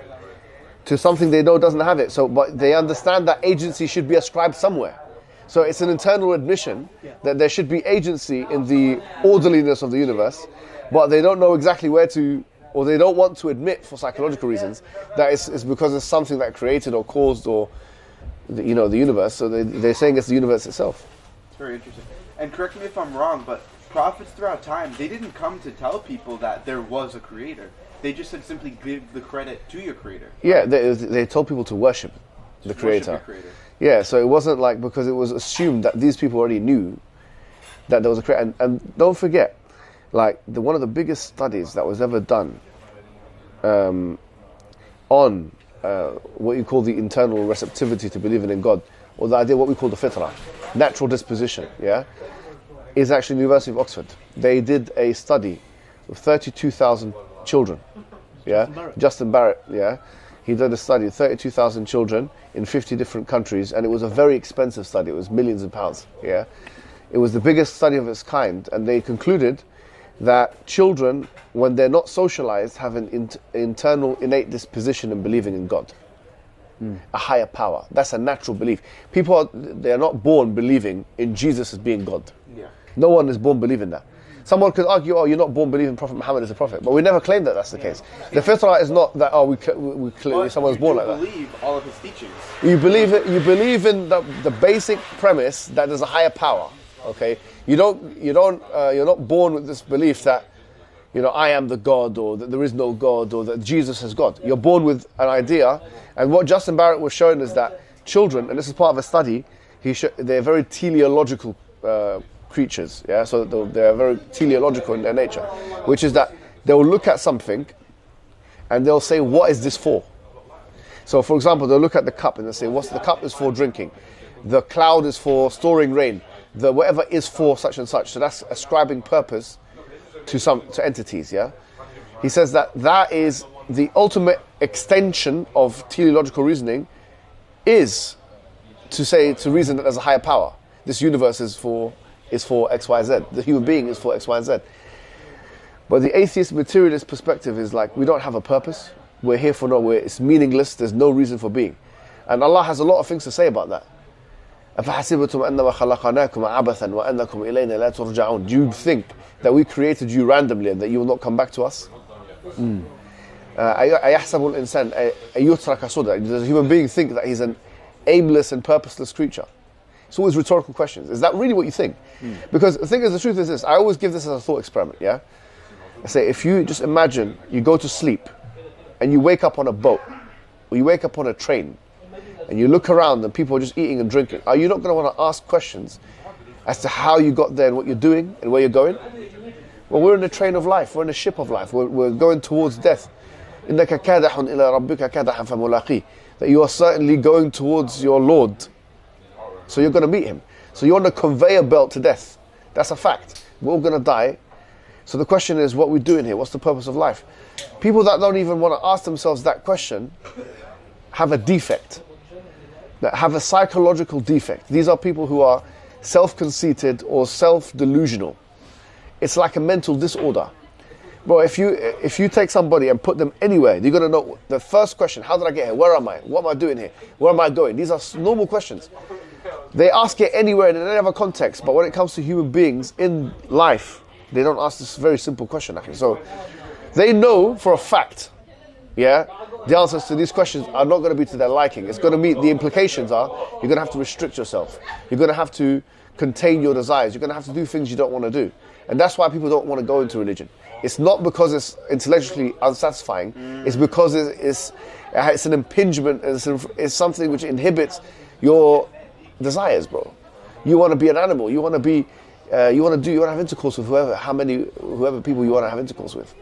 to something they know doesn't have it. So, but they understand that agency should be ascribed somewhere. So it's an internal admission that there should be agency in the orderliness of the universe, but they don't know exactly where to, or they don't want to admit for psychological reasons that it's because it's something that created or caused or the universe. So they're saying it's the universe itself. It's very interesting. And correct me if I'm wrong, but prophets throughout time, they didn't come to tell people that there was a creator. They just said simply give the credit to your creator. Yeah, they told people to worship the creator. Worship the creator. Yeah, so it wasn't like, because it was assumed that these people already knew that there was a creator. And don't forget, like one of the biggest studies that was ever done on what you call the internal receptivity to believing in God, or the idea what we call the fitrah, natural disposition, yeah, is actually the University of Oxford. They did a study of 32,000 children, yeah, Justin Barrett, yeah, he did a study of 32,000 children in 50 different countries, and it was a very expensive study. It was millions of pounds, yeah. It was the biggest study of its kind, and they concluded that children, when they're not socialized, have an internal innate disposition in believing in God, a higher power. That's a natural belief. They are not born believing in Jesus as being God. Yeah. No one is born believing that. Someone could argue, oh, you're not born believing Prophet Muhammad is a prophet, but we never claim that that's the case. The fitrah is not that, someone's born like that. You believe all of his teachings. You believe it. You believe in the basic premise that there's a higher power. Okay, you're not born with this belief that, I am the God, or that there is no God, or that Jesus is God. You're born with an idea, and what Justin Barrett was showing is that children, and this is part of a study, they're very teleological creatures, yeah. So they're very teleological in their nature, which is that they'll look at something, and they'll say, "What is this for?" So, for example, they'll look at the cup and they'll say, "The cup is for drinking. The cloud is for storing rain. The whatever is for such and such." So that's ascribing purpose to entities, yeah? He says that is the ultimate extension of teleological reasoning, is to reason that there's a higher power. This universe is for X, Y, Z. The human being is for X, Y, and Z. But the atheist materialist perspective is like, we don't have a purpose. We're here for nowhere. It's meaningless. There's no reason for being. And Allah has a lot of things to say about that. Do you think that we created you randomly and that you will not come back to us? Does a human being think that he's an aimless and purposeless creature? It's always rhetorical questions. Is that really what you think? Because the truth is this. I always give this as a thought experiment, yeah? I say, if you just imagine you go to sleep and you wake up on a boat, or you wake up on a train, and you look around and people are just eating and drinking, are you not going to want to ask questions as to how you got there and what you're doing and where you're going? Well, we're in a train of life. We're in a ship of life. We're going towards death. The that you are certainly going towards your Lord. So you're going to meet him. So you're on a conveyor belt to death. That's a fact. We're all going to die. So the question is, what we're doing here? What's the purpose of life? People that don't even want to ask themselves that question have a defect, that have a psychological defect. These are people who are self-conceited or self-delusional. It's like a mental disorder. Bro, if you take somebody and put them anywhere, you're going to know the first question: how did I get here? Where am I? What am I doing here? Where am I going? These are normal questions. They ask it anywhere in any other context, but when it comes to human beings in life, they don't ask this very simple question, actually. So they know for a fact, yeah, the answers to these questions are not going to be to their liking. It's going to be, the implications are, you're going to have to restrict yourself. You're going to have to contain your desires. You're going to have to do things you don't want to do. And that's why people don't want to go into religion. It's not because it's intellectually unsatisfying. It's because it's an impingement. It's something which inhibits your desires, bro. You want to be an animal. You want to have intercourse with whoever people you want to have intercourse with.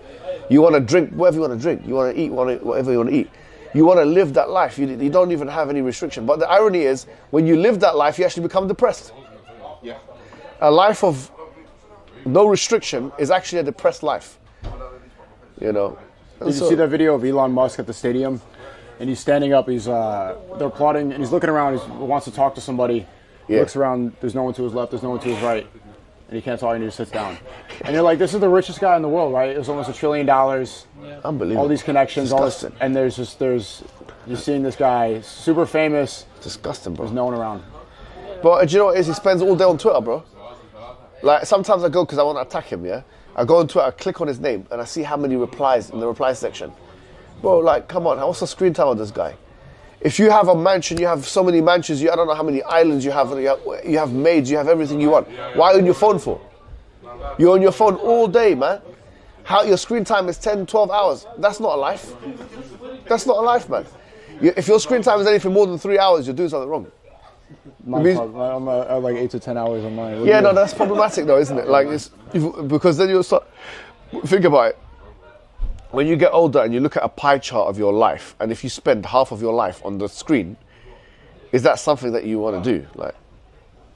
You want to drink whatever you want to drink. You want to eat whatever you want to eat. You want to live that life. You don't even have any restriction. But the irony is, when you live that life, you actually become depressed. Yeah. A life of no restriction is actually a depressed life. You know. Did you see that video of Elon Musk at the stadium? And he's standing up. They're applauding, and he's looking around. He wants to talk to somebody. He looks around. There's no one to his left. There's no one to his right. And he can't talk, and he just sits down. And you're like, this is the richest guy in the world, right? It was almost $1 trillion. Yeah. Unbelievable. All these connections, and you're seeing this guy, super famous. Disgusting, bro. There's no one around. But do you know what it is? He spends all day on Twitter, bro. Like, sometimes I go because I want to attack him, yeah? I go on Twitter, I click on his name, and I see how many replies in the reply section. Bro, like, come on, what's the screen time of this guy? If you have a mansion, you have so many mansions, I don't know how many islands you have maids, you have everything you want. Why on your phone for? You're on your phone all day, man. Your screen time is 10, 12 hours. That's not a life. That's not a life, man. If your screen time is anything more than 3 hours, you're doing something wrong. I'm like 8 to 10 hours on mine. Yeah, no, that's problematic though, isn't it? Like, because then you'll start, think about it. When you get older and you look at a pie chart of your life, and if you spend half of your life on the screen, is that something that you want to do? Like,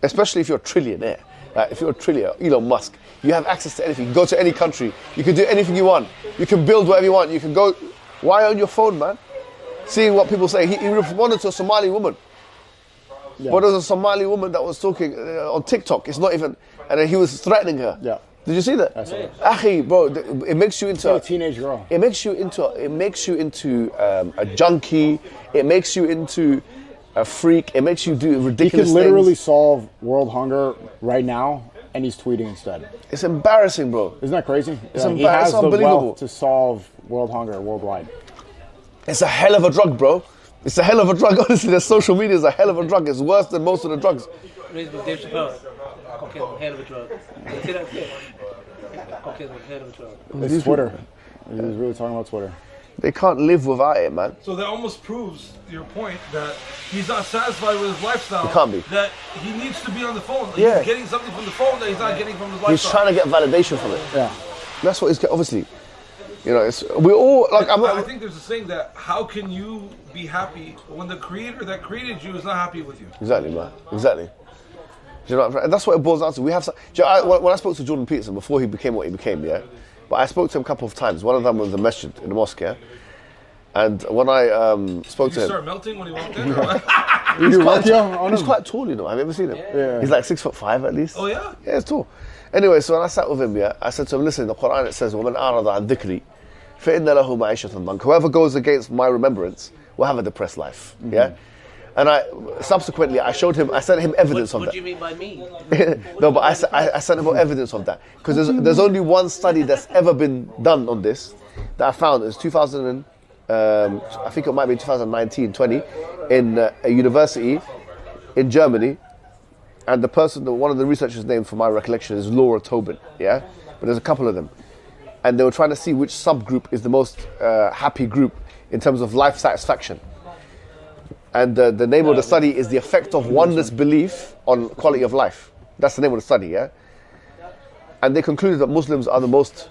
especially if you're a trillionaire. Like, if you're a trillionaire, Elon Musk, you have access to anything. You go to any country, you can do anything you want. You can build whatever you want. You can go. Why on your phone, man? Seeing what people say. He responded to a Somali woman. Yeah. But there was a Somali woman that was talking on TikTok. It's not even, and then he was threatening her. Yeah. Did you see that? I saw it. Akhi, bro, it makes you into a teenage girl. It makes you into a junkie. It makes you into a freak. It makes you do ridiculous things. He can literally solve world hunger right now, and he's tweeting instead. It's embarrassing, bro. Isn't that crazy? He has the wealth to solve world hunger worldwide. It's a hell of a drug, bro. It's a hell of a drug. Honestly, the social media is a hell of a drug. It's worse than most of the drugs. Raised with Dave Chappelle. Cocaine is a hell of a drug. See that clip? Cocaine is a hell of a drug. It's Twitter. He's really talking about Twitter. They can't live without it, man. So that almost proves your point that he's not satisfied with his lifestyle. He can't be. That he needs to be on the phone. Like, yeah. He's getting something from the phone that he's not getting from his lifestyle. He's trying to get validation from it. Yeah. That's what he's obviously. You know, we're all like. I think there's a saying that how can you be happy when the creator that created you is not happy with you? Exactly, man. Exactly. Do you know, and that's what it boils down to. We have. When I spoke to Jordan Peterson before he became what he became, yeah. But I spoke to him a couple of times. One of them was the masjid in the mosque, yeah. And when I spoke to him, start melting when he walked in. He's quite tall, you know. Have you ever seen him? Yeah. He's like 6'5" at least. Oh yeah. Yeah, he's tall. Anyway, so when I sat with him, yeah, I said to him, listen, in the Quran it says, وَمَنْ أَعْرَضَ عَنْ ذِكْرِي فَإِنَّ لَهُ مَعِيشَةً ضَنْكَ. Whoever goes against my remembrance will have a depressed life. Mm-hmm. Yeah. And I subsequently I sent him evidence of that. What do you mean by me? No, but I sent him evidence of that because there's only one study that's ever been done on this that I found. It's 2000 I think it might be 2019, 20 in a university in Germany, and one of the researchers' name for my recollection is Laura Tobin. Yeah, but there's a couple of them, and they were trying to see which subgroup is the most happy group in terms of life satisfaction. And the name of the study is the effect of oneness belief on quality of life. That's the name of the study, yeah? And they concluded that Muslims are the most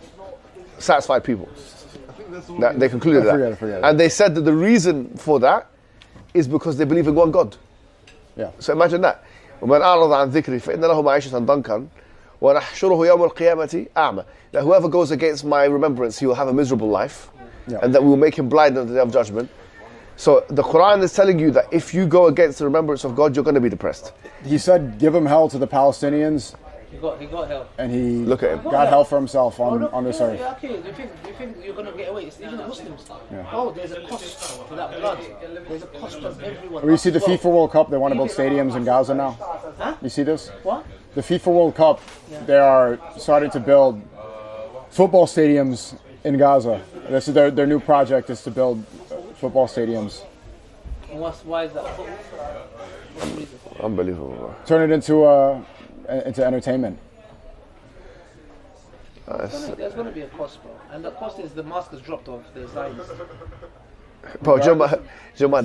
satisfied people. They concluded that. I forget it. And they said that the reason for that is because they believe in one God. Yeah. So imagine that. وَمَنْ أَعْرَضَ عَنْ ذِكْرِي فَإِنَّ لَهُ مَعِيشَةً ضَنْكًا وَنَحْشُرُهُ يَوْمَ الْقِيَامَةِ أَعْمَى. That whoever goes against my remembrance, he will have a miserable life, and that we will make him blind on the day of judgment. So the Quran is telling you that if you go against the remembrance of God, you're going to be depressed. He said, give him hell to the Palestinians. He got hell. And he Look at him. got hell for himself on this earth. Yeah, okay. Do you think you're going to get away? It's even the Muslims. Yeah. Oh, there's a cost to that blood. There's a cost of everyone. You see the FIFA World Cup, they want to build stadiums in Gaza now. Huh? You see this? What? The FIFA World Cup, they are starting to build football stadiums in Gaza. This is their new project, is to build football stadiums. Why is that? Unbelievable, bro. Turn it into entertainment. There's going to be a cost, bro. And the cost is the mask is dropped off the Zionists. Bro, do you know my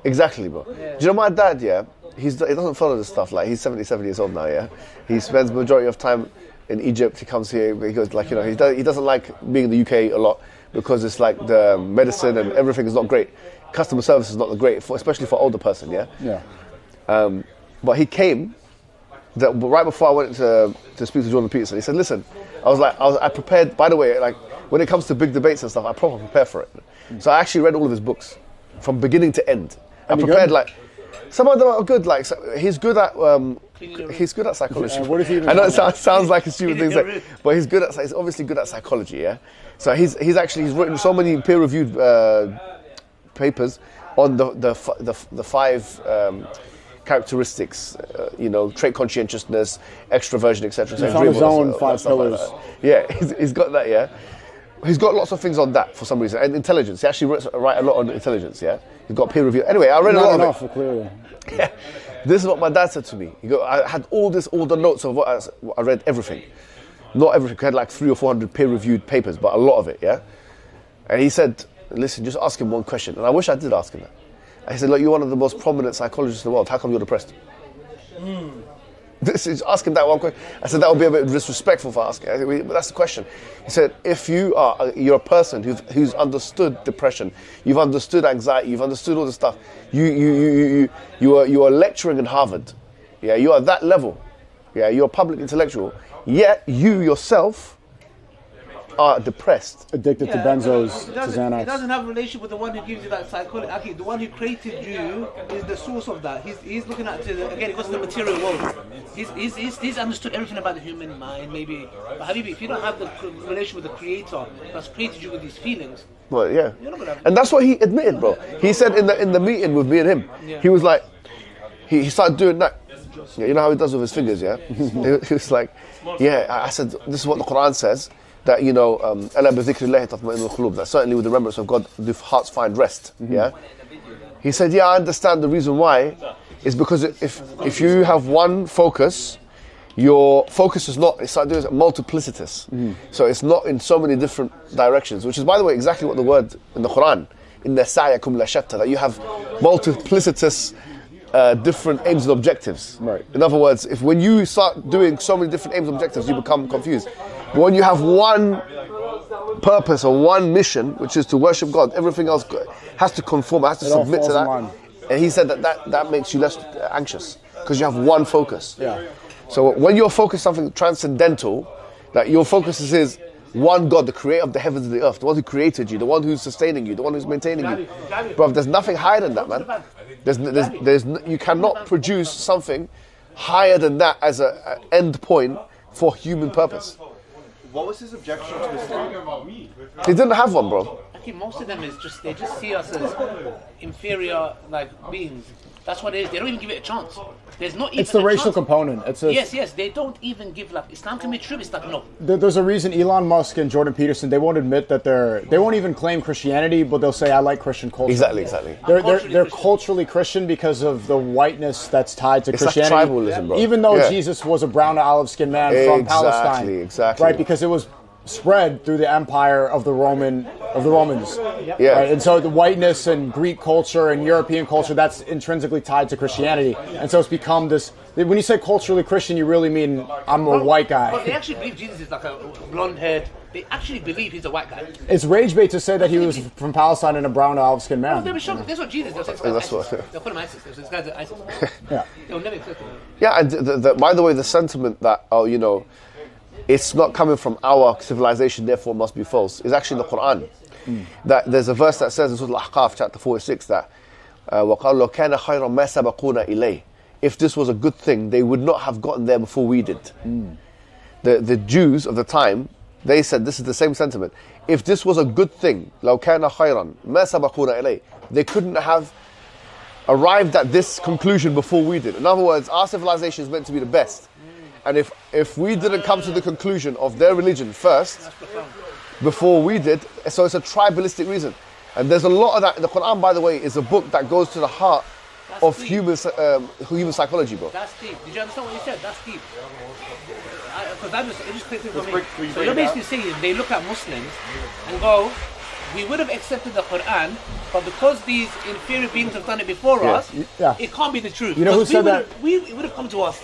exactly, bro. Yeah. Do you know my dad, yeah? He doesn't follow this stuff. Like, he's 77 years old now, yeah? He spends the majority of time in Egypt. He comes here, he goes, like, you know, he doesn't like being in the UK a lot because it's like the medicine and everything is not great. Customer service is not great, especially for older person, yeah? Yeah. But he came, right before I went to speak to Jordan Peterson, he said, listen, I prepared, by the way, like, when it comes to big debates and stuff, I properly prepare for it. So I actually read all of his books, from beginning to end. I prepared, like, some of them are good, like, so he's good at psychology. What if he even I know it sounds like a stupid thing, but he's obviously good at psychology, yeah? So he's written so many peer-reviewed papers on the five characteristics, trait conscientiousness, extroversion, etc. He's on his own 5 pillars. Yeah, he's got that, yeah. He's got lots of things on that for some reason. And intelligence. He actually write a lot on intelligence, yeah. He's got peer review. Anyway, I read a lot of it. Clearly. Yeah. This is what my dad said to me. I had all the notes of what I read, everything. Not everything. I had like 300 or 400 peer-reviewed papers, but a lot of it, yeah. And he said, listen, just ask him one question. And I wish I did ask him that. He said, look, you're one of the most prominent psychologists in the world. How come you're depressed? Ask him that one question. I said, that would be a bit disrespectful for asking. I said, but that's the question. He said, if you're a person who's understood depression, you've understood anxiety, you've understood all this stuff, you are lecturing in Harvard. Yeah, you are at that level. Yeah, you're a public intellectual. Yet you yourself are depressed. Addicted to benzos, to Xanax. He doesn't have a relationship with the one who gives you that psychology. Okay, the one who created you is the source of that. He's looking at again, it goes to the material world. He's understood everything about the human mind, maybe. But Habibi, if you don't have the relation with the creator that's created you with these feelings, well, yeah. And that's what he admitted, bro. He said in the meeting with me and him, he was like, he started doing that. Yeah, you know how he does with his fingers, yeah? He was like, yeah, I said, this is what the Quran says. That that certainly with the remembrance of God, the hearts find rest. Yeah, he said, yeah, I understand the reason why is because if you have one focus, your focus is not, it's multiplicitous. So it's not in so many different directions, which is, by the way, exactly what the word in the Quran, in the sa'yakum la shatta, that you have multiplicitous different aims and objectives. Right. In other words, when you start doing so many different aims and objectives, you become confused. But when you have one purpose or one mission, which is to worship God, everything else has to conform, has to submit to that. And he said that makes you less anxious because you have one focus. Yeah. So when you're focused on something transcendental, that your focus is one God, the creator of the heavens and the earth, the one who created you, the one who's sustaining you, the one who's maintaining you. Bro, there's nothing higher than that, man. You cannot produce something higher than that as an end point for human purpose. What was his objection to Islam? He didn't have one, bro. I think most of them is they just see us as inferior beings. That's what it is. They don't even give it a chance. There's not even it's the racial chance. Component. Yes. They don't even give Islam can be true. It's like no. There's a reason Elon Musk and Jordan Peterson, they won't admit that they won't even claim Christianity, but they'll say I like Christian culture. Exactly. They're culturally Christian because of the whiteness that's tied to it's Christianity. Like tribalism, bro. Even though Jesus was a brown olive skinned man from Palestine. Exactly. Right, because it was spread through the empire of the Romans. Yeah. Right? And so the whiteness and Greek culture and European culture, that's intrinsically tied to Christianity. And so it's become this, when you say culturally Christian, you really mean I'm a white guy. But they actually believe Jesus is like a blonde-haired they actually believe he's a white guy. It's rage bait to say that he was from Palestine and a brown olive-skinned man. No, they were shocked. That's what Jesus. They'll say this guy's ISIS. They'll put him ISIS. They'll say this guy's ISIS. Yeah. They'll never accept him. Yeah, and by the way, the sentiment that, oh, you know, it's not coming from our civilization, therefore it must be false, is actually in the Quran. That there's a verse that says in Surah Al-Ahqaf, chapter 46, that وَقَالُوا كَانَ خَيْرًا مَا سَبَقُونَ إِلَيْهِ. If this was a good thing, they would not have gotten there before we did. The Jews of the time, they said this is the same sentiment. If this was a good thing, لَوْ كَانَ خَيْرًا مَا سَبَقُونَ إِلَيْهِ, they couldn't have arrived at this conclusion before we did. In other words, our civilization is meant to be the best. And if we didn't come to the conclusion of their religion first, before we did, so it's a tribalistic reason. And there's a lot of that. The Quran, by the way, is a book that goes to the heart of human psychology, bro. That's deep. Did you understand what you said? That's deep. Because that just clear for me. So you're basically saying they look at Muslims and go, we would have accepted the Quran, but because these inferior beings have done it before us, it can't be the truth. You know who said that? It would have come to us.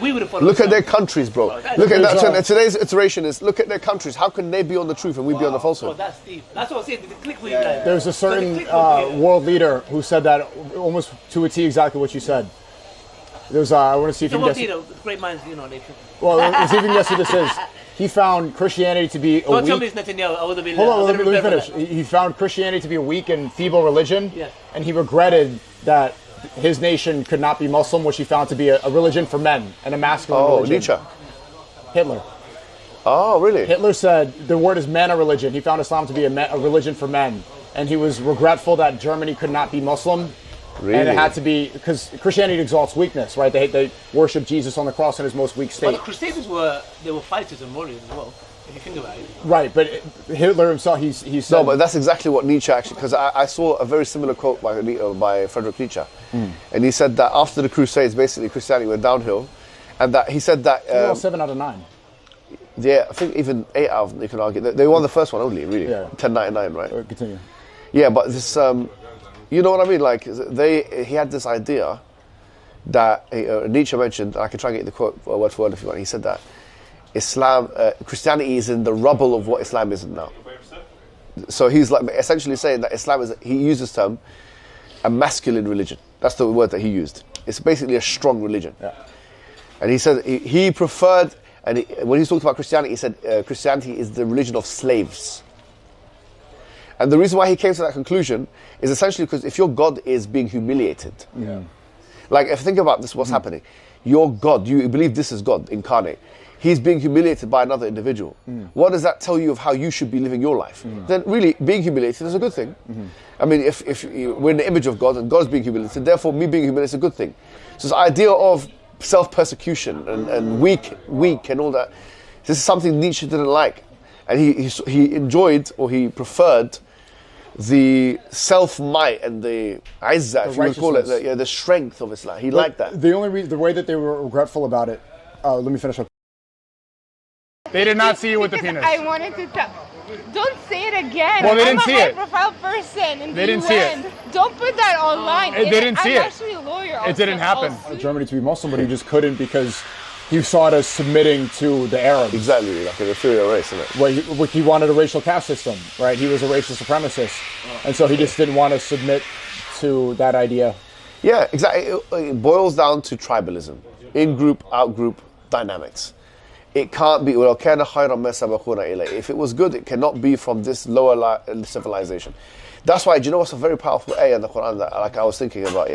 We would have followed. Look at their countries, bro. Look at that. Today's iteration is look at their countries. How can they be on the truth and we be on the falsehood? Oh, that's deep. That's what I'm saying. Click with you guys. There's a certain world leader who said that almost to a T exactly what you said. There's I want to see if you can guess. Great minds, you know. Well, let's see if you can guess who this is. He found Christianity to be a Don't weak... tell me it's Netanyahu. I would have been... Hold on, let me finish. He found Christianity to be a weak and feeble religion, and he regretted that his nation could not be Muslim, which he found to be a religion for men, and a masculine religion. Nietzsche. Hitler. Oh, really? Hitler said the word is man a religion. He found Islam to be a religion for men, and he was regretful that Germany could not be Muslim. Really? And it had to be, because Christianity exalts weakness, right? They worship Jesus on the cross in his most weak state. But the Crusaders were fighters and warriors as well, if you think about it. Right, but Hitler himself, he said... No, but that's exactly what Nietzsche actually, because I saw a very similar quote by Friedrich Nietzsche. And he said that after the Crusades, basically Christianity went downhill, and that he said that... 7 out of 9. Yeah, I think even 8 out of them, you can argue. They won the first one only, really. Yeah. 1099, right? Continue. Yeah, but this... you know what I mean? Like, he had this idea that Nietzsche mentioned, and I can try and get the quote word for word if you want. He said that Christianity is in the rubble of what Islam is now. So he's like essentially saying that Islam is, he used this term, a masculine religion. That's the word that he used. It's basically a strong religion. Yeah. And he said he preferred, and when he talked about Christianity, he said Christianity is the religion of slaves. And the reason why he came to that conclusion is essentially because if your God is being humiliated, like if you think about this, what's happening? Your God, you believe this is God incarnate. He's being humiliated by another individual. What does that tell you of how you should be living your life? Then really, being humiliated is a good thing. I mean, if we're in the image of God and God's being humiliated, therefore me being humiliated is a good thing. So this idea of self-persecution and weak and all that, this is something Nietzsche didn't like. And he enjoyed, or he preferred, the self-might and the izzah, if you would call it, the strength of Islam. He liked that. The only reason, the way that they were regretful about it, let me finish up. They did not see you with the penis. I wanted to tell. Don't say it again. Well, they didn't see it. I'm a high-profile person in They the didn't see it. Don't put that online. They didn't see it. I'm actually a lawyer. It didn't happen. Germany to be Muslim, but he just couldn't because he saw it as submitting to the Arabs. Exactly, like an inferior race, isn't it? Well, he wanted a racial caste system, right? He was a racial supremacist. And so he just didn't want to submit to that idea. Yeah, exactly. It boils down to tribalism. In-group, out-group dynamics. It can't be, if it was good, it cannot be from this lower civilization. That's why, do you know what's a very powerful ayah in the Quran that like I was thinking about,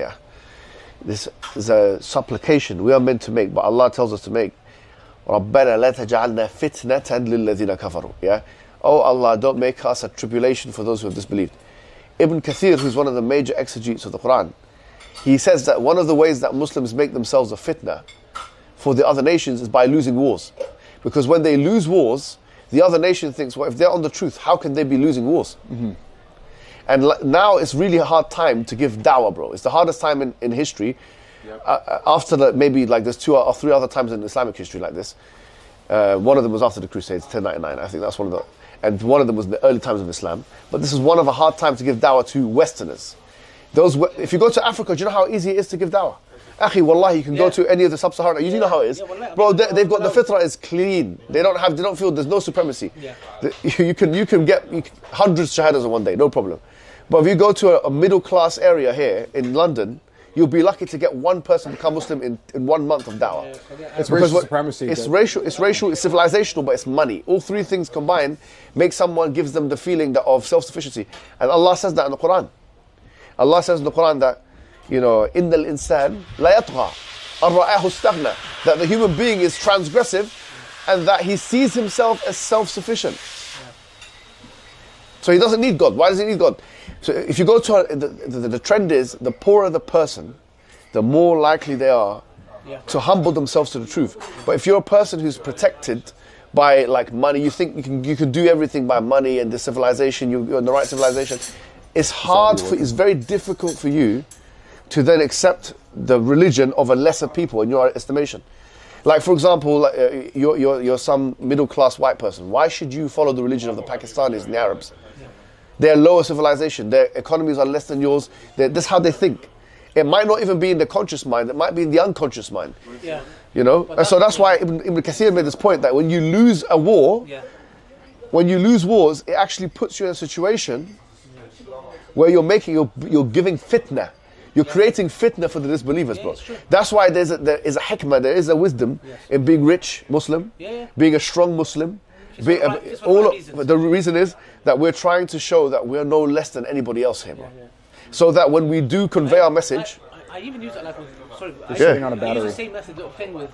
This is a supplication we are meant to make, but Allah tells us to make. رَبَّنَا لَا تَجْعَلْنَا فِتْنَةً لِلَّذِينَ كَفَرُوا. Oh Allah, don't make us a tribulation for those who have disbelieved. Ibn Kathir, who's one of the major exegetes of the Quran, he says that one of the ways that Muslims make themselves a fitna for the other nations is by losing wars. Because when they lose wars, the other nation thinks, well, if they're on the truth, how can they be losing wars? And now it's really a hard time to give dawah, bro. It's the hardest time in history. After maybe like there's 2 or 3 other times in Islamic history like this. One of them was after the Crusades, 1099. I think that's one of the, and one of them was in the early times of Islam. But this is one of a hard time to give dawah to Westerners. If you go to Africa, do you know how easy it is to give dawah? Akhi, wallahi, you can go to any of the sub-Saharan. You know how it is, bro. They've got the fitrah is clean. They don't feel there's no supremacy. You can get hundreds shahadas in one day, no problem. But if you go to a middle class area here in London, you'll be lucky to get one person become Muslim in 1 month of dawah. It's racial supremacy. It's racial, it's civilizational, but it's money. All three things combined gives them the feeling of self-sufficiency. And Allah says that in the Quran. Allah says in the Quran that, إِنَّ الْإِنسَانِ لَا يَطْغَى أَنْ رَآهُ اسْتَغْنَى, that the human being is transgressive and that he sees himself as self-sufficient. So he doesn't need God. Why does he need God? So if you go to the trend is, the poorer the person, the more likely they are to humble themselves to the truth. But if you're a person who's protected by like money, you think you can do everything by money and the civilization, you're in the right civilization, it's very difficult for you to then accept the religion of a lesser people in your estimation. Like, for example, you're some middle-class white person. Why should you follow the religion of the Pakistanis and the Arabs? They're lower civilization. Their economies are less than yours. That's how they think. It might not even be in the conscious mind. It might be in the unconscious mind. Yeah. And so that's why Ibn Kathir made this point that when you lose a war, when you lose wars, it actually puts you in a situation where you're giving fitna. You're creating fitna for the disbelievers, bro. That's why there is a hikmah, there is a wisdom in being rich Muslim, being a strong Muslim. The reason is that we're trying to show that we're no less than anybody else here, bro. So that when we do convey our message... I even use it like with... Sorry, sitting on a battery. I use the same method thing with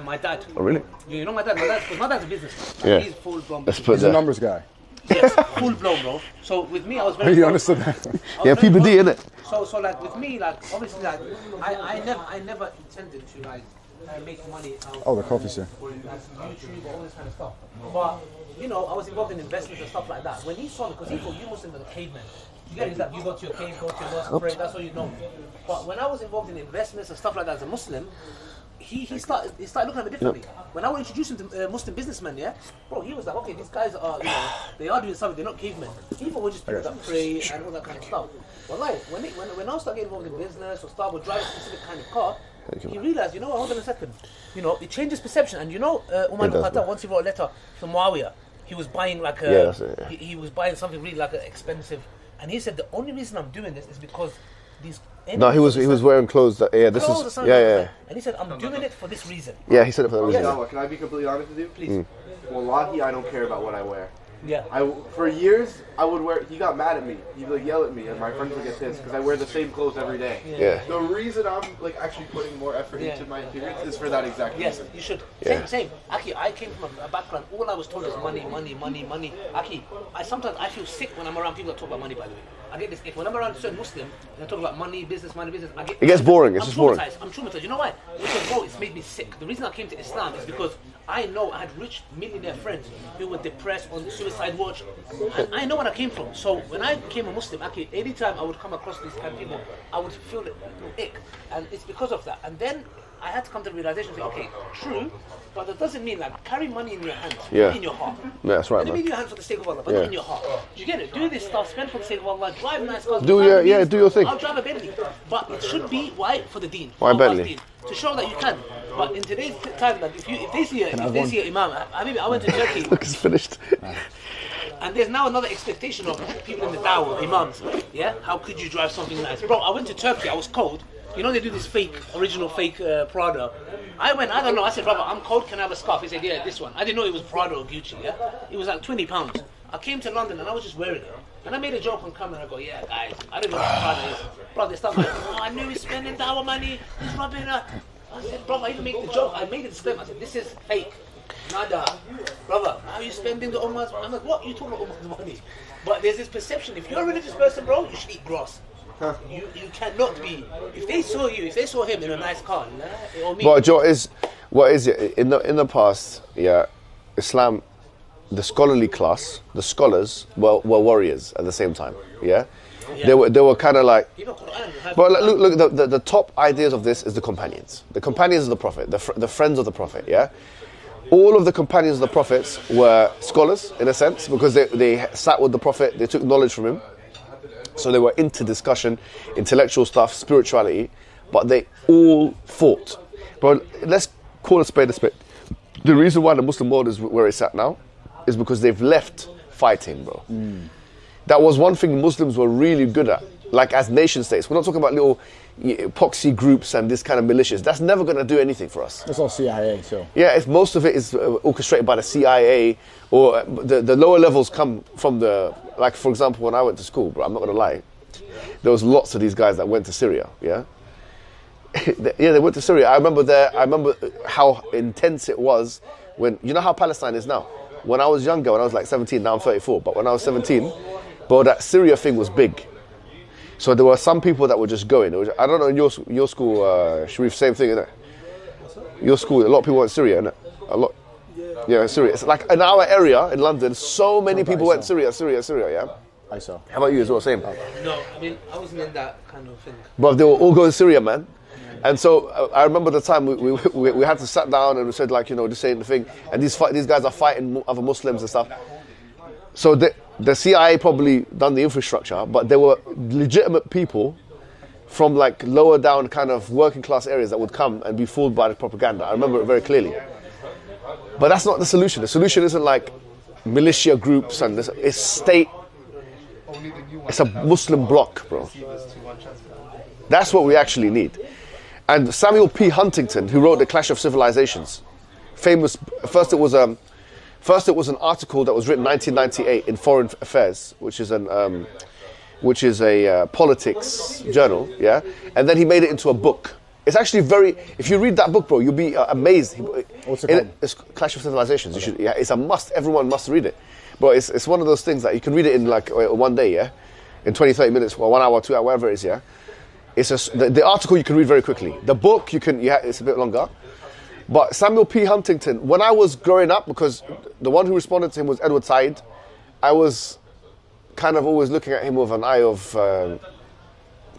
my dad. Oh, really? You know my dad? Because my dad's a businessman. Yeah. He's full-blown He's a numbers guy. Yes, full-blown, bro. So with me, I was very... You understood that? PBD, innit? So like with me, like obviously, like I never intended to like make money out the coffee's here. YouTube or all this kind of stuff. But I was involved in investments and stuff like that. When he saw me, because he thought you Muslims are the cavemen. You get it? That you go to your cave, go to your mosque, pray. That's all you know. But when I was involved in investments and stuff like that as a Muslim, he started looking at me differently. When I would introduce him to Muslim businessmen, bro, he was like, okay, these guys are, they are doing something. They're not cavemen. He thought we're just people that pray and all that kind of stuff. But like when I started getting involved in business or start with driving a specific kind of car, he realized, hold on a second, it changes perception. And Umar ibn Khattab, once he wrote a letter to Muawiyah, he was buying like he was buying something really like expensive, and he said the only reason I'm doing this is because these. No, he was wearing clothes that And he said, I'm doing it for this reason. Yeah, he said it for that reason. Dawah, can I be completely honest with you? Please. Wallahi, I don't care about what I wear. Yeah. For years, I would wear. He got mad at me. He would yell at me, and my friends would get pissed because I wear the same clothes every day. Yeah. The reason I'm actually putting more effort into my appearance is for that exact reason. Yes, you should. Same. Aki, I came from a background. All I was told was money. Aki, sometimes I feel sick when I'm around people that talk about money. By the way, I get this ick when I'm around certain Muslims and they talk about money, business. It gets boring. It's just boring. I'm traumatized. You know why? Because bro, it's made me sick. The reason I came to Islam is because I know I had rich millionaire friends who were depressed on the suicide watch. And I know where I came from. So when I became a Muslim, actually, anytime I would come across these kind of people, I would feel the ick. And it's because of that. And then I had to come to the realization, okay, true, but that doesn't mean like carry money in your hands, in your heart. Yeah, that's right, man. Maybe in your hands for the sake of Allah, but not in your heart. Do you get it? Do this stuff, spend for the sake of Allah, drive nice cars. Do your thing. I'll drive a Bentley. But it should be, why? For the deen. Why Bentley? To show that you can. But in today's time, like if they see a imam, I went to Turkey. Look, it's finished. And there's now another expectation of people in the Dawah, imams. Yeah? How could you drive something nice? Bro, I went to Turkey, I was cold. They do this original fake Prada. I don't know, I said, brother, I'm cold, can I have a scarf? He said, yeah, this one. I didn't know it was Prada or Gucci, It was like £20. I came to London and I was just wearing it. And I made a joke on camera, I go, yeah, guys, I don't know what Prada is. Bro, they start like, I knew he's spending Dawah money, he's rubbing it. I said, brother, I even made the joke, I made a disclaimer, I said, this is fake. Nada. Brother, how are you spending the Ummah's? I'm like, what? You talking about Ummah's money? But there's this perception, if you're a religious person, bro, you should eat grass. You cannot be. If they saw him in a nice car, or me. But Joe, what is it in the past? Yeah, Islam, the scholarly class, the scholars were warriors at the same time. Yeah, they were kind of like. But like, look, the top ideas of this is the companions of the Prophet, the friends of the Prophet. Yeah. All of the companions of the prophets were scholars in a sense because they sat with the Prophet, they took knowledge from him. So they were into discussion, intellectual stuff, spirituality. but they all fought. Bro, let's call a spade a spade. The reason why the Muslim world is where it's at now is because they've left fighting, bro. That was one thing Muslims were really good at, like as nation states. We're not talking about little proxy groups and this kind of militias. That's never going to do anything for us. It's all CIA, too. Yeah, most of it is orchestrated by the CIA, or the lower levels come from the, like for example, when I went to school, bro, I'm not going to lie, there was lots of these guys that went to Syria, yeah? Yeah, they went to Syria. I remember how intense it was when, you know how Palestine is now? When I was younger, when I was like 17, now I'm 34, but when I was 17, bro, that Syria thing was big. So there were some people that were just going. I don't know, in your school, Sharif, same thing, isn't it? Your school, a lot of people went to Syria, isn't it? A lot. Yeah, Syria. It's like in our area in London, so many people went to Syria, yeah? I saw. How about you as well, same? No, I mean, I wasn't in that kind of thing. But they were all going to Syria, man. And so I remember the time we had to sit down and we said, like, you know, just saying the thing. And these guys are fighting other Muslims and stuff. So the CIA probably done the infrastructure, but there were legitimate people from like lower down kind of working class areas that would come and be fooled by the propaganda. I remember it very clearly. But that's not the solution. The solution isn't like militia groups and this. It's state. It's a Muslim bloc, bro. That's what we actually need. And Samuel P. Huntington, who wrote The Clash of Civilizations, famous. First it was an article that was written 1998 in Foreign Affairs, which is a politics journal, yeah. And then he made it into a book. It's actually if you read that book, bro, you'll be amazed. What's it called? It's Clash of Civilizations. Okay. It's a must. Everyone must read it. But it's one of those things that you can read it in like one day, yeah, in 20, 30 minutes, or 1 hour, 2 hours, whatever it is, yeah. It's the article you can read very quickly. The book it's a bit longer. But Samuel P. Huntington, when I was growing up, because the one who responded to him was Edward Said, I was kind of always looking at him with an eye of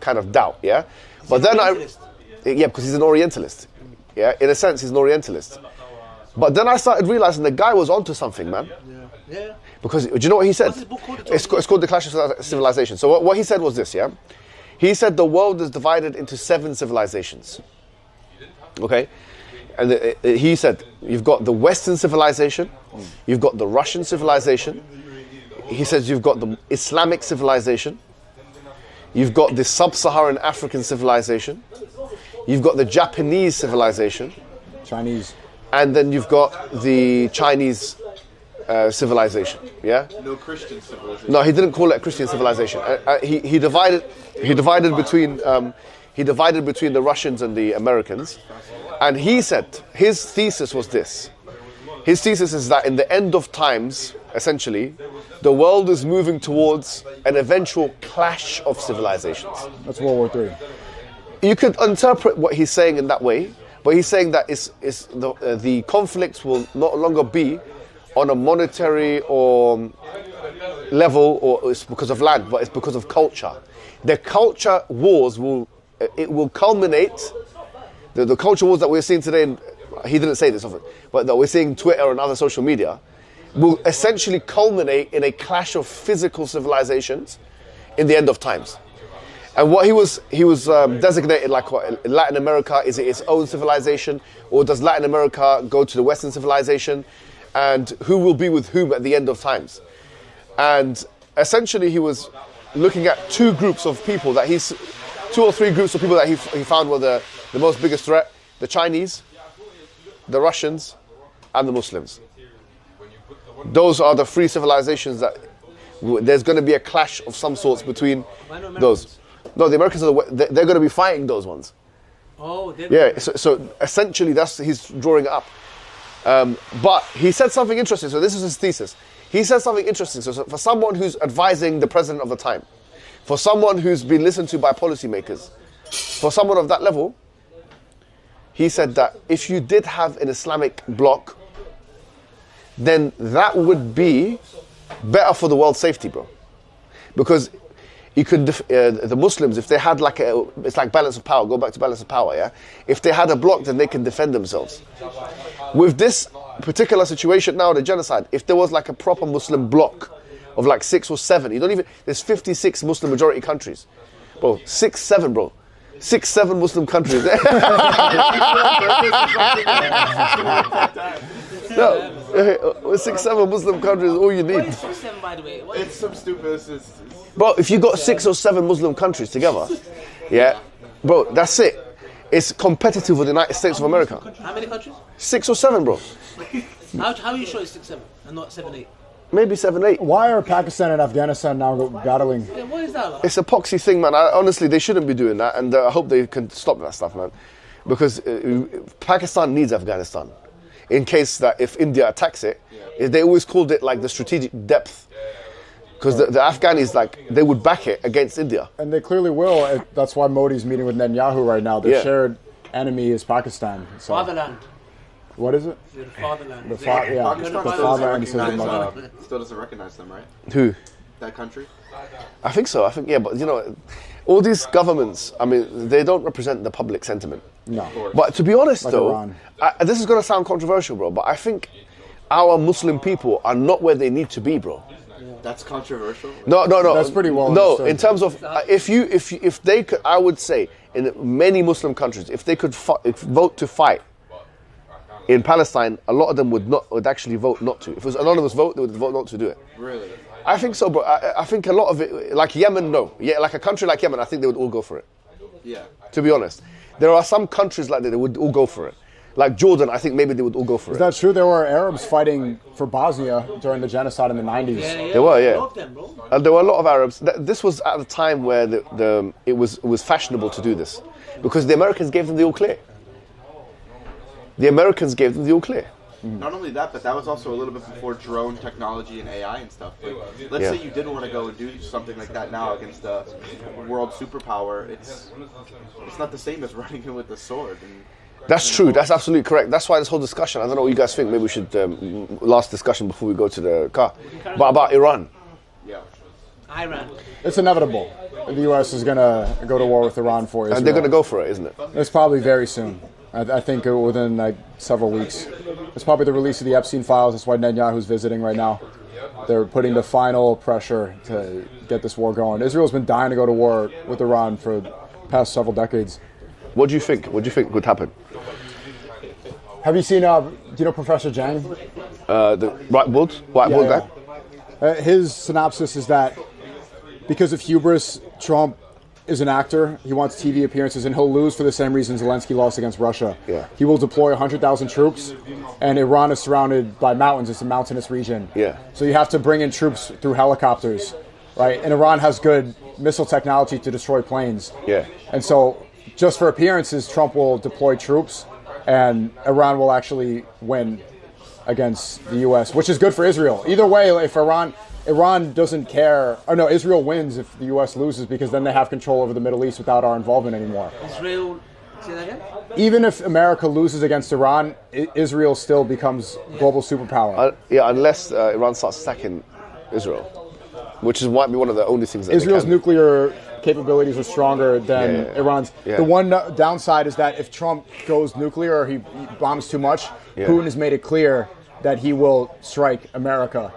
kind of doubt, yeah. But then because he's an Orientalist, yeah. In a sense, he's an Orientalist. But then I started realizing the guy was onto something, man. Yeah. Because do you know what he said? What's his book called? It's called The Clash of Civilizations. So what he said was this, yeah. He said the world is divided into 7 civilizations. Okay? And he said, you've got the Western civilization, you've got the Russian civilization, he says you've got the Islamic civilization, you've got the Sub-Saharan African civilization, you've got the Japanese civilization, Chinese, and then you've got the Chinese civilization, yeah? No Christian civilization. No, he didn't call it a Christian civilization. He divided between the Russians and the Americans, and he said his thesis was this. His thesis is that in the end of times, essentially, the world is moving towards an eventual clash of civilizations. That's World War III. You could interpret what he's saying in that way, but he's saying that the conflicts will no longer be on a monetary or level, or it's because of land, but it's because of culture. The culture wars will culminate. The culture wars that we're seeing today, and he didn't say this often, but that we're seeing Twitter and other social media, will essentially culminate in a clash of physical civilizations in the end of times. And what he was designated like what, Latin America, is it its own civilization, or does Latin America go to the Western civilization? And who will be with whom at the end of times? And essentially he was looking at 2 groups of people that 2 or 3 groups of people that he found were the most biggest threat: the Chinese, the Russians, and the Muslims. Those are the 3 civilizations that there's going to be a clash of some sorts between those. No, the Americans they're going to be fighting those ones. Oh, yeah. So essentially, he's drawing it up. But he said something interesting. So this is his thesis. He said something interesting. So for someone who's advising the president of the time, for someone who's been listened to by policymakers, for someone of that level, he said that if you did have an Islamic bloc, then that would be better for the world's safety, bro. Because you could, the Muslims, if they had like it's like balance of power, go back to balance of power, yeah? If they had a bloc, then they can defend themselves. With this particular situation now, the genocide, if there was like a proper Muslim bloc of like 6 or 7, there's 56 Muslim majority countries. Bro, 6, 7, bro. 6, 7 Muslim countries. No, 6, 7 Muslim countries is all you need. By the way, It's some stupid. Bro, if you got 6 or 7 Muslim countries together, yeah, bro, that's it. It's competitive with the United States of America. How many countries? 6 or 7, bro. How are you sure it's 6, 7 and not 7, 8? Maybe 7, 8. Why are Pakistan and Afghanistan now battling? Yeah, what is that about? It's a proxy thing, man. Honestly, they shouldn't be doing that, and I hope they can stop that stuff, man. Because Pakistan needs Afghanistan. In case that if India attacks it, they always called it like the strategic depth. Because the Afghanis, like, they would back it against India. And they clearly will. That's why Modi's meeting with Netanyahu right now. Their shared enemy is Pakistan. So. Fatherland. What is it? The fatherland. The fatherland says the mother. Still doesn't recognize them, right? Who? That country? I think so. Yeah, but you know, all these governments, I mean, they don't represent the public sentiment. No. But to be honest, Like though, Iran. This is going to sound controversial, bro, but I think our Muslim people are not where they need to be, bro. That's controversial. No. That's pretty well No, understood. in terms of if they could, I would say in many Muslim countries, if they could vote to fight in Palestine, a lot of them would actually vote not to. If it was an anonymous vote, they would vote not to do it. Really? I think so, bro. I think a lot of it, like Yemen, no. Yeah, like a country like Yemen, I think they would all go for it. Yeah. To be honest, there are some countries like that they would all go for it. Like Jordan, I think maybe they would all go for it. Is that true? There were Arabs fighting for Bosnia during the genocide in the 90s. There were, yeah. I love them, bro. And there were a lot of Arabs. This was at the time where it was fashionable to do this, because the Americans gave them the all clear. The Americans gave them the all clear. Not only that, but that was also a little bit before drone technology and AI and stuff. Like, let's say you did want to go and do something like that now against a world superpower. It's not the same as running in with a sword. And, That's true. That's absolutely correct. That's why this whole discussion, I don't know what you guys think. Maybe we should, last discussion before we go to the car. But about Iran. yeah. Iran. It's inevitable. The U.S. is going to go to war with Iran for Israel. And they're going to go for it, isn't it? It's probably very soon. I think within like several weeks. It's probably the release of the Epstein files. That's why Netanyahu's visiting right now. They're putting the final pressure to get this war going. Israel's been dying to go to war with Iran for the past several decades. What do you think? What do you think would happen? Have you seen, do you know Professor Zhang? The whiteboard guy? His synopsis is that because of hubris, Trump is an actor. He wants TV appearances, and he'll lose for the same reason Zelensky lost against Russia. Yeah. He will deploy 100,000 troops, and Iran is surrounded by mountains. It's a mountainous region. Yeah. So you have to bring in troops through helicopters, right? And Iran has good missile technology to destroy planes. Yeah. And so just for appearances, Trump will deploy troops, and Iran will actually win against the U.S., which is good for Israel. Either way, if Iran doesn't care, or no, Israel wins if the U.S. loses, because then they have control over the Middle East without our involvement anymore. Israel, say that again? Even if America loses against Iran, Israel still becomes global superpower. Unless Iran starts attacking Israel, which might be one of the only things that Israel's nuclear capabilities are stronger than Iran's. Yeah. The one downside is that if Trump goes nuclear or he bombs too much, Putin has made it clear that he will strike America.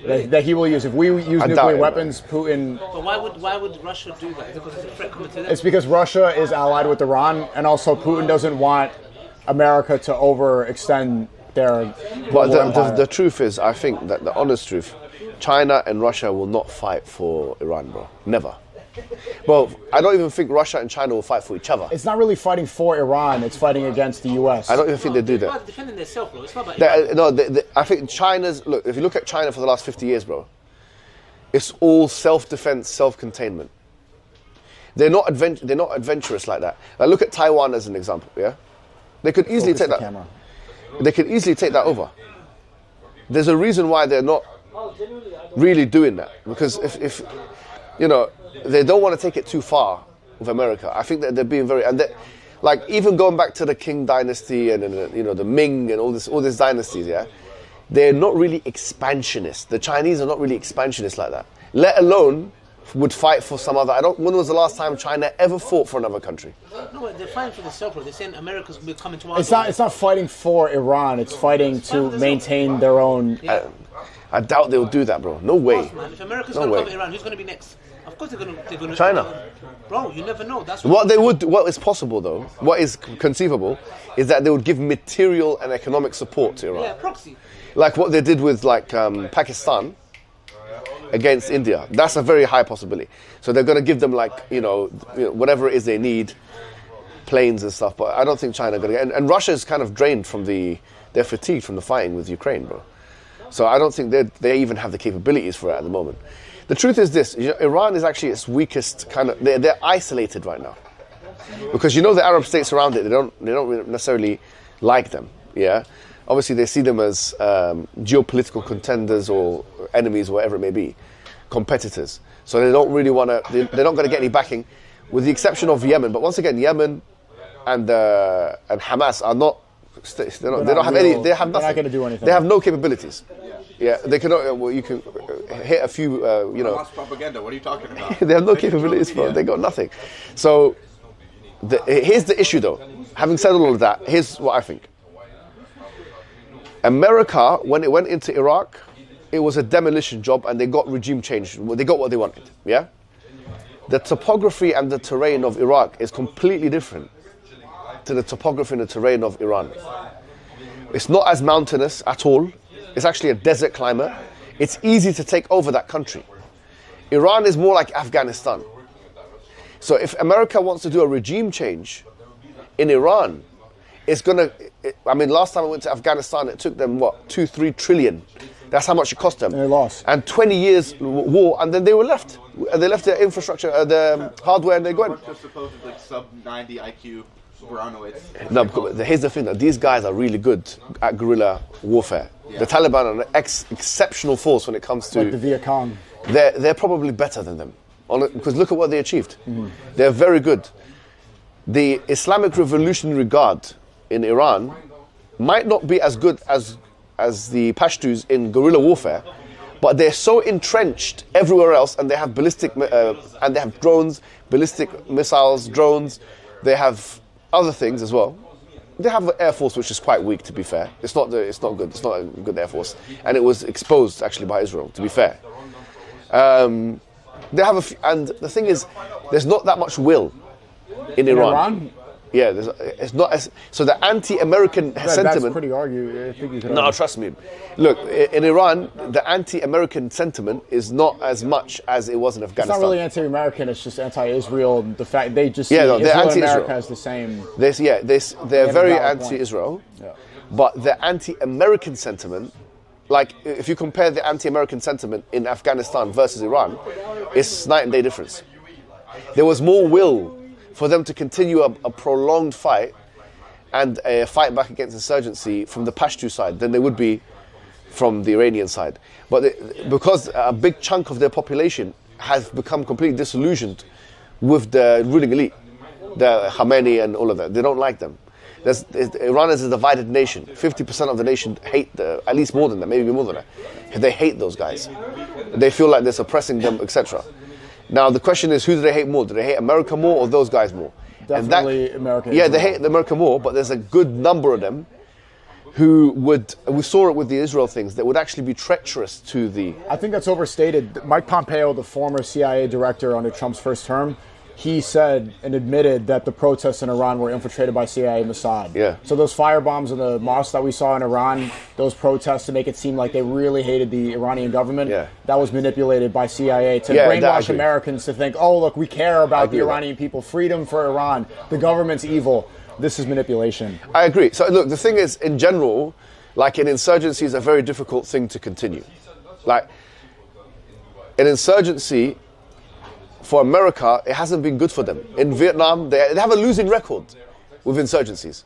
That he will use. If we use nuclear weapons, Putin... But why would Russia do that? Because it's a threat coming to them? It's because Russia is allied with Iran, and also Putin doesn't want America to overextend their... But the truth is, I think that the honest truth, China and Russia will not fight for Iran, bro. Never. Well, I don't even think Russia and China will fight for each other. It's not really fighting for Iran, it's fighting against the US. I don't even think they do that. They're defending themselves, bro. It's not about No, I think China's... Look, if you look at China for the last 50 years, bro, it's all self-defense, self-containment. They're not adventurous like that. Like, look at Taiwan as an example, yeah? They could easily take that... Camera. They could easily take that over. There's a reason why they're not really doing that. Because if you know, they don't want to take it too far with America. I think that they're being very... And like, even going back to the Qing dynasty and the Ming and all these dynasties, yeah? They're not really expansionist. The Chinese are not really expansionist like that. Let alone would fight for some other... When was the last time China ever fought for another country? No, they're fighting for themselves, bro. They're saying America's coming to our It's not fighting for Iran, it's fighting to maintain their own... I doubt they'll do that, bro. No way. Man, if America's going to come to Iran, who's going to be next? Of course they're gonna. China. Bro, you never know. That's What is possible though, what is conceivable, is that they would give material and economic support to Iran. Yeah, proxy. Like what they did with Pakistan against India. That's a very high possibility. So they're going to give them whatever it is they need, planes and stuff. But I don't think China going to get. And Russia is kind of drained from they're fatigued from the fighting with Ukraine, bro. So I don't think they even have the capabilities for it at the moment. The truth is this: Iran is actually its weakest kind of. They're isolated right now because the Arab states around it. They don't really necessarily like them. Yeah, obviously they see them as geopolitical contenders or enemies, whatever it may be, competitors. So they don't really want to. They're not going to get any backing, with the exception of Yemen. But once again, Yemen and Hamas are not. They don't have any. They have nothing. They're not going to do anything. They have no capabilities. Yeah, they cannot. Well, you can hit a few. Hamas propaganda. What are you talking about? They have no capabilities, bro. They got nothing. So here's the issue, though. Having said all of that, here's what I think. America, when it went into Iraq, it was a demolition job, and they got regime change. They got what they wanted. Yeah. The topography and the terrain of Iraq is completely different to the topography and the terrain of Iran. It's not as mountainous at all. It's actually a desert climate. It's easy to take over that country. Iran is more like Afghanistan. So if America wants to do a regime change in Iran, it's going to... last time I went to Afghanistan, it took them, 2-3 trillion. That's how much it cost them. And they lost. And 20 years war, and then they were left. And they left their infrastructure, the hardware, and they went. Just supposedly sub-90 IQ. No, here's the thing, these guys are really good at guerrilla warfare. Yeah. The Taliban are an exceptional force when it comes to... Like the Viet Cong. They're probably better than them. Because look at what they achieved. Mm-hmm. They're very good. The Islamic Revolutionary Guard in Iran might not be as good as the Pashtus in guerrilla warfare, but they're so entrenched everywhere else, and they have and they have drones, ballistic missiles, drones. They have other things as well. They have an air force which is quite weak, to be fair. It's not good. It's not a good air force, and it was exposed actually by Israel, to be fair. They have and the thing is, there's not that much will in Iran. Yeah, it's not as so. The anti-American sentiment. That's pretty argued. I think you can no, trust me. Look, in Iran, the anti-American sentiment is not as much as it was in Afghanistan. It's not really anti-American. It's just anti-Israel. The fact they just see Israel and America as the same. They're very anti-Israel, but the anti-American sentiment, like if you compare the anti-American sentiment in Afghanistan versus Iran, it's night and day difference. There was more will for them to continue a prolonged fight and a fight back against insurgency from the Pashtu side than they would be from the Iranian side. But because a big chunk of their population has become completely disillusioned with the ruling elite, the Khamenei and all of that, they don't like them. Iran is a divided nation. 50% of the nation hate, at least more than that, maybe more than that. They hate those guys. They feel like they're suppressing them, etc. Now the question is, who do they hate more? Do they hate America more or those guys more? Definitely America. Yeah, they hate America more, but there's a good number of them who would, we saw it with the Israel things, that would actually be treacherous to the... I think that's overstated. Mike Pompeo, the former CIA director under Trump's first term, he said and admitted that the protests in Iran were infiltrated by CIA and Mossad. Yeah. So those firebombs in the mosque that we saw in Iran, those protests to make it seem like they really hated the Iranian government, that was manipulated by CIA to brainwash Americans to think, oh, look, we care about the Iranian people, freedom for Iran, the government's evil. This is manipulation. I agree. So look, the thing is, in general, like an insurgency is a very difficult thing to continue. Like, an insurgency... For America, it hasn't been good for them. In Vietnam, they have a losing record with insurgencies.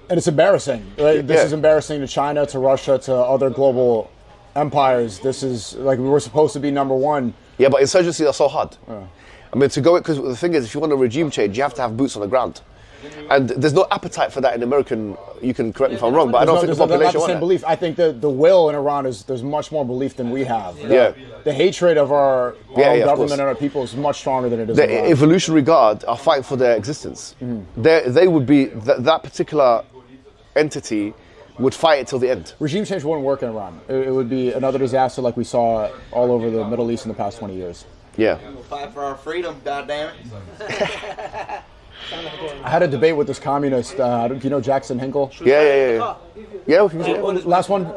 And it's embarrassing. Right? This is embarrassing to China, to Russia, to other global empires. This is, like, we were supposed to be number one. Yeah, but insurgencies are so hard. I mean, to go it, because the thing is, if you want a regime change, you have to have boots on the ground. And there's no appetite for that in American, you can correct me if I'm wrong, but I don't think the population not the same belief. I think the will in Iran is, there's much more belief than we have. The hatred of our government and our people is much stronger than it is in Iran. The Evolutionary Guard are fighting for their existence. They would be, that particular entity would fight it till the end. Regime change wouldn't work in Iran. It would be another disaster like we saw all over the Middle East in the past 20 years. Yeah. We'll fight for our freedom, goddammit. I had a debate with this communist. Do you know Jackson Hinkle? Yeah. Last one.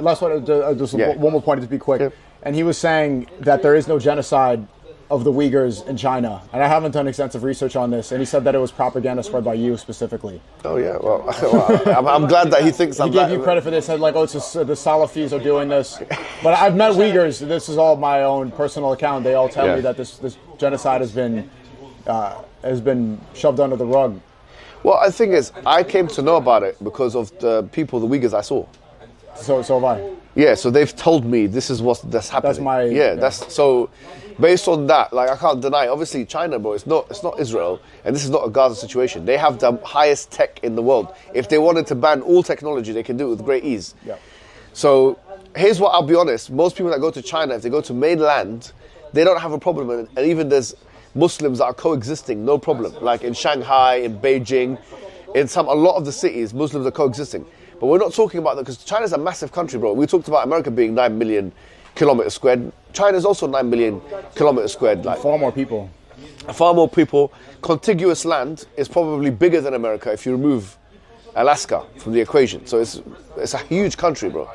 Just one more point to be quick. Yeah. And he was saying that there is no genocide of the Uyghurs in China. And I haven't done extensive research on this. And he said that it was propaganda spread by you specifically. Oh, yeah. Well, I'm glad that he thinks I'm He gave you credit for this. Said like, oh, it's just, the Salafis are doing this. But I've met Uyghurs. This is all my own personal account. They all tell me that this genocide has been shoved under the rug. Well, the thing is, I came to know about it because of the Uyghurs I saw. So have I. Yeah, so they've told me this is that's happening. That's so. Based on that, like I can't deny. Obviously, China, bro, it's not Israel, and this is not a Gaza situation. They have the highest tech in the world. If they wanted to ban all technology, they can do it with great ease. Yeah. So here's what I'll be honest: most people that go to China, if they go to mainland, they don't have a problem, and even there's Muslims that are coexisting, no problem. Like in Shanghai, in Beijing, in a lot of the cities, Muslims are coexisting. But we're not talking about that because China's a massive country, bro. We talked about America being 9 million kilometers squared. China's also 9 million kilometers squared. Like far more people. Contiguous land is probably bigger than America if you remove Alaska from the equation. So it's a huge country, bro.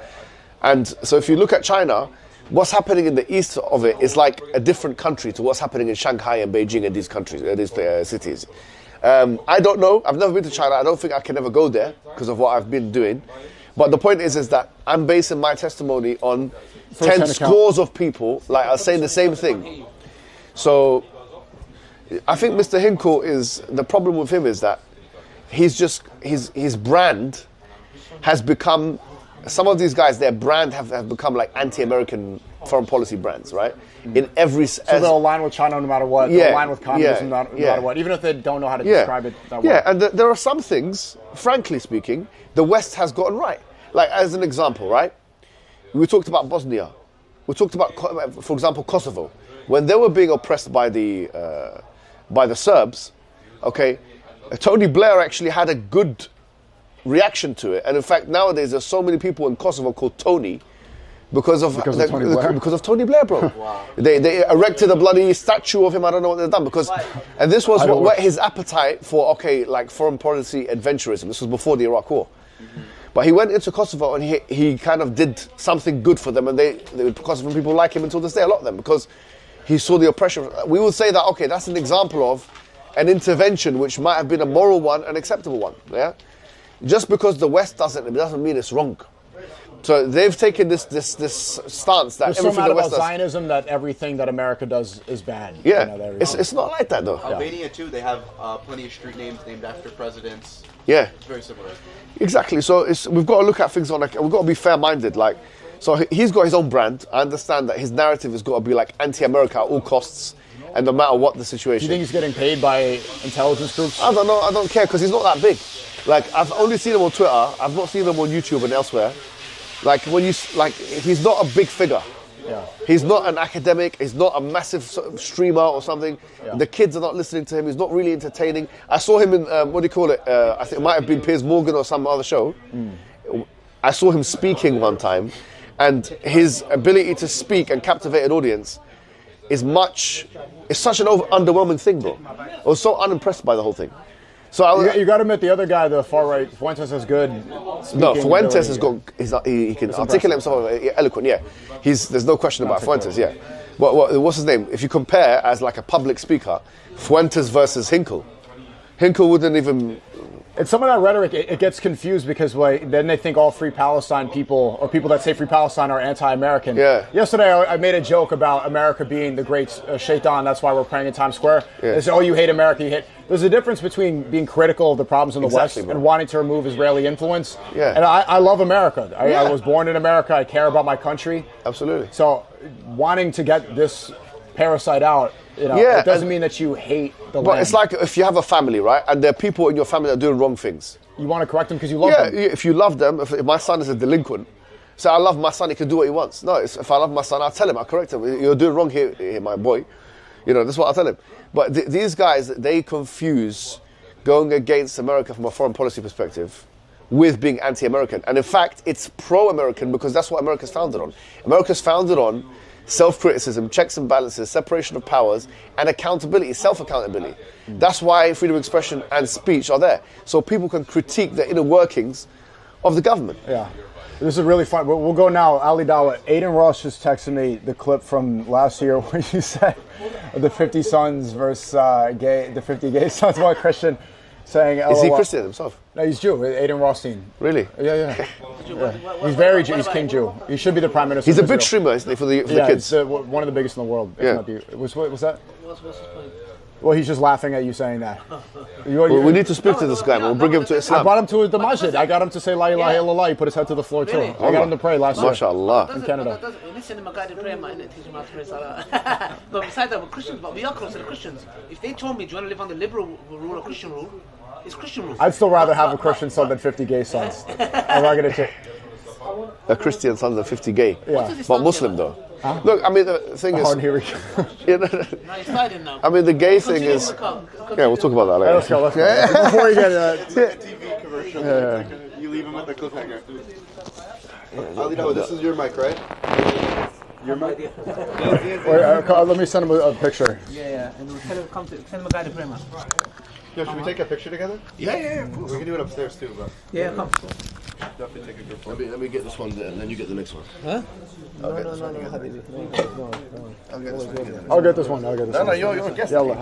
And so if you look at China, what's happening in the east of it is like a different country to what's happening in Shanghai and Beijing and these countries, these cities. I don't know. I've never been to China. I don't think I can ever go there because of what I've been doing. But the point is that I'm basing my testimony on 10 scores of people, like are saying the same thing. So I think Mr. Hinkle the problem with him is that his brand has become, some of these guys, their brand have become like anti-American foreign policy brands, right? In every... So they'll align with China no matter what, they'll align with communism no matter what, even if they don't know how to describe it that way. Yeah, and there are some things, frankly speaking, the West has gotten right. Like, as an example, right? We talked about Bosnia. We talked about, for example, Kosovo. When they were being oppressed by the Serbs, okay, Tony Blair actually had a good reaction to it. And in fact, nowadays, there's so many people in Kosovo called Tony because of Tony Blair, bro. Wow. They erected a bloody statue of him. I don't know what they've done and this was what whet his appetite for, like foreign policy adventurism. This was before the Iraq War. Mm-hmm. But he went into Kosovo and he kind of did something good for them, and Kosovan people like him until this day, a lot of them, because he saw the oppression. We would say that, okay, that's an example of an intervention which might have been a moral one, an acceptable one. Yeah, just because the West doesn't, it doesn't mean it's wrong. So they've taken this stance that there's everything the West does. Zionism that everything that America does is bad. Yeah, it's not like that though. Albania too, they have plenty of street names named after presidents. Yeah, it's very similar. Exactly. So we've got to look at things we've got to be fair-minded. Like, so he's got his own brand. I understand that his narrative has got to be like anti-America at all costs, and no matter what the situation. Do you think he's getting paid by intelligence groups? I don't know. I don't care because he's not that big. Like, I've only seen him on Twitter. I've not seen him on YouTube and elsewhere. Like he's not a big figure. Yeah. He's not an academic. He's not a massive streamer or something. Yeah. The kids are not listening to him. He's not really entertaining. I saw him in, what do you call it? I think it might have been Piers Morgan or some other show. I saw him speaking one time, and his ability to speak and captivate an audience is such an underwhelming thing, bro. I was so unimpressed by the whole thing. So you got to admit, the other guy, the far right, Fuentes, is good. No, Fuentes has got. He can articulate himself eloquent. Yeah, there's no question about Fuentes. Yeah, what's his name? If you compare as like a public speaker, Fuentes versus Hinkle wouldn't even. It's some of that rhetoric. It gets confused because then they think all Free Palestine people or people that say Free Palestine are anti-American. Yeah. Yesterday I made a joke about America being the great shaitan. That's why we're praying in Times Square. Yeah. They say, "Oh, you hate America. You hate." There's a difference between being critical of the problems in the West and wanting to remove Israeli influence. Yeah. And I love America. I was born in America. I care about my country. Absolutely. So wanting to get this parasite out, it doesn't mean that you hate the land. But it's like if you have a family, right, and there are people in your family that are doing wrong things. You want to correct them because you love them. Yeah, if you love them, if my son is a delinquent, say, I love my son, he can do what he wants. No, if I love my son, I'll tell him, I'll correct him. You're doing wrong here, my boy. That's what I'll tell him. But these guys, they confuse going against America from a foreign policy perspective with being anti-American. And in fact, it's pro-American because that's what America's founded on. America's founded on self-criticism, checks and balances, separation of powers, and accountability, self-accountability. That's why freedom of expression and speech are there. So people can critique the inner workings of the government. Yeah. This is really fun. We'll go now. Ali Dawah. Aiden Ross just texted me the clip from last year when you said the 50 sons versus the 50 gay sons, one Christian saying, Is he Christian himself? No, he's Jew. Aiden Rothstein. Really? Yeah. He's very Jew. He's King Jew. He should be the prime minister. He's a big streamer, isn't he, for the kids? He's one of the biggest in the world. Yeah. What's that? What's his point? Well, he's just laughing at you saying that. We need to speak to this guy, man. We'll bring him to Islam. I brought him to the masjid. I got him to say La ilaha illallah. He put his head to the floor too. I got him to pray last year. MashaAllah. In Canada. We send him a guided prayer, man, and teach him how to pray salah. But besides that, we're Christians, but we are close to the Christians. If they told me, do you want to live on the liberal rule or Christian rule? It's Christian rule. I'd still rather have a Christian son than 50 gay sons. I'm not gonna take a Christian son than 50 gay. Yeah. But Muslim though. Huh? Look, I mean the thing is. Here we go. I mean the gay thing is. Yeah, we'll talk about that later. Let's go. Before you get TV commercial. You leave him with the cliffhanger. Ali Dawah, this is your mic, right? Your mic. Wait, let me send him a picture. Yeah. And we'll tell him send him a guided prayer, man. Yo, should we take a picture together? Yeah. We can do it upstairs too, bro. Yeah, come. Definitely take a group photo. Let me get this one and then you get the next one. Huh? No, I'll get this one. You're a guest. You're a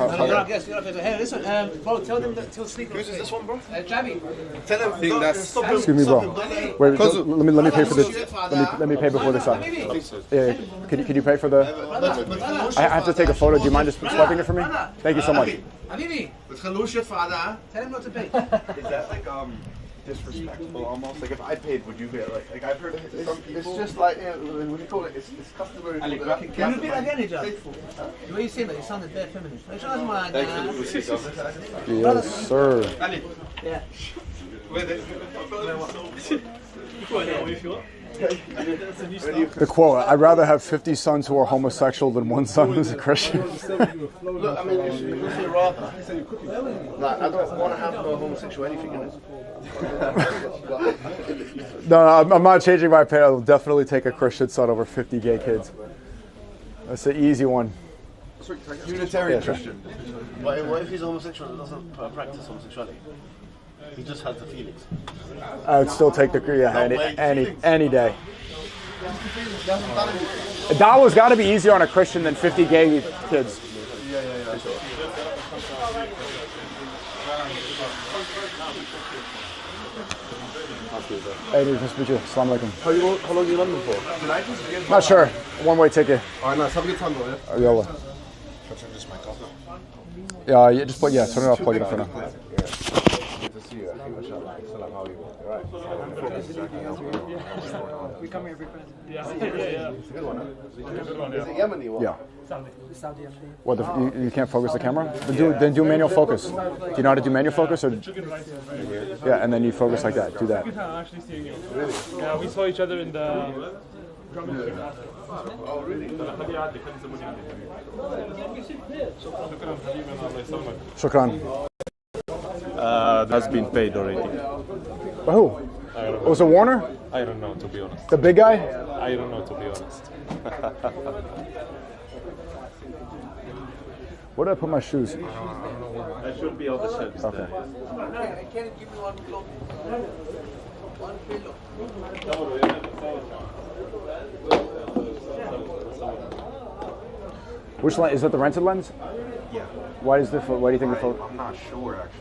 guest. Hey, listen, bro, tell them to sleep. Whose is this one, bro? Jabby. Tell them stop. Excuse me, bro. Wait, let me pay for this. Let me pay before this side. Yeah, can you pay for the? I have to take a photo. Do you mind just swiping it for me? Thank you so much. Habibi. Tell him not to pay. Is that like disrespectful almost? Like if I paid, would you be like I've heard of some people? It's just like what do you call it? It's customary. Can you repeat that again, Hijab? The way you say that, you sounded very feminist. Yes, sir. Yeah. The quote, I'd rather have 50 sons who are homosexual than one son who's a Christian. Look, I mean, you should rather. Like, I don't want to have no homosexual anything in it. No, I'm not changing my opinion. I'll definitely take a Christian son over 50 gay kids. That's the easy one. Unitarian Christian. But what if he's homosexual and doesn't practice homosexuality? He just has the feelings. I would still take the any day. Dawah's got to be easier on a Christian than 50 gay kids. Yeah. Hey, nice to meet you. Assalamu alaikum. How long are you in London for? Can I just give Not sure. One-way ticket. Alright, nice. Have a good time, bro. Yalla. Should I turn this mic off? Yeah, just plug. Yeah, turn it off. Plug it up for now. Good to see you. Salam, how are you? All right. We come here every Friday. Is it Yemeni one? Yeah. What? You can't focus the camera? Then do manual focus. Do you know how to do manual focus? Or? Yeah, and then you focus like that. Do that. Actually seeing you. Really? Yeah, we saw each other in the drumming. Oh, really? Shukran. Has been paid already. By who? Was it Warner? I don't know, to be honest. The big guy? I don't know, to be honest. Where did I put my shoes? That should be all the shelves there. I can't give you one pillow. One pillow. Which lens? Is that the rented lens? Yeah. Why do you think the photo? I'm not sure actually.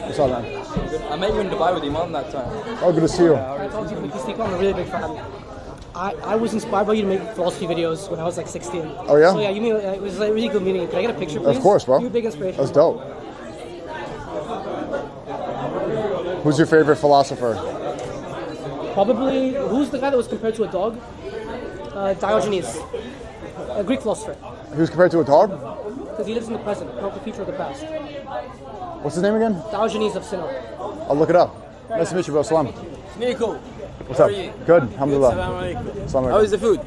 What's up, man? I met you in Dubai with Iman that time. Oh, good to see you. I told you to make this SNEAKO. I'm a really big fan. I was inspired by you to make philosophy videos when I was like 16. Oh yeah? So yeah, you mean it was like a really good meeting. Can I get a picture, please? Of course, bro. You're a big inspiration. That's dope. Who's your favorite philosopher? Probably, who's the guy that was compared to a dog? Diogenes, a Greek philosopher. He was compared to a dog? because he lives in the present, not the future or the past. What's his name again? Diogenes of Sinner. I'll look it up. Nice to meet you, bro. Salam. SNEAKO. What's up? Good, alhamdulillah. How is the food?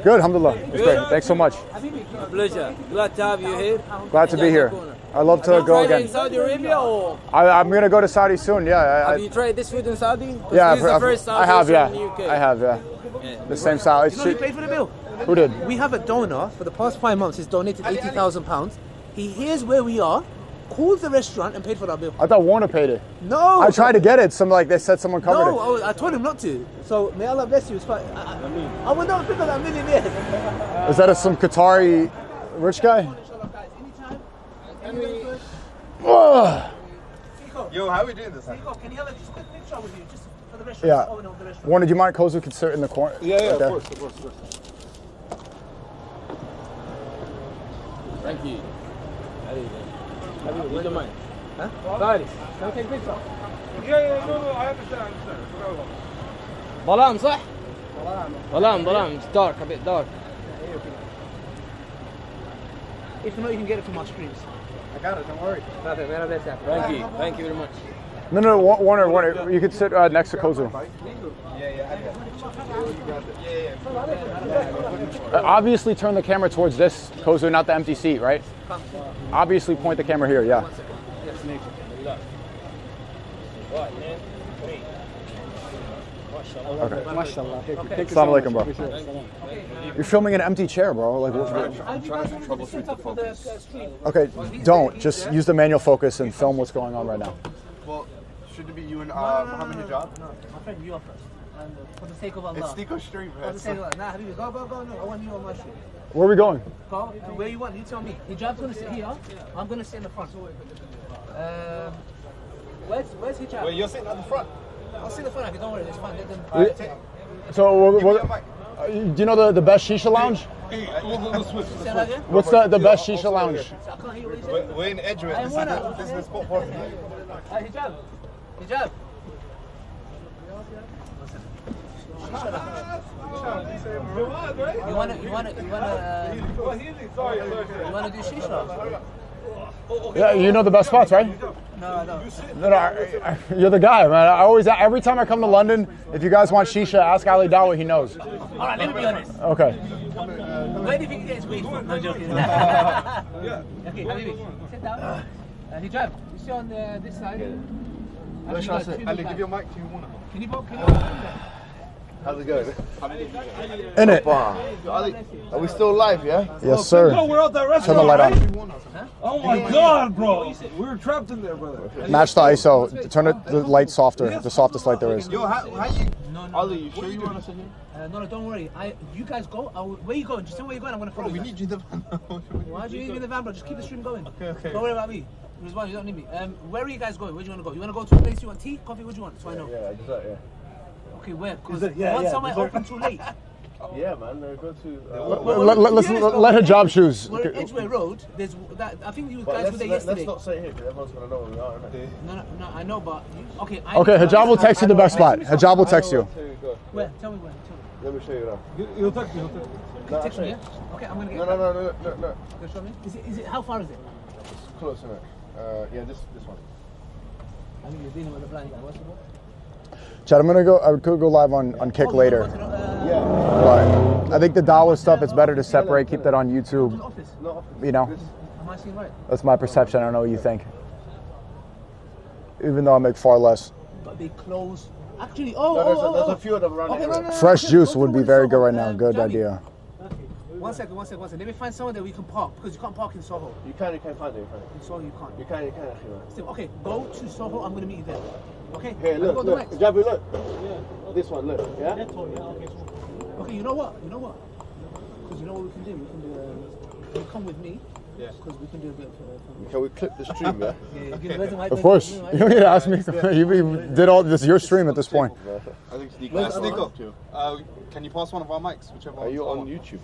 Good, alhamdulillah. It's great. Thanks so much. A pleasure. Glad to have you here. Glad to be here. I'd love to go again. In Saudi Arabia or? I'm going to go to Saudi soon, yeah. Have you tried this food in Saudi? Yeah, this is the first Saudi I have, yeah. in the UK. I have, yeah. The same style. You know who paid for the bill? Who did? We have a donor for the past 5 months. He's donated £80,000. He hears where we are, calls the restaurant and paid for our bill. I thought Warner paid it. No! I tried to get it. They said someone covered it. No, I told him not to. So may Allah bless you. It's fine. I would not think of that millionaire. Is that some Qatari rich guy? Yo, how are we doing this? Can you have just a quick picture with you, just for the restaurant? Yeah. Oh, no, the restaurant. Warner, do you mind Kozu could sit in the corner? Yeah, right of course. Thank you. You don't mind? Huh? Guys, can I take a picture? Yeah, no, I understand. ظلام صح؟ ظلام. It's dark, a bit dark. If not, you can get it from our streams. I got it, don't worry. Perfect, man. Thank you very much. No, Warner, you could sit next to Kozu. Obviously turn the camera towards this, Kozu, not the empty seat, right? Obviously point the camera here, yeah. Okay. Assalamu alaikum, bro. You're filming an empty chair, bro. Like, I'm trying to troubleshoot the focus. Okay, don't. Just use the manual focus and film what's going on right now. Well, should it be you and Mohammed Hijab? No, my friend, you are first. And for the sake of Allah. It's SNEAKO stream, For the sake of Allah. Nah, Habibi, go. No, I want you on my stream. Where are we going? Go, where you want, you tell me. Hijab's gonna sit here. I'm gonna sit in the front. Where's Hijab? Wait, you're sitting at the front. I'll sit in the front, okay, don't worry, it's fine. So, do you know the best shisha lounge? What's the best shisha lounge? I can't hear what you say. We're in Edgewood. This is the spot for Hijab. You wanna do shisha? Yeah, you know the best spots, right? No, I don't. No, you're the guy, man. Every time I come to London, if you guys want shisha, ask Ali Dawah, he knows. Alright, let me be honest. Okay. Where do you think you get his weed from? No joking. Okay, Habibi, sit down. Hijab, you sit on this side. Ali, give your mic to you, Mona. Can you How's it going? In it. Are we still live, yeah? Yes, sir. No, we're out that restaurant. Turn the light on. Oh my God, bro. We were trapped in there, brother. Match the ISO. Turn the light softer. The softest light there is. Yo, how you... Ali, you sure you want to sit here? No, don't worry. You guys go. Where you going? Just tell me where you're going. I'm going to follow you. We need you in the van. Why do you need me in the van, bro? Just keep the stream going. Okay. Don't worry about me. Rizwan, you don't need me. Where are you guys going? Where do you want to go? You want to go to a place you want tea, coffee? What do you want? So I know. Yeah, exactly, yeah. Okay, where? Because once somewhere open too late. Yeah, man. Go to... Let Hijab choose. We're at Edgware Road. There's that. I think you guys were there yesterday. Let's not say here because everyone's going to know where we are, innit? No, I know, but... Okay, Hijab will text you the best spot. Hijab will text you. Where? Tell me where. Let me show you now. He'll text me. Text me, yeah? Okay, I'm going to get... No. Can you show me? Is it... How far is it? It's close, innit? Yeah, this one. I think you're dealing with the blind guy. What's the book? Chad, I could go live on Kick later. But I think the Dawah stuff, it's better to separate, keep that on YouTube. You know? Am I seeing right? That's my perception. I don't know what you think. Even though I make far less. But they close. Actually, there's a few of them around here. Fresh juice would be very good right now. Good idea. One second. Let me find somewhere that we can park, because you can't park in Soho. You can't find it. In Soho you can't. You can actually. Still, okay, go to Soho, I'm going to meet you there. Okay? Hey, look. Jabu, look. Yeah. This one, look. Yeah? Okay, you know what? Because you know what we can do? We can do, you come with me. Yeah. Because we can do a bit of... Can we clip the stream, yeah? Yeah, of course. You don't need to ask me. You did all this, your stream at this point. I think SNEAKO. Can you pass one of our mics? Whichever. Are you on YouTube?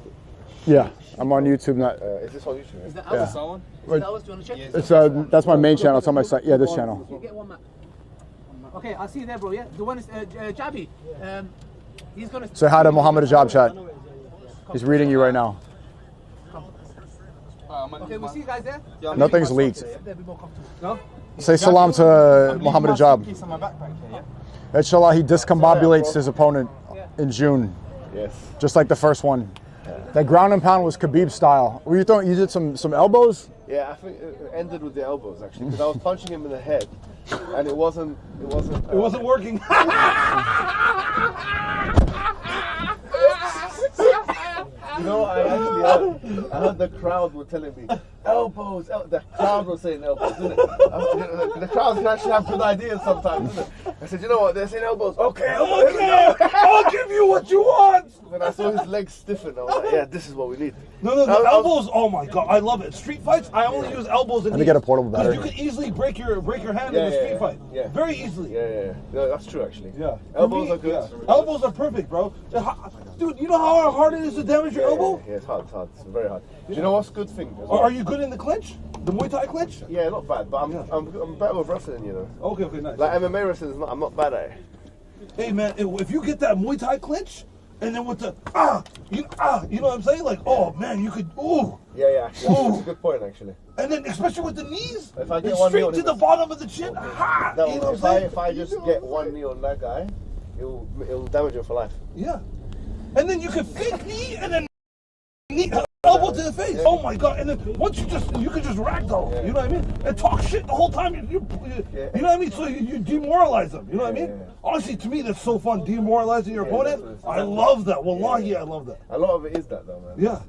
Yeah, I'm on YouTube. Not. Is this on YouTube? Is that yeah. ours? Is that ours? Do you want to check? It's that's my main channel. It's on my site. Yeah, this channel. Get one map. Okay, I'll see you there, bro. Yeah, the one is Jabi. He's gonna say hi to Mohammed Hijab chat. He's reading you right now. Okay, we'll see you guys there. Nothing's leaked. They'll be more comfortable. No? Say salam to Mohammed Hijab. Inshallah, he discombobulates his opponent in June. Yes. Just like the first one. That ground and pound was Khabib style. Were you throwing? You did some elbows? Yeah, I think it ended with the elbows actually, because I was punching him in the head, and it wasn't working. You know, I heard the crowd were telling me, elbows, the crowd was saying elbows, didn't it? The crowd can actually have good ideas sometimes, isn't it? I said, you know what, they're saying elbows. Okay, I'll give you what you want. When I saw his legs stiffen, I was like, yeah, this is what we need. No, the elbows, oh my god, I love it. Street fights, I only use elbows and Let me get a portable battery. You can easily break your hand in a street fight. Yeah. Very easily. Yeah. No, that's true actually. Yeah. Elbows are good. Yeah. Elbows are perfect, bro. Dude, you know how hard it is to damage your elbow? Yeah, it's hard. It's very hard. Do you know what's a good thing? Are you good in the clinch? The Muay Thai clinch? Yeah, not bad, but I'm better with wrestling, you know. Okay, nice. Like MMA wrestling, I'm not bad at it. Hey man, if you get that Muay Thai clinch, and then with the you know what I'm saying? Like, oh man, you could Yeah, actually, that's a good point actually. And then especially with the knees, if I get straight to the bottom of the chin, if I just get one knee on that guy, it'll damage him for life. Yeah. And then you can fake knee and then elbow to the face. Yeah. Oh my god! And then once you can just ragdoll. Yeah. You know what I mean? And talk shit the whole time. You know what I mean? So you demoralize them. You know what I mean? Yeah. Honestly, to me, that's so fun. Demoralizing your opponent. I love that. Wallahi, I love that. A lot of it is that though, man. Yeah.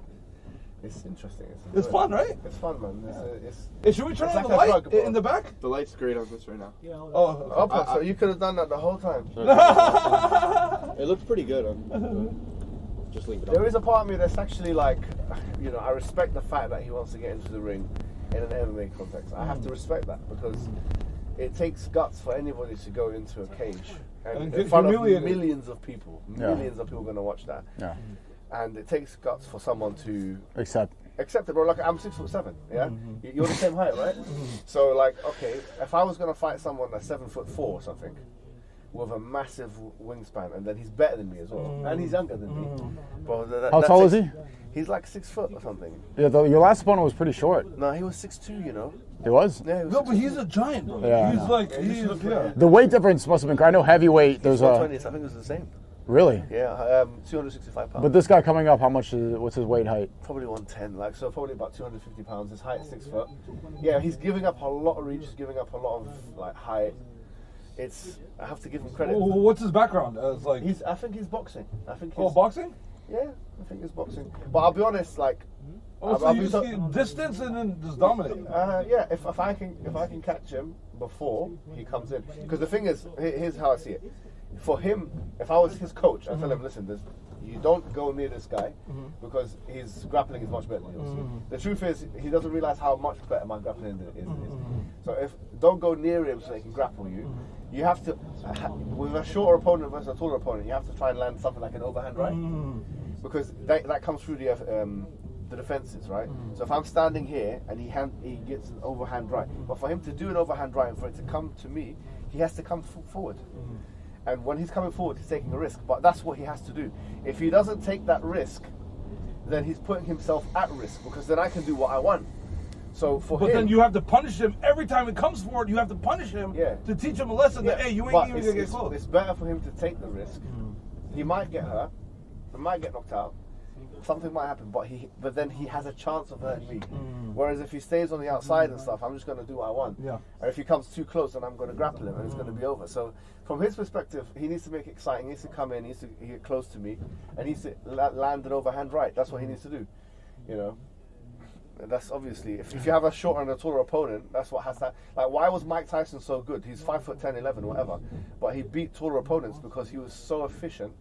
It's interesting. It's fun, right? It's fun, man. Should we turn on the light in the back? The light's great on this right now. Yeah. So you could have done that the whole time. It looks pretty good. Just leave it on. There is a part of me that's actually like, you know, I respect the fact that he wants to get into the ring in an MMA context. I have to respect that because it takes guts for anybody to go into a cage and in front of millions of people. Millions of people are going to watch that. Yeah. And it takes guts for someone to accept it, bro. Like, I'm 6'7", yeah? You're the same height, right? So, like, okay, if I was going to fight someone that's 7'4" or something, with a massive wingspan, and then he's better than me as well, and he's younger than me. But how tall is he? He's like 6 foot or something. Yeah, your last opponent was pretty short. No, he was 6'2", you know. He was? Yeah, no, but he's a giant, bro. Yeah, he's the weight difference must have been. I know heavyweight. There's 420, I think it was the same. Really? Yeah, 265 pounds. But this guy coming up, what's his weight height? Probably 110, so probably about 250 pounds. His height is 6 foot. Yeah, he's giving up a lot of reach. He's giving up a lot of like height. I have to give him credit. What's his background? I think he's boxing. Boxing? Yeah, I think he's boxing. But I'll be honest, like. Distance and then just dominate. Yeah, if I can catch him before he comes in, because the thing is, here's how I see it. For him, if I was his coach, I'd tell him, listen, you don't go near this guy because his grappling is much better than yours. The truth is, he doesn't realize how much better my grappling is. So don't go near him so he can grapple you. You have to, with a shorter opponent versus a taller opponent, you have to try and land something like an overhand right, because that comes through the defenses, right? So if I'm standing here and he gets an overhand right, but for him to do an overhand right and for it to come to me, he has to come forward. And when he's coming forward, he's taking a risk. But that's what he has to do. If he doesn't take that risk, then he's putting himself at risk, because then I can do what I want. So but then you have to punish him every time it comes forward. You have to punish him to teach him a lesson that, hey, you ain't even gonna get close. It's better for him to take the risk. He might get hurt. He might get knocked out. Something might happen, but then he has a chance of hurting me. Whereas if he stays on the outside and stuff, I'm just going to do what I want. Yeah. And if he comes too close, then I'm going to grapple him, and it's going to be over. So from his perspective, he needs to make it exciting. He needs to come in. He needs to get close to me, and he needs to land an overhand right. That's what he needs to do. You know. And that's obviously if you have a shorter and a taller opponent, that's what has to. Like, why was Mike Tyson so good? He's 5'10", 11, whatever, but he beat taller opponents because he was so efficient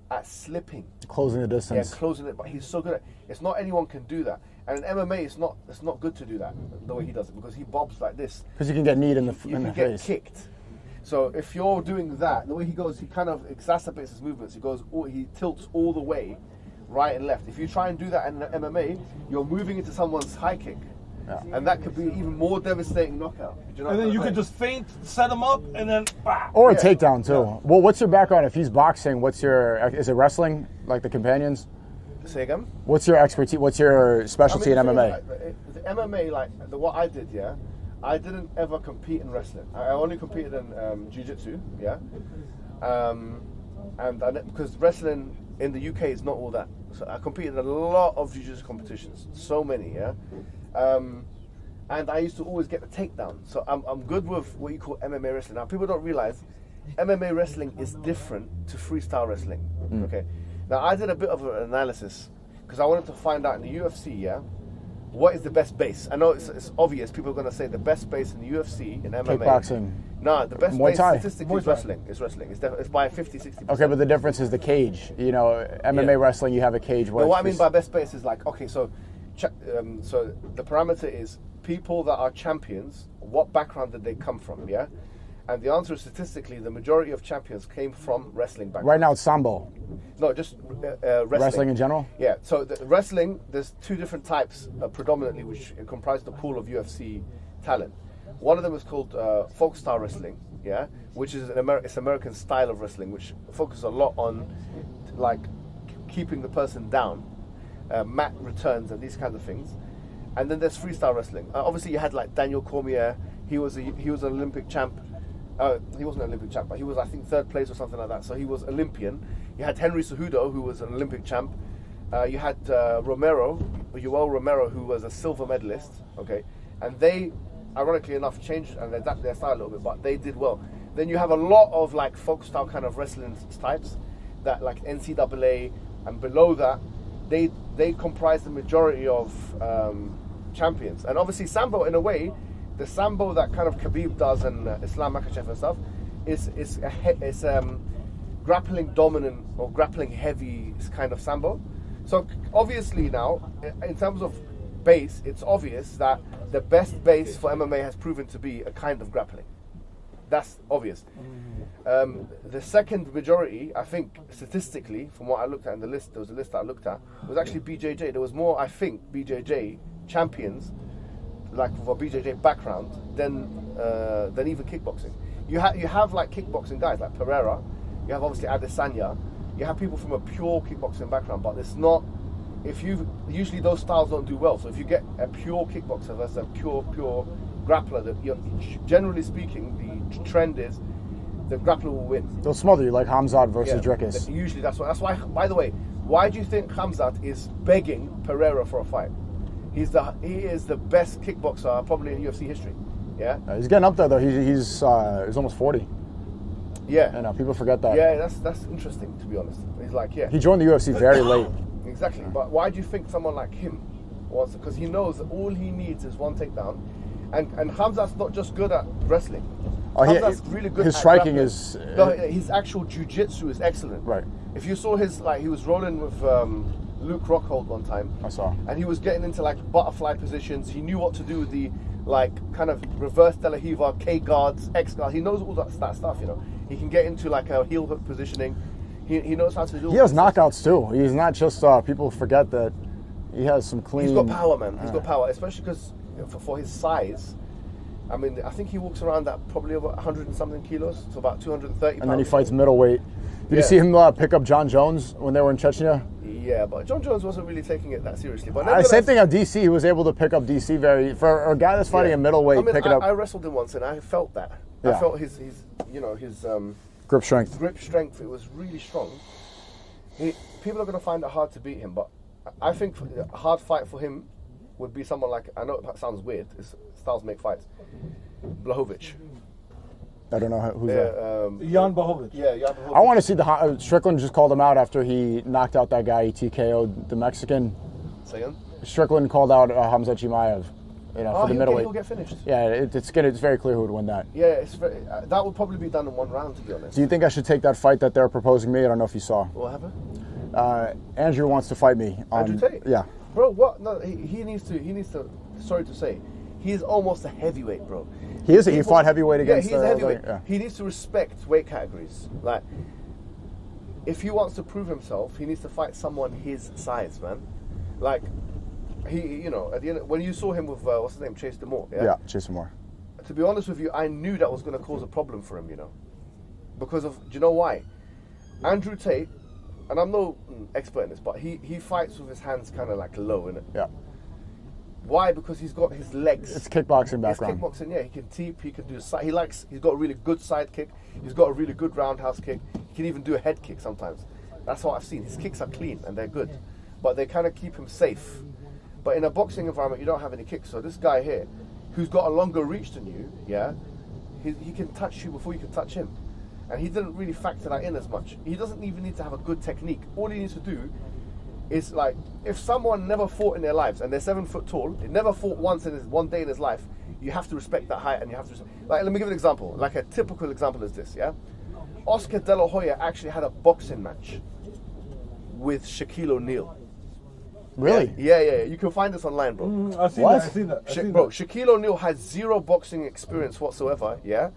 at slipping, closing the distance. Yeah, closing it. But he's so good at. It's not anyone can do that. And in MMA, it's not good to do that the way he does it, because he bobs like this. Because you can get kneed in the face. You can get kicked. So if you're doing that, the way he goes, he kind of exacerbates his movements. He tilts all the way, right and left. If you try and do that in MMA, you're moving into someone's high kick. Yeah. And that could be even more devastating knockout. You know, and then you could just feint, set him up, and then or a takedown too. Yeah. Well, what's your background? If he's boxing, is it wrestling like the companions? Say again? What's your expertise? What's your specialty in MMA? The MMA, what I did, yeah, I didn't ever compete in wrestling. I only competed in jiu-jitsu, yeah. Because wrestling in the UK is not all that. So I competed in a lot of jiu-jitsu competitions, so many, yeah. And I used to always get the takedown. So I'm good with what you call MMA wrestling. Now, people don't realize MMA wrestling is different to freestyle wrestling, okay? Now, I did a bit of an analysis because I wanted to find out in the UFC, yeah, what is the best base? I know it's obvious. People are going to say the best base in the UFC, in MMA. Kickboxing. No, the best Muay base Thai. statistically is wrestling. It's wrestling. It's by 50-60%. Okay, but the difference is the cage. You know, MMA wrestling, you have a cage. But what I mean by best base is like, okay, so the parameter is people that are champions, what background did they come from, yeah? And the answer is statistically, the majority of champions came from wrestling background. Right now it's Sambo. No, just wrestling. Wrestling in general? Yeah, so the wrestling, there's two different types predominantly which comprise the pool of UFC talent. One of them is called folk style wrestling, yeah, which is it's American style of wrestling, which focuses a lot on like keeping the person down, mat returns and these kinds of things. And then there's freestyle wrestling. Obviously, you had like Daniel Cormier. He was an Olympic champ. He wasn't an Olympic champ, but he was, I think, third place or something like that. So he was Olympian. You had Henry Cejudo, who was an Olympic champ. You had Yoel Romero, who was a silver medalist. Okay, and they, ironically enough, changed and adapted their style a little bit, but they did well. Then you have a lot of like folk style kind of wrestling types that like NCAA, and below that, they comprise the majority of champions. And obviously Sambo, in a way, the Sambo that kind of Khabib does and Islam Makhachev and stuff is grappling dominant or grappling heavy kind of Sambo. So obviously now, in terms of base, it's obvious that the best base for MMA has proven to be a kind of grappling. That's obvious. The second majority, I think, statistically, from what I looked at in the list, there was a list that I looked at, was actually BJJ. There was more, I think, BJJ champions, like with a BJJ background, than even kickboxing. You have like kickboxing guys like Pereira. You have obviously Adesanya. You have people from a pure kickboxing background, but it's not. Usually those styles don't do well. So if you get a pure kickboxer versus a pure grappler, generally speaking, the trend is the grappler will win. They'll smother you like Hamzat versus Dricus. Usually that's why. By the way, why do you think Hamzat is begging Pereira for a fight? He is the best kickboxer probably in UFC history. Yeah, he's getting up there though. He's almost 40. Yeah, I know people forget that. Yeah, that's interesting to be honest. He's like he joined the UFC very late. Exactly, but why do you think someone like him wants? Because he knows that all he needs is one takedown, and Hamzat's not just good at wrestling. Hamzat's really good. His at striking grappling. is his actual jiu-jitsu is excellent. Right. If you saw he was rolling with Luke Rockhold one time. I saw. And he was getting into like butterfly positions. He knew what to do with the like kind of reverse De La Riva, K guards, X guards. He knows all that stuff. You know, he can get into like a heel hook positioning. He knows how to do. He has knockouts too. He's not just people forget that he has some clean. He's got power, man. He's got power, especially because for his size. I mean, I think he walks around at probably over 100 and something kilos, so about 230 pounds. And then he fights middleweight. Did you see him pick up John Jones when they were in Chechnya? Yeah, but John Jones wasn't really taking it that seriously. But same thing on DC. He was able to pick up DC for a guy that's fighting a middleweight. Pick it up. I wrestled him once, and I felt that. Yeah. I felt his grip strength. Grip strength. It was really strong. People are going to find it hard to beat him, but I think a hard fight for him would be someone like, I know it sounds weird, styles make fights, Blachowicz. I don't know who's that. Jan Blachowicz. Yeah, Jan Blachowicz. I want to see Strickland just called him out after he knocked out that guy. He TKO'd the Mexican. Say again? Strickland called out Hamzat Chimaev. For the middleweight. He'll get finished. Yeah, it's very clear who would win that. Yeah, that would probably be done in one round, to be honest. Do you think I should take that fight that they're proposing me? I don't know if you saw. What happened? Andrew wants to fight me. Andrew Tate? Yeah. Bro, what? No, he needs to. Sorry to say, he's almost a heavyweight, bro. He is. He fought heavyweight against. Yeah, he's a heavyweight. He needs to respect weight categories. Like, if he wants to prove himself, he needs to fight someone his size, man. Like. At the end, when you saw him with what's his name, Chase Demore. Yeah, Chase Demore. To be honest with you, I knew that was going to cause a problem for him. Because of, do you know why? Andrew Tate, and I'm no expert in this, but he fights with his hands kind of like low, innit? Yeah. Why? Because he's got his legs. It's kickboxing background. It's kickboxing, yeah. He can teep, he can do a side. He's got a really good side kick. He's got a really good roundhouse kick. He can even do a head kick sometimes. That's what I've seen. His kicks are clean and they're good. But they kind of keep him safe. But in a boxing environment, you don't have any kicks. So this guy here, who's got a longer reach than you, yeah, he can touch you before you can touch him. And he didn't really factor that in as much. He doesn't even need to have a good technique. All he needs to do is, like, if someone never fought in their lives and they're 7 foot tall, they never fought once in one day in his life, you have to respect that height and you have to, like, let me give an example. Like a typical example is this, yeah? Oscar De La Hoya actually had a boxing match with Shaquille O'Neal. Really? Yeah. You can find this online, bro. I've seen that. Shaquille O'Neal has zero boxing experience whatsoever, yeah?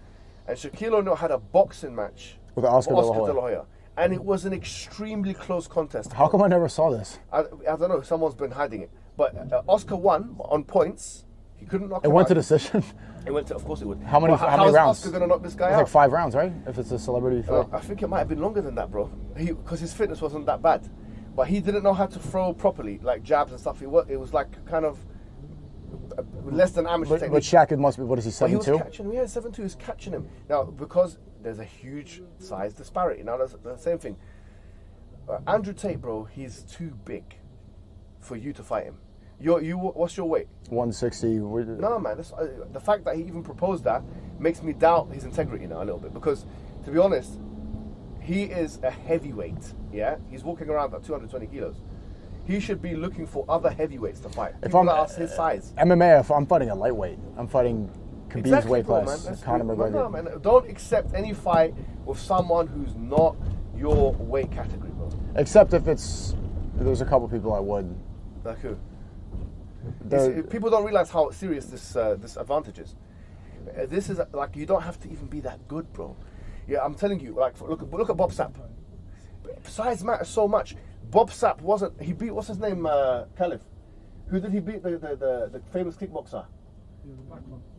And Shaquille O'Neal had a boxing match with Oscar De La Hoya. And it was an extremely close contest. How come I never saw this? I don't know. Someone's been hiding it. But Oscar won on points. He couldn't knock him out. It went to decision? It went to, of course it would. How many rounds? How is Oscar going to knock this guy out? Like 5 rounds, right? If it's a celebrity fight. I think it might have been longer than that, bro. Because his fitness wasn't that bad. But he didn't know how to throw properly, like jabs and stuff. It was like kind of less than amateur technique. But Shaq, must be, what is he, 7'2"? He was catching him. Yeah, 7'2". He was catching him. Now, because there's a huge size disparity. Now, that's the same thing. Andrew Tate, bro, he's too big for you to fight him. What's your weight? 160. No, man. The fact that he even proposed that makes me doubt his integrity now a little bit. Because, to be honest, he is a heavyweight. Yeah, he's walking around at 220 kilos. He should be looking for other heavyweights to fight. If I'm his size. MMA, if I'm fighting a lightweight, I'm fighting Khabib's weight class. Conor McGregor. No, man. Don't accept any fight with someone who's not your weight category, bro. Except if there's a couple people I would. Like who? People don't realize how serious this advantage is. This is like, you don't have to even be that good, bro. Yeah, I'm telling you. Like, look at Bob Sapp. Size matters so much. Bob Sapp he beat, what's his name, Caliph? Who did he beat? The famous kickboxer.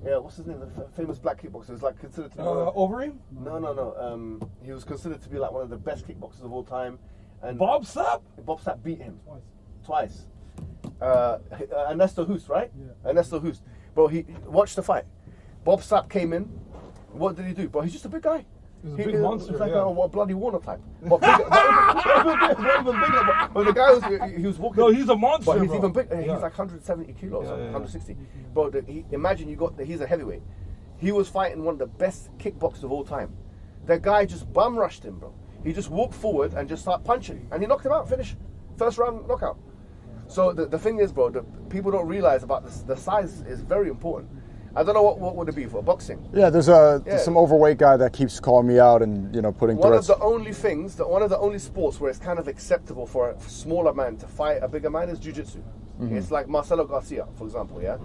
Yeah, what's his name? The famous black kickboxer. It's like considered to be Overeem? No. He was considered to be like one of the best kickboxers of all time. And Bob Sapp? Bob Sapp beat him twice. Ernesto Hoost, right? Yeah. Ernesto Hoost. Bro, watch the fight. Bob Sapp came in. What did he do? Bro, he's just a big guy. He's a big monster. He's like a bloody Warner type. But bigger, not even bigger. But the guy he was walking. No, he's a monster. But he's even bigger. He's like 170 kilos, 160. Bro, imagine he's a heavyweight. He was fighting one of the best kickboxers of all time. The guy just bum rushed him, bro. He just walked forward and just started punching, and he knocked him out. Finish, first round knockout. So the thing is, bro, people don't realize about this. The size is very important. I don't know what would it be for boxing. Yeah, there's some overweight guy that keeps calling me out and putting threats. One of the only sports where it's kind of acceptable for a smaller man to fight a bigger man is jiu-jitsu. Mm-hmm. It's like Marcelo Garcia, for example. Yeah,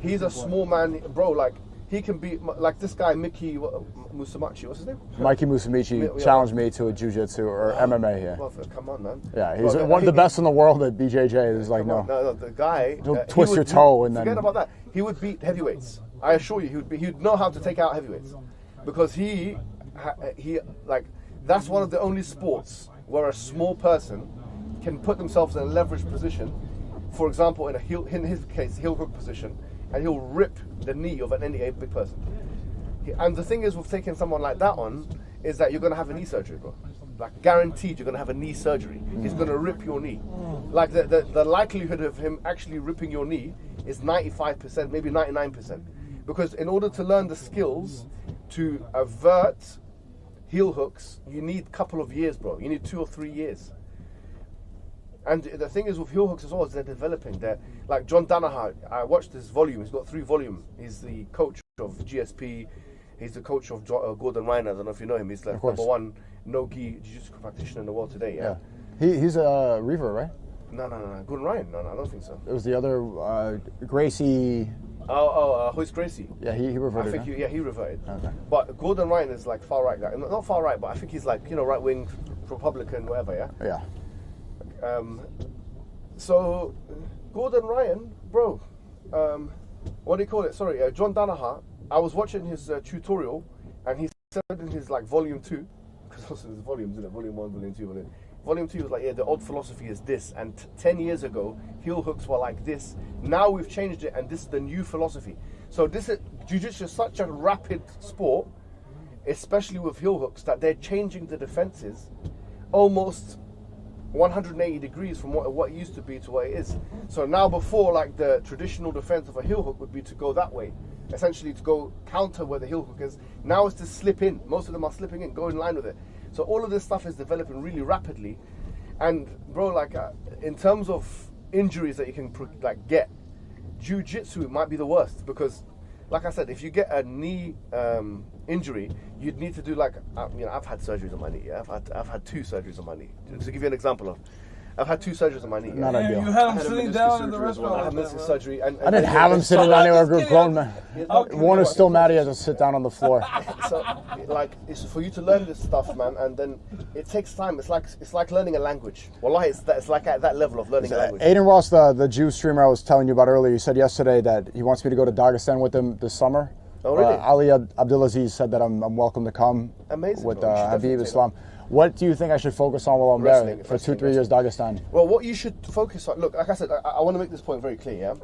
he's a small man, bro. Like he can beat like this guy Mickey Musumeci. What's his name? Mikey Musumeci challenged me to a jiu-jitsu or MMA. Yeah. Well, come on, man. Yeah, he's one of the best in the world at BJJ. There's like no, the guy. Don't twist your toe and then forget about that. He would beat heavyweights. I assure you, he'd know how to take out heavyweights, because he like that's one of the only sports where a small person can put themselves in a leveraged position. For example, in his case, heel hook position, and he'll rip the knee of any big person. And the thing is, with taking someone like that on, is that you're going to have a knee surgery, bro. Like guaranteed, you're going to have a knee surgery. He's going to rip your knee. Like the likelihood of him actually ripping your knee is 95%, maybe 99%. Because in order to learn the skills to avert heel hooks, you need a couple of years, bro. You need 2 or 3 years. And the thing is with heel hooks as well, is they're developing. They're like John Danaher. I watched his volume. He's got 3 volumes. He's the coach of GSP. He's the coach of Gordon Ryan. I don't know if you know him. He's like #1 no-gi jiu-jitsu practitioner in the world today. Yeah. He's a reaver, right? No. Gordon Ryan? No, I don't think so. It was the other Gracie. Hoist Gracie. Yeah, he reverted. I think he reverted. Okay. But Gordon Ryan is like far right guy. Not far right, but I think he's like right wing, Republican, whatever. Yeah. Yeah. So Gordon Ryan, bro. What do you call it? Sorry, John Danaher. I was watching his tutorial, and he said in his like volume 2, because also there's volumes in it, volume 1, volume 2, volume. Volume 2 was like, yeah, the old philosophy is this, and 10 years ago, heel hooks were like this. Now we've changed it, and this is the new philosophy. So this is, jiu-jitsu is such a rapid sport, especially with heel hooks, that they're changing the defenses almost 180 degrees from what it used to be to what it is. So now before, like the traditional defense of a heel hook would be to go that way, essentially to go counter where the heel hook is. Now it's to slip in. Most of them are slipping in, go in line with it. So all of this stuff is developing really rapidly. And bro, like in terms of injuries that you can get, jiu-jitsu might be the worst, because like I said, if you get a knee injury, you'd need to do like, I've had surgeries on my knee. Yeah? I've had 2 surgeries on my knee. To give you an example I've had 2 surgeries on my knee. Not ideal. You had him sitting down in the restaurant. I had meniscus surgery. And I didn't have him sitting down anywhere. A grown man. One is still mad he has to sit down on the floor. So, like, it's for you to learn this stuff, man, and then it takes time. It's like learning a language. Wallahi, it's like at that level of learning a language. Aiden Ross, the Jew streamer I was telling you about earlier, he said yesterday that he wants me to go to Dagestan with him this summer. Oh, really? Ali Abdulaziz said that I'm welcome to come. Amazing. With Habib Islam. What do you think I should focus on while I'm there for 2-3 years, Dagestan? Well, what you should focus on, look, like I said, I want to make this point very clear, yeah?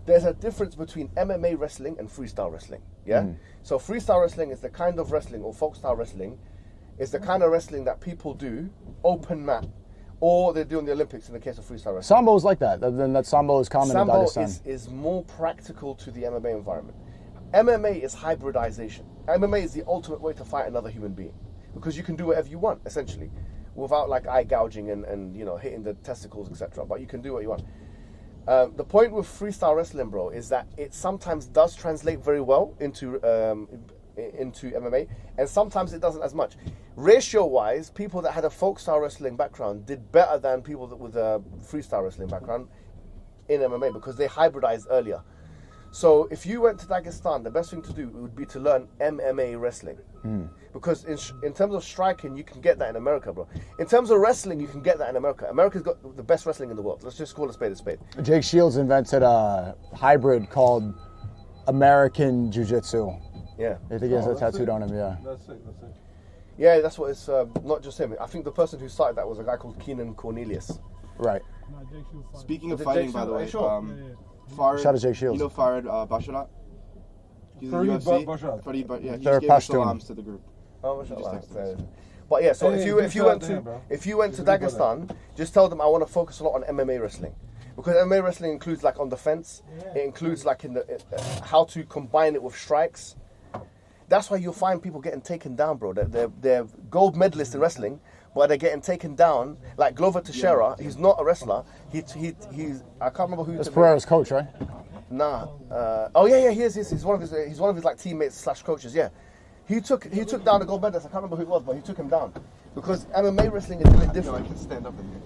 There's a difference between MMA wrestling and freestyle wrestling, yeah? So freestyle wrestling is the kind of wrestling, or folk style wrestling, is the kind of wrestling that people do, open mat, or they do in the Olympics in the case of freestyle wrestling. Sambo is like that. Then that Sambo is common in Dagestan. Sambo is more practical to the MMA environment. MMA is hybridization. MMA is the ultimate way to fight another human being, because you can do whatever you want, essentially, without like eye gouging and hitting the testicles, etc. But you can do what you want. The point with freestyle wrestling, bro, is that it sometimes does translate very well into MMA, and sometimes it doesn't as much. Ratio-wise, people that had a folk style wrestling background did better than people with a freestyle wrestling background in MMA, because they hybridized earlier. So if you went to Dagestan, the best thing to do would be to learn MMA wrestling. Because in terms of striking, you can get that in America, bro. In terms of wrestling, you can get that in America. America's got the best wrestling in the world. Let's just call a spade a spade. Jake Shields invented a hybrid called American Jiu-Jitsu. Yeah. I think he has that tattooed on him, yeah. That's it, that's it. Yeah, that's what it's, not just him. I think the person who started that was a guy called Keenan Cornelius. Right. Speaking of fighting, by the way, Shout out to Jake Shields. You know Farid Basharat? He's in the UFC. Farid, yeah, he They're just gave his salams to the group. Oh, mashallah. But yeah, so if you went to Dagestan, just tell them I want to focus a lot on MMA wrestling, because MMA wrestling includes like on the fence. It includes like in the how to combine it with strikes. That's why you'll find people getting taken down, bro. They're gold medalists in wrestling, but they're getting taken down. Like Glover Teixeira, he's not a wrestler. He's I can't remember who. That's Pereira's coach, right? Nah. Oh yeah, he is. He's one of his like teammates / coaches. Yeah. He took down the gold medalist. I can't remember who it was, but he took him down because MMA wrestling is a bit different. I can stand up in here.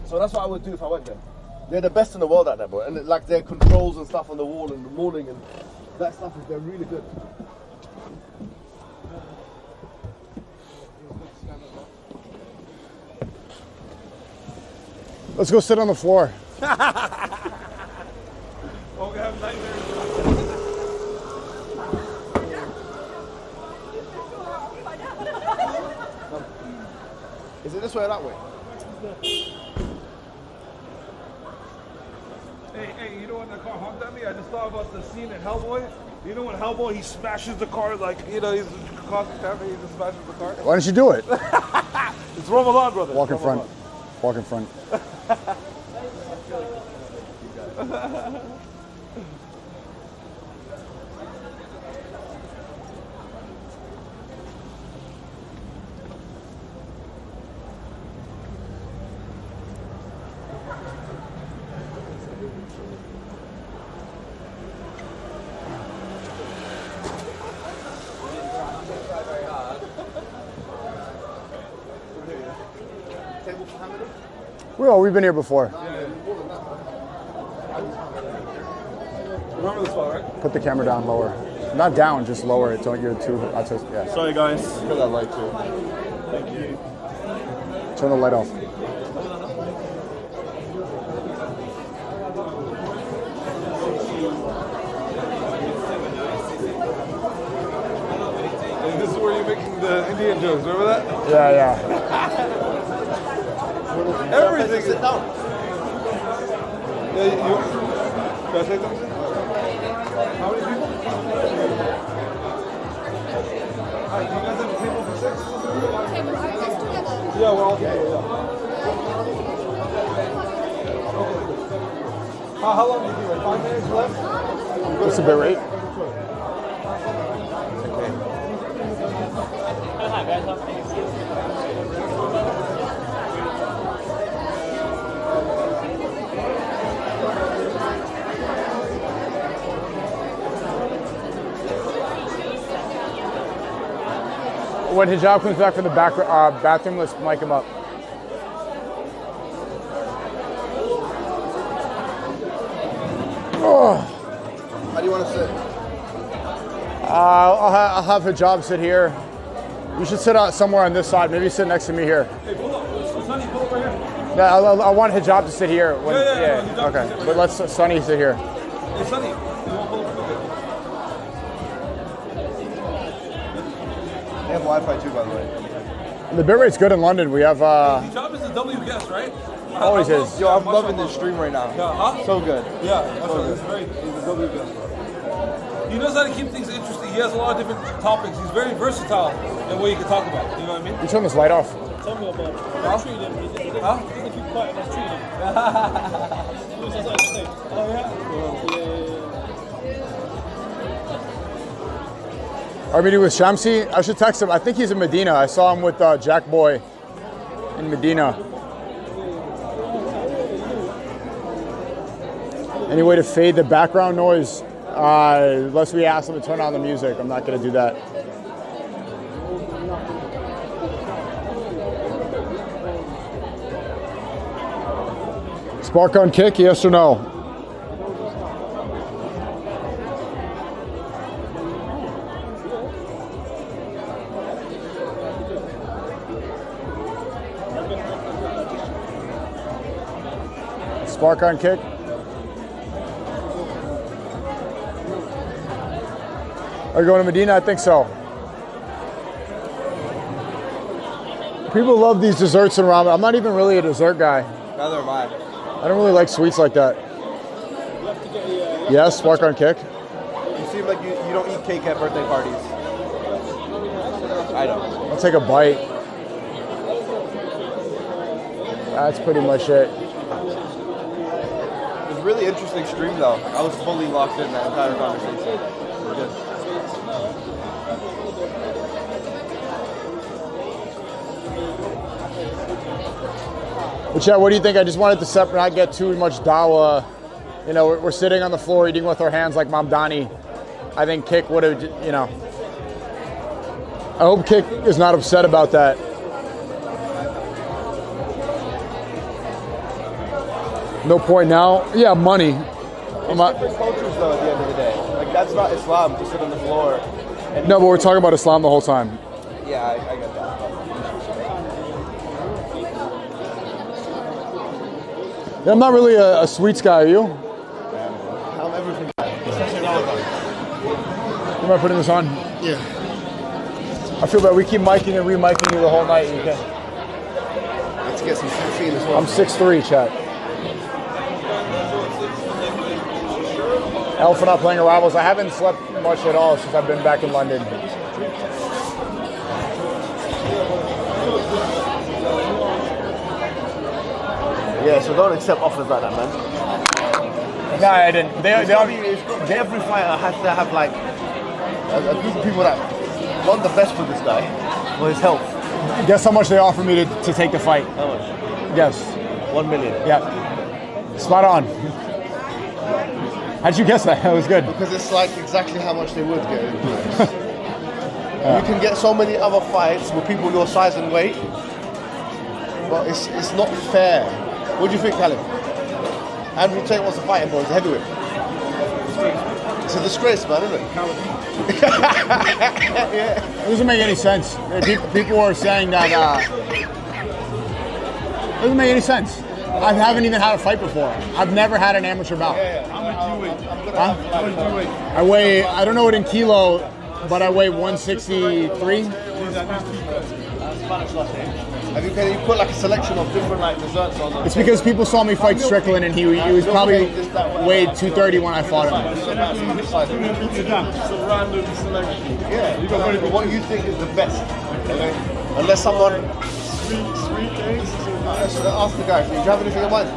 So that's what I would do if I went there. They're the best in the world at that, bro. And like their controls and stuff on the wall in the morning and that stuff they're really good. Let's go sit on the floor. Oh, we have nightmares. Is it this way or that way? Hey, you know when the car honked at me? I just thought about the scene in Hellboy. You know when Hellboy, he smashes the car like, he's causing traffic, he just smashes the car? Why don't you do it? It's Ramadan, brother. Walk in front. Walk in front. Well, we've been here before. Remember this spot, right? Put the camera down lower. Not down, just lower it. Don't you're too. Yeah. Sorry, guys. Turn that light too. Thank you. Turn the light off. This is where you're making the Indian jokes. Remember that? Yeah. Everything. Sit down. Yeah, can I say something? How many people? Hi, do you guys have a table for 6? Yeah, we're all together, yeah. How long do you think? Like 5 minutes left? What's the bit rate? When Hijab comes back from the bathroom, let's mic him up. How do you want to sit? I'll have Hijab sit here. You should sit out somewhere on this side. Maybe sit next to me here. Hey, pull up. Sonny, pull up right here. Yeah, I want Hijab to sit here. When, Yeah, okay. But let's Sonny sit here. Hey, Sonny, you want to pull up? They have Wi-Fi too, by the way. The bit rate's good in London. We have. Hijab is the W guest, right? Always is. Yo, I'm loving this stream right now. Yeah, huh? So good. Yeah, that's right. He's a W guest. He knows how to keep things interesting. He has a lot of different topics. He's very versatile in what he can talk about. You know what I mean? You turn this light off. Tell me about it. Huh? Treat him. Huh? He's gonna keep quiet. Let's treat him. Oh, yeah? Our meeting with Shamsi. I should text him. I think he's in Medina. I saw him with Jack Boy in Medina. Any way to fade the background noise? Unless we ask them to turn on the music. I'm not going to do that. Spark on kick, yes or no? Spark on kick? Are you going to Medina? I think so. People love these desserts and ramen. I'm not even really a dessert guy. Neither am I. I don't really like sweets like that. Yes, spark on kick. You seem like you don't eat cake at birthday parties. I don't. I'll take a bite. That's pretty much it. It was a really interesting stream though. I was fully locked in that entire conversation. Good. But yeah, what do you think? I just wanted to not get too much Dawah. You know, we're sitting on the floor eating with our hands like Mamdani. I think Kick would have, you know. I hope Kick is not upset about that. No point now. Yeah, money. It's different cultures though at the end of the day. Like that's not Islam to sit on the floor. No, but we're talking about Islam the whole time. Yeah, I get that. Yeah, I'm not really a sweets guy, are you? I'm everything. Am I putting this on? Yeah. I feel bad. We keep miking and re-miking you the whole night. You can. Let's get some caffeine as well. I'm 6'3", chat. Elf for not playing Arrivals. I haven't slept much at all since I've been back in London. Yeah, so don't accept offers like that, man. No, I didn't. Every fighter has to have like a group of people that want the best for this guy, for his health. Guess how much they offered me to take the fight? How much? Guess. 1 million. Yeah. Spot on. How'd you guess that? That was good. Because it's like exactly how much they would get. You can get so many other fights with people your size and weight, but it's not fair. What do you think, Caleb? Andrew Tate wants to fight him, boy. He's a heavyweight. It's a disgrace, man, isn't it? Yeah. It doesn't make any sense. People are saying that. It doesn't make any sense. I haven't even had a fight before. I've never had an amateur bout. How much do you weigh? How much do you weigh? I weigh, I don't know it in kilo, but I weigh 163. Have you put like a selection of different like desserts on them? It's because people saw me fight Strickland, and he was probably weighed 230 when I fought him. It's a random selection. Yeah, but what you think is the best? Okay? Unless someone... Sweet taste? Ask the guy, do you have anything in mind?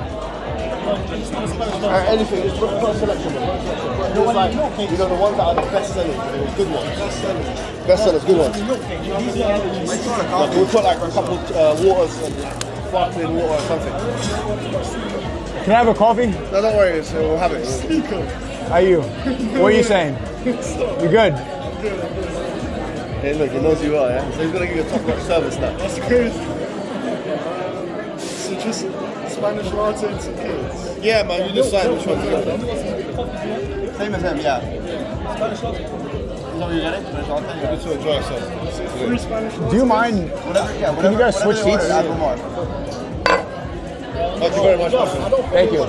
Anything, just put a selection. Just like, the ones that are the best sellers, the good ones. Best sellers, good ones. Like, we'll put like a couple waters, sparkling water or something. Can I have a coffee? No, don't worry, we'll have it. How are you? What are you saying? You good? Hey, look, he knows you are, yeah? So he's going to give you a top-notch service now. That's crazy. So just Spanish latte and some kids. Yeah, man, you decide which one's good. Same as him, yeah. Spanish latte. Is that what you're getting? Spanish latte? Yeah, just to enjoy yourself. Do you mind? Can you guys switch seats? Thank you very much. Thank you.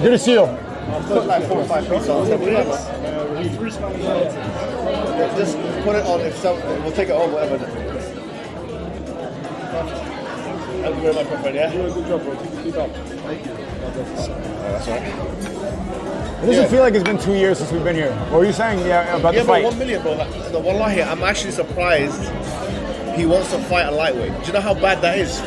Good to see you. Put like 4 or 5 pieces on the table. Just put it on, we'll take it on, whatever. Thank you very much, my friend, yeah? Good job, bro. Keep up. Thank you. That's right. It doesn't feel like it's been 2 years since we've been here. What were you saying about the fight? Yeah, 1 million, bro. No, wallahi, I'm actually surprised he wants to fight a lightweight. Do you know how bad that is?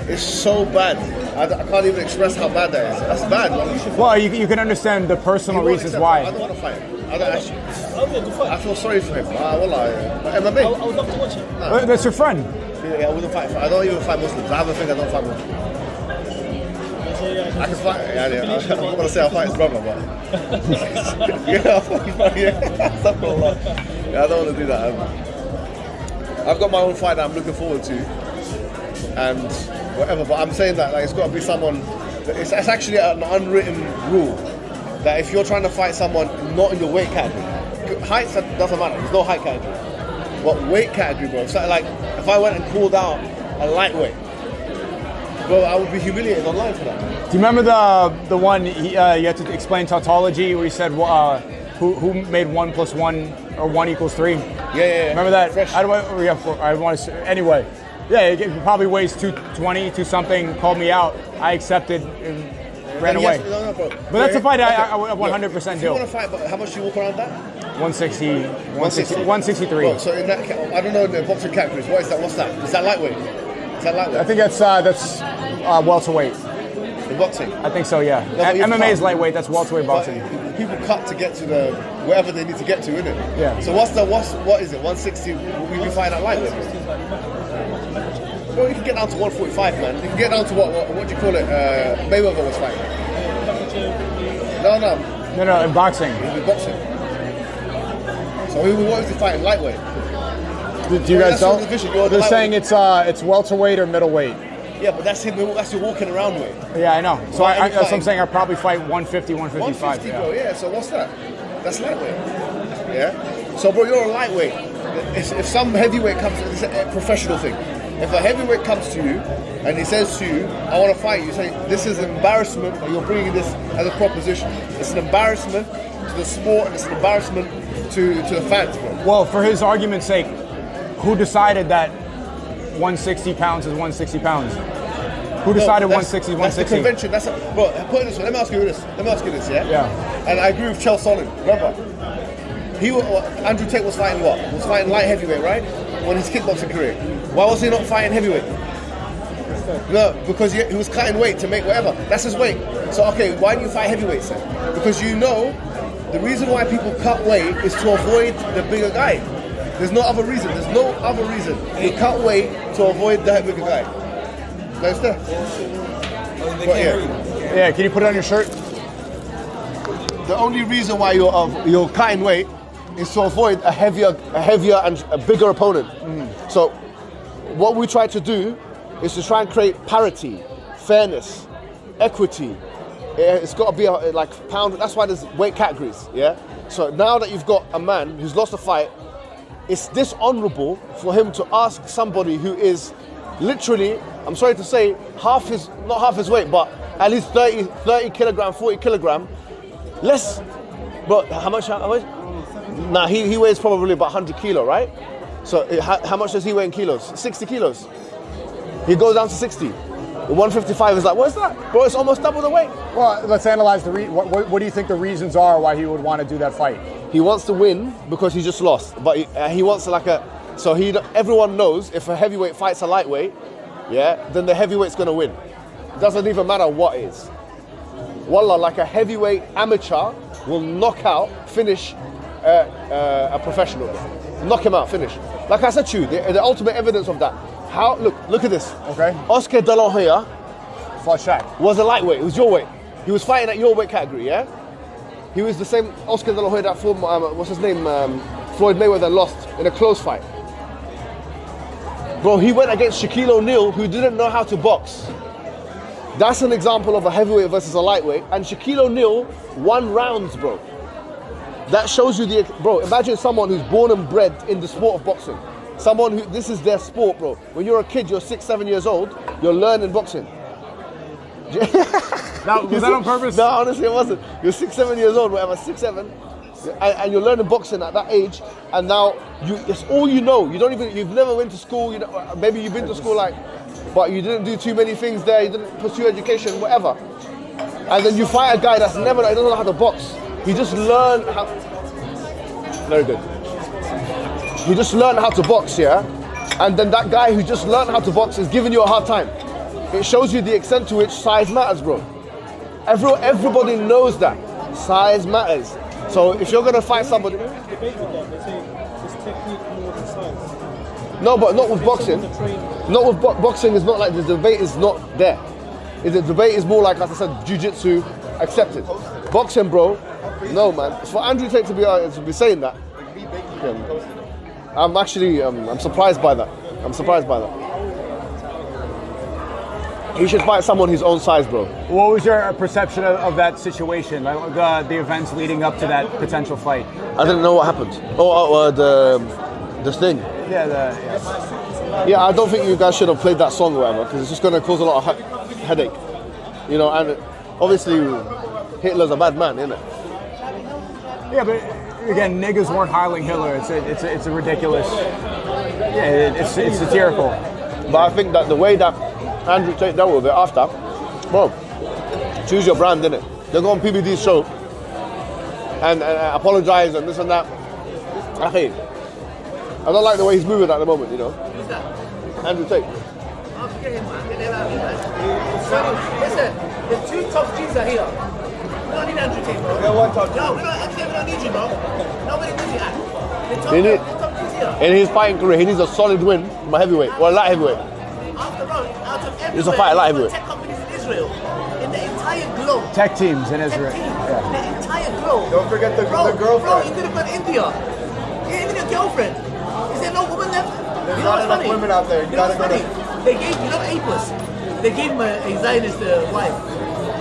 It's so bad. I can't even express how bad that is. That's bad. Well, you can understand the personal reasons why. I don't want to fight him. I don't actually. I feel sorry for him. Wallahi. MMA. I would love to watch it. No. That's your friend. Yeah, I wouldn't fight. I don't even fight Muslims. I have a thing I don't fight Muslims. I can fight. Yeah, I'm not gonna say I'll fight his brother, but yeah, I don't want to do that. I've got my own fight that I'm looking forward to, and whatever. But I'm saying that like it's got to be someone. It's actually an unwritten rule that if you're trying to fight someone not in your weight category, height doesn't matter. There's no height category. What weight category, bro? So like if I went and called out a lightweight, bro, I would be humiliated online for that. Do you remember the one you had to explain tautology where he said who made 1 + 1 or 1 = 3? Yeah. Remember that? Fresh. I want to. Anyway, yeah, he probably weighs 220, 2 something. Called me out. I accepted and ran away. No, bro. But that's a fight I would 100% do. If you want to fight, but how much do you walk around that? 160, 163. Bro, so in that, I don't know in the boxing categories. What is that? What's that? Is that lightweight? Is that lightweight? I think that's welterweight. The boxing? I think so, yeah. No, MMA is lightweight. That's welterweight boxing. People cut to get to the wherever they need to get to, isn't it? Yeah. So what is it? 160? Will we be fighting at lightweight? Well, you can get down to 145, man. You can get down to what do you call it? Mayweather was fighting. No, in boxing. He'll be boxing. So what is he fighting? Lightweight. Do you guys know? They're saying it's welterweight or middleweight. Yeah, but that's him. That's your walking around weight. Yeah, I know. So that's what I'm saying. I probably fight 150, 155. 150, bro. Yeah. So what's that? That's lightweight. Yeah. So, bro, you're a lightweight. If some heavyweight comes, it's a professional thing. If a heavyweight comes to you and he says to you, "I want to fight you," say, "This is an embarrassment that you're bringing this as a proposition. It's an embarrassment to the sport and it's an embarrassment to the fans, bro." Well, for his argument's sake, who decided that 160 pounds is 160 pounds? Who decided 160 is 160? That's the convention. Bro, put it this way. Let me ask you this, yeah? Yeah. And I agree with Chelsea. Remember, Andrew Tate was fighting what? Was fighting light heavyweight, right? When his kickboxing career. Why was he not fighting heavyweight? No, because he was cutting weight to make whatever. That's his weight. So, okay, why do you fight heavyweights then? Because you know the reason why people cut weight is to avoid the bigger guy. There's no other reason. You cut weight to avoid the bigger guy. Understand? Yeah, can you put it on your shirt? The only reason why you're cutting weight is to avoid a heavier and a bigger opponent. So what we try to do is to try and create parity, fairness, equity. It's got to be like pound. That's why there's weight categories. Yeah. So now that you've got a man who's lost a fight, it's dishonorable for him to ask somebody who is literally, I'm sorry to say, not half his weight, but at least 30 kilogram, 40 kilogram less. But how much? Nah, he weighs probably about 100 kilo, right? So how much does he weigh in kilos? 60 kilos. He goes down to 60. 155 is like, what is that? Bro, it's almost double the weight. Well, let's analyze what do you think the reasons are why he would want to do that fight? He wants to win because he just lost. But he wants like so everyone knows if a heavyweight fights a lightweight, yeah, then the heavyweight's going to win. It doesn't even matter what is. Wallah, like a heavyweight amateur will finish a professional. Knock him out, finish. Like I said to you, the ultimate evidence of that. Look at this. Okay. Oscar De La Hoya was a lightweight. It was your weight. He was fighting at your weight category, yeah? He was the same Oscar De La Hoya that fought, what's his name? Floyd Mayweather lost in a close fight. Bro, he went against Shaquille O'Neal, who didn't know how to box. That's an example of a heavyweight versus a lightweight. And Shaquille O'Neal won rounds, bro. That shows you bro, imagine someone who's born and bred in the sport of boxing. Someone who, this is their sport, bro. When you're a kid, you're 6, 7 years old, you're learning boxing. Was that on purpose? No, honestly, it wasn't. You're 6, 7 years old, whatever, 6, 7, and you're learning boxing at that age, and now it's all you know. You've never went to school. Maybe you've been to school, but you didn't do too many things there. You didn't pursue education, whatever. And then you fight a guy he doesn't know how to box. He just learned how. Very good. He just learned how to box, yeah? And then that guy who just learned how to box is giving you a hard time. It shows you the extent to which size matters, bro. Everybody knows that. Size matters. So if you're going to fight somebody... No, but not with boxing. Not with boxing, is not like the debate is not there. The debate is more like, as I said, jiu-jitsu, accepted. Boxing, bro, no, man. It's for Andrew Tate to be saying that. I'm actually, I'm surprised by that. He should fight someone his own size, bro. What was your perception of that situation, like the events leading up to that potential fight? I didn't know what happened. This thing. Yeah, I don't think you guys should have played that song or whatever, because it's just going to cause a lot of headache. And obviously Hitler's a bad man, isn't it? Yeah, but again, niggas weren't hiling Hitler. It's a ridiculous. Yeah, it's satirical. But I think that the way that Andrew Tate dealt with it after, well, choose your brand, innit? They go on PBD's show and apologize and this and that. I hate it. I don't like the way he's moving at the moment, Who's that? Andrew Tate. I'll forget him, man. Get the hell out of here, man. Listen, the 2 top G's are here. We don't need Andrew Tate, bro. No, we don't need you, bro. Nobody needs you. The top G's here. In his fighting career, he needs a solid win from a heavyweight, or a light heavyweight. After all, out of everywhere, he's a fight a light heavyweight. Tech companies in Israel, in the entire globe. Tech teams in Israel. The entire globe. Don't forget the girlfriend. Bro, you could have gone to India. Even your girlfriend. Is there no woman left? There's not enough women out there. You gotta go to... They gave, A+. They gave him a Zionist wife.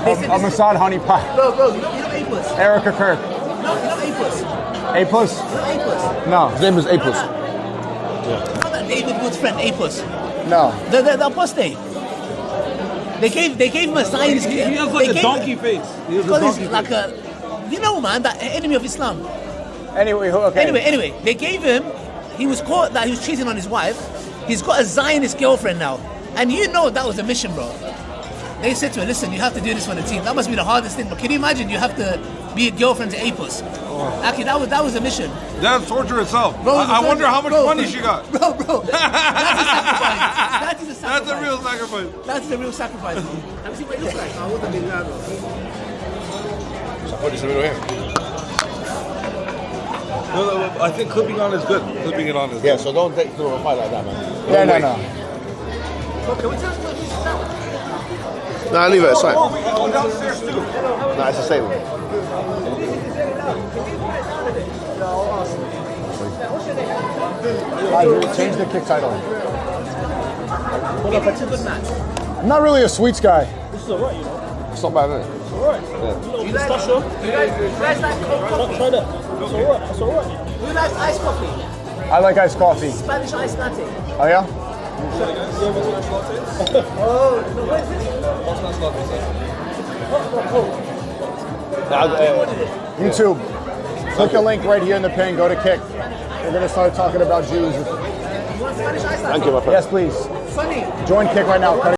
A Mossad honeypot. Bro, you know A+. Erica Kirk. No, you know A+. A+? You know A+. No. His name is A+. You know that David Wood's friend A+. No. The apostate. They gave him a Zionist. He has like a donkey face. He has a donkey like face. you know, man, that enemy of Islam. Anyway, okay. Anyway, they gave him. He was caught that he was cheating on his wife. He's got a Zionist girlfriend now, and you know that was a mission, bro. They said to him, "Listen, you have to do this for the team." That must be the hardest thing. But can you imagine? You have to be a girlfriend to A+. Actually, that was a mission. That's torture itself. Bro, I wonder how much money she got. Bro, that's a sacrifice. That's a real sacrifice. That's the real sacrifice. Have you seen what it looks like? I wouldn't be loud. No, I think clipping on is good. Clipping it on is good. Yeah, so don't take to a fight like that, man. No. Okay, what's that? Nah, leave it aside. Oh, downstairs too. Nah, it's the same one. Change the kick title. It's a good match. I'm not really a sweets guy. This is alright, you know. It's not bad, is it? It's alright. You guys like cold coffee? Try that. It's alright. It's alright. Who likes iced coffee? I like iced coffee. Spanish iced latte. Oh yeah? Oh, no, what is it? YouTube. Click the link right here in the pin. Go to Kick. We're gonna start talking about Jews. You want Spanish ice latte? Thank you, my friend. Yes, please. Sonny. Join Kick right now.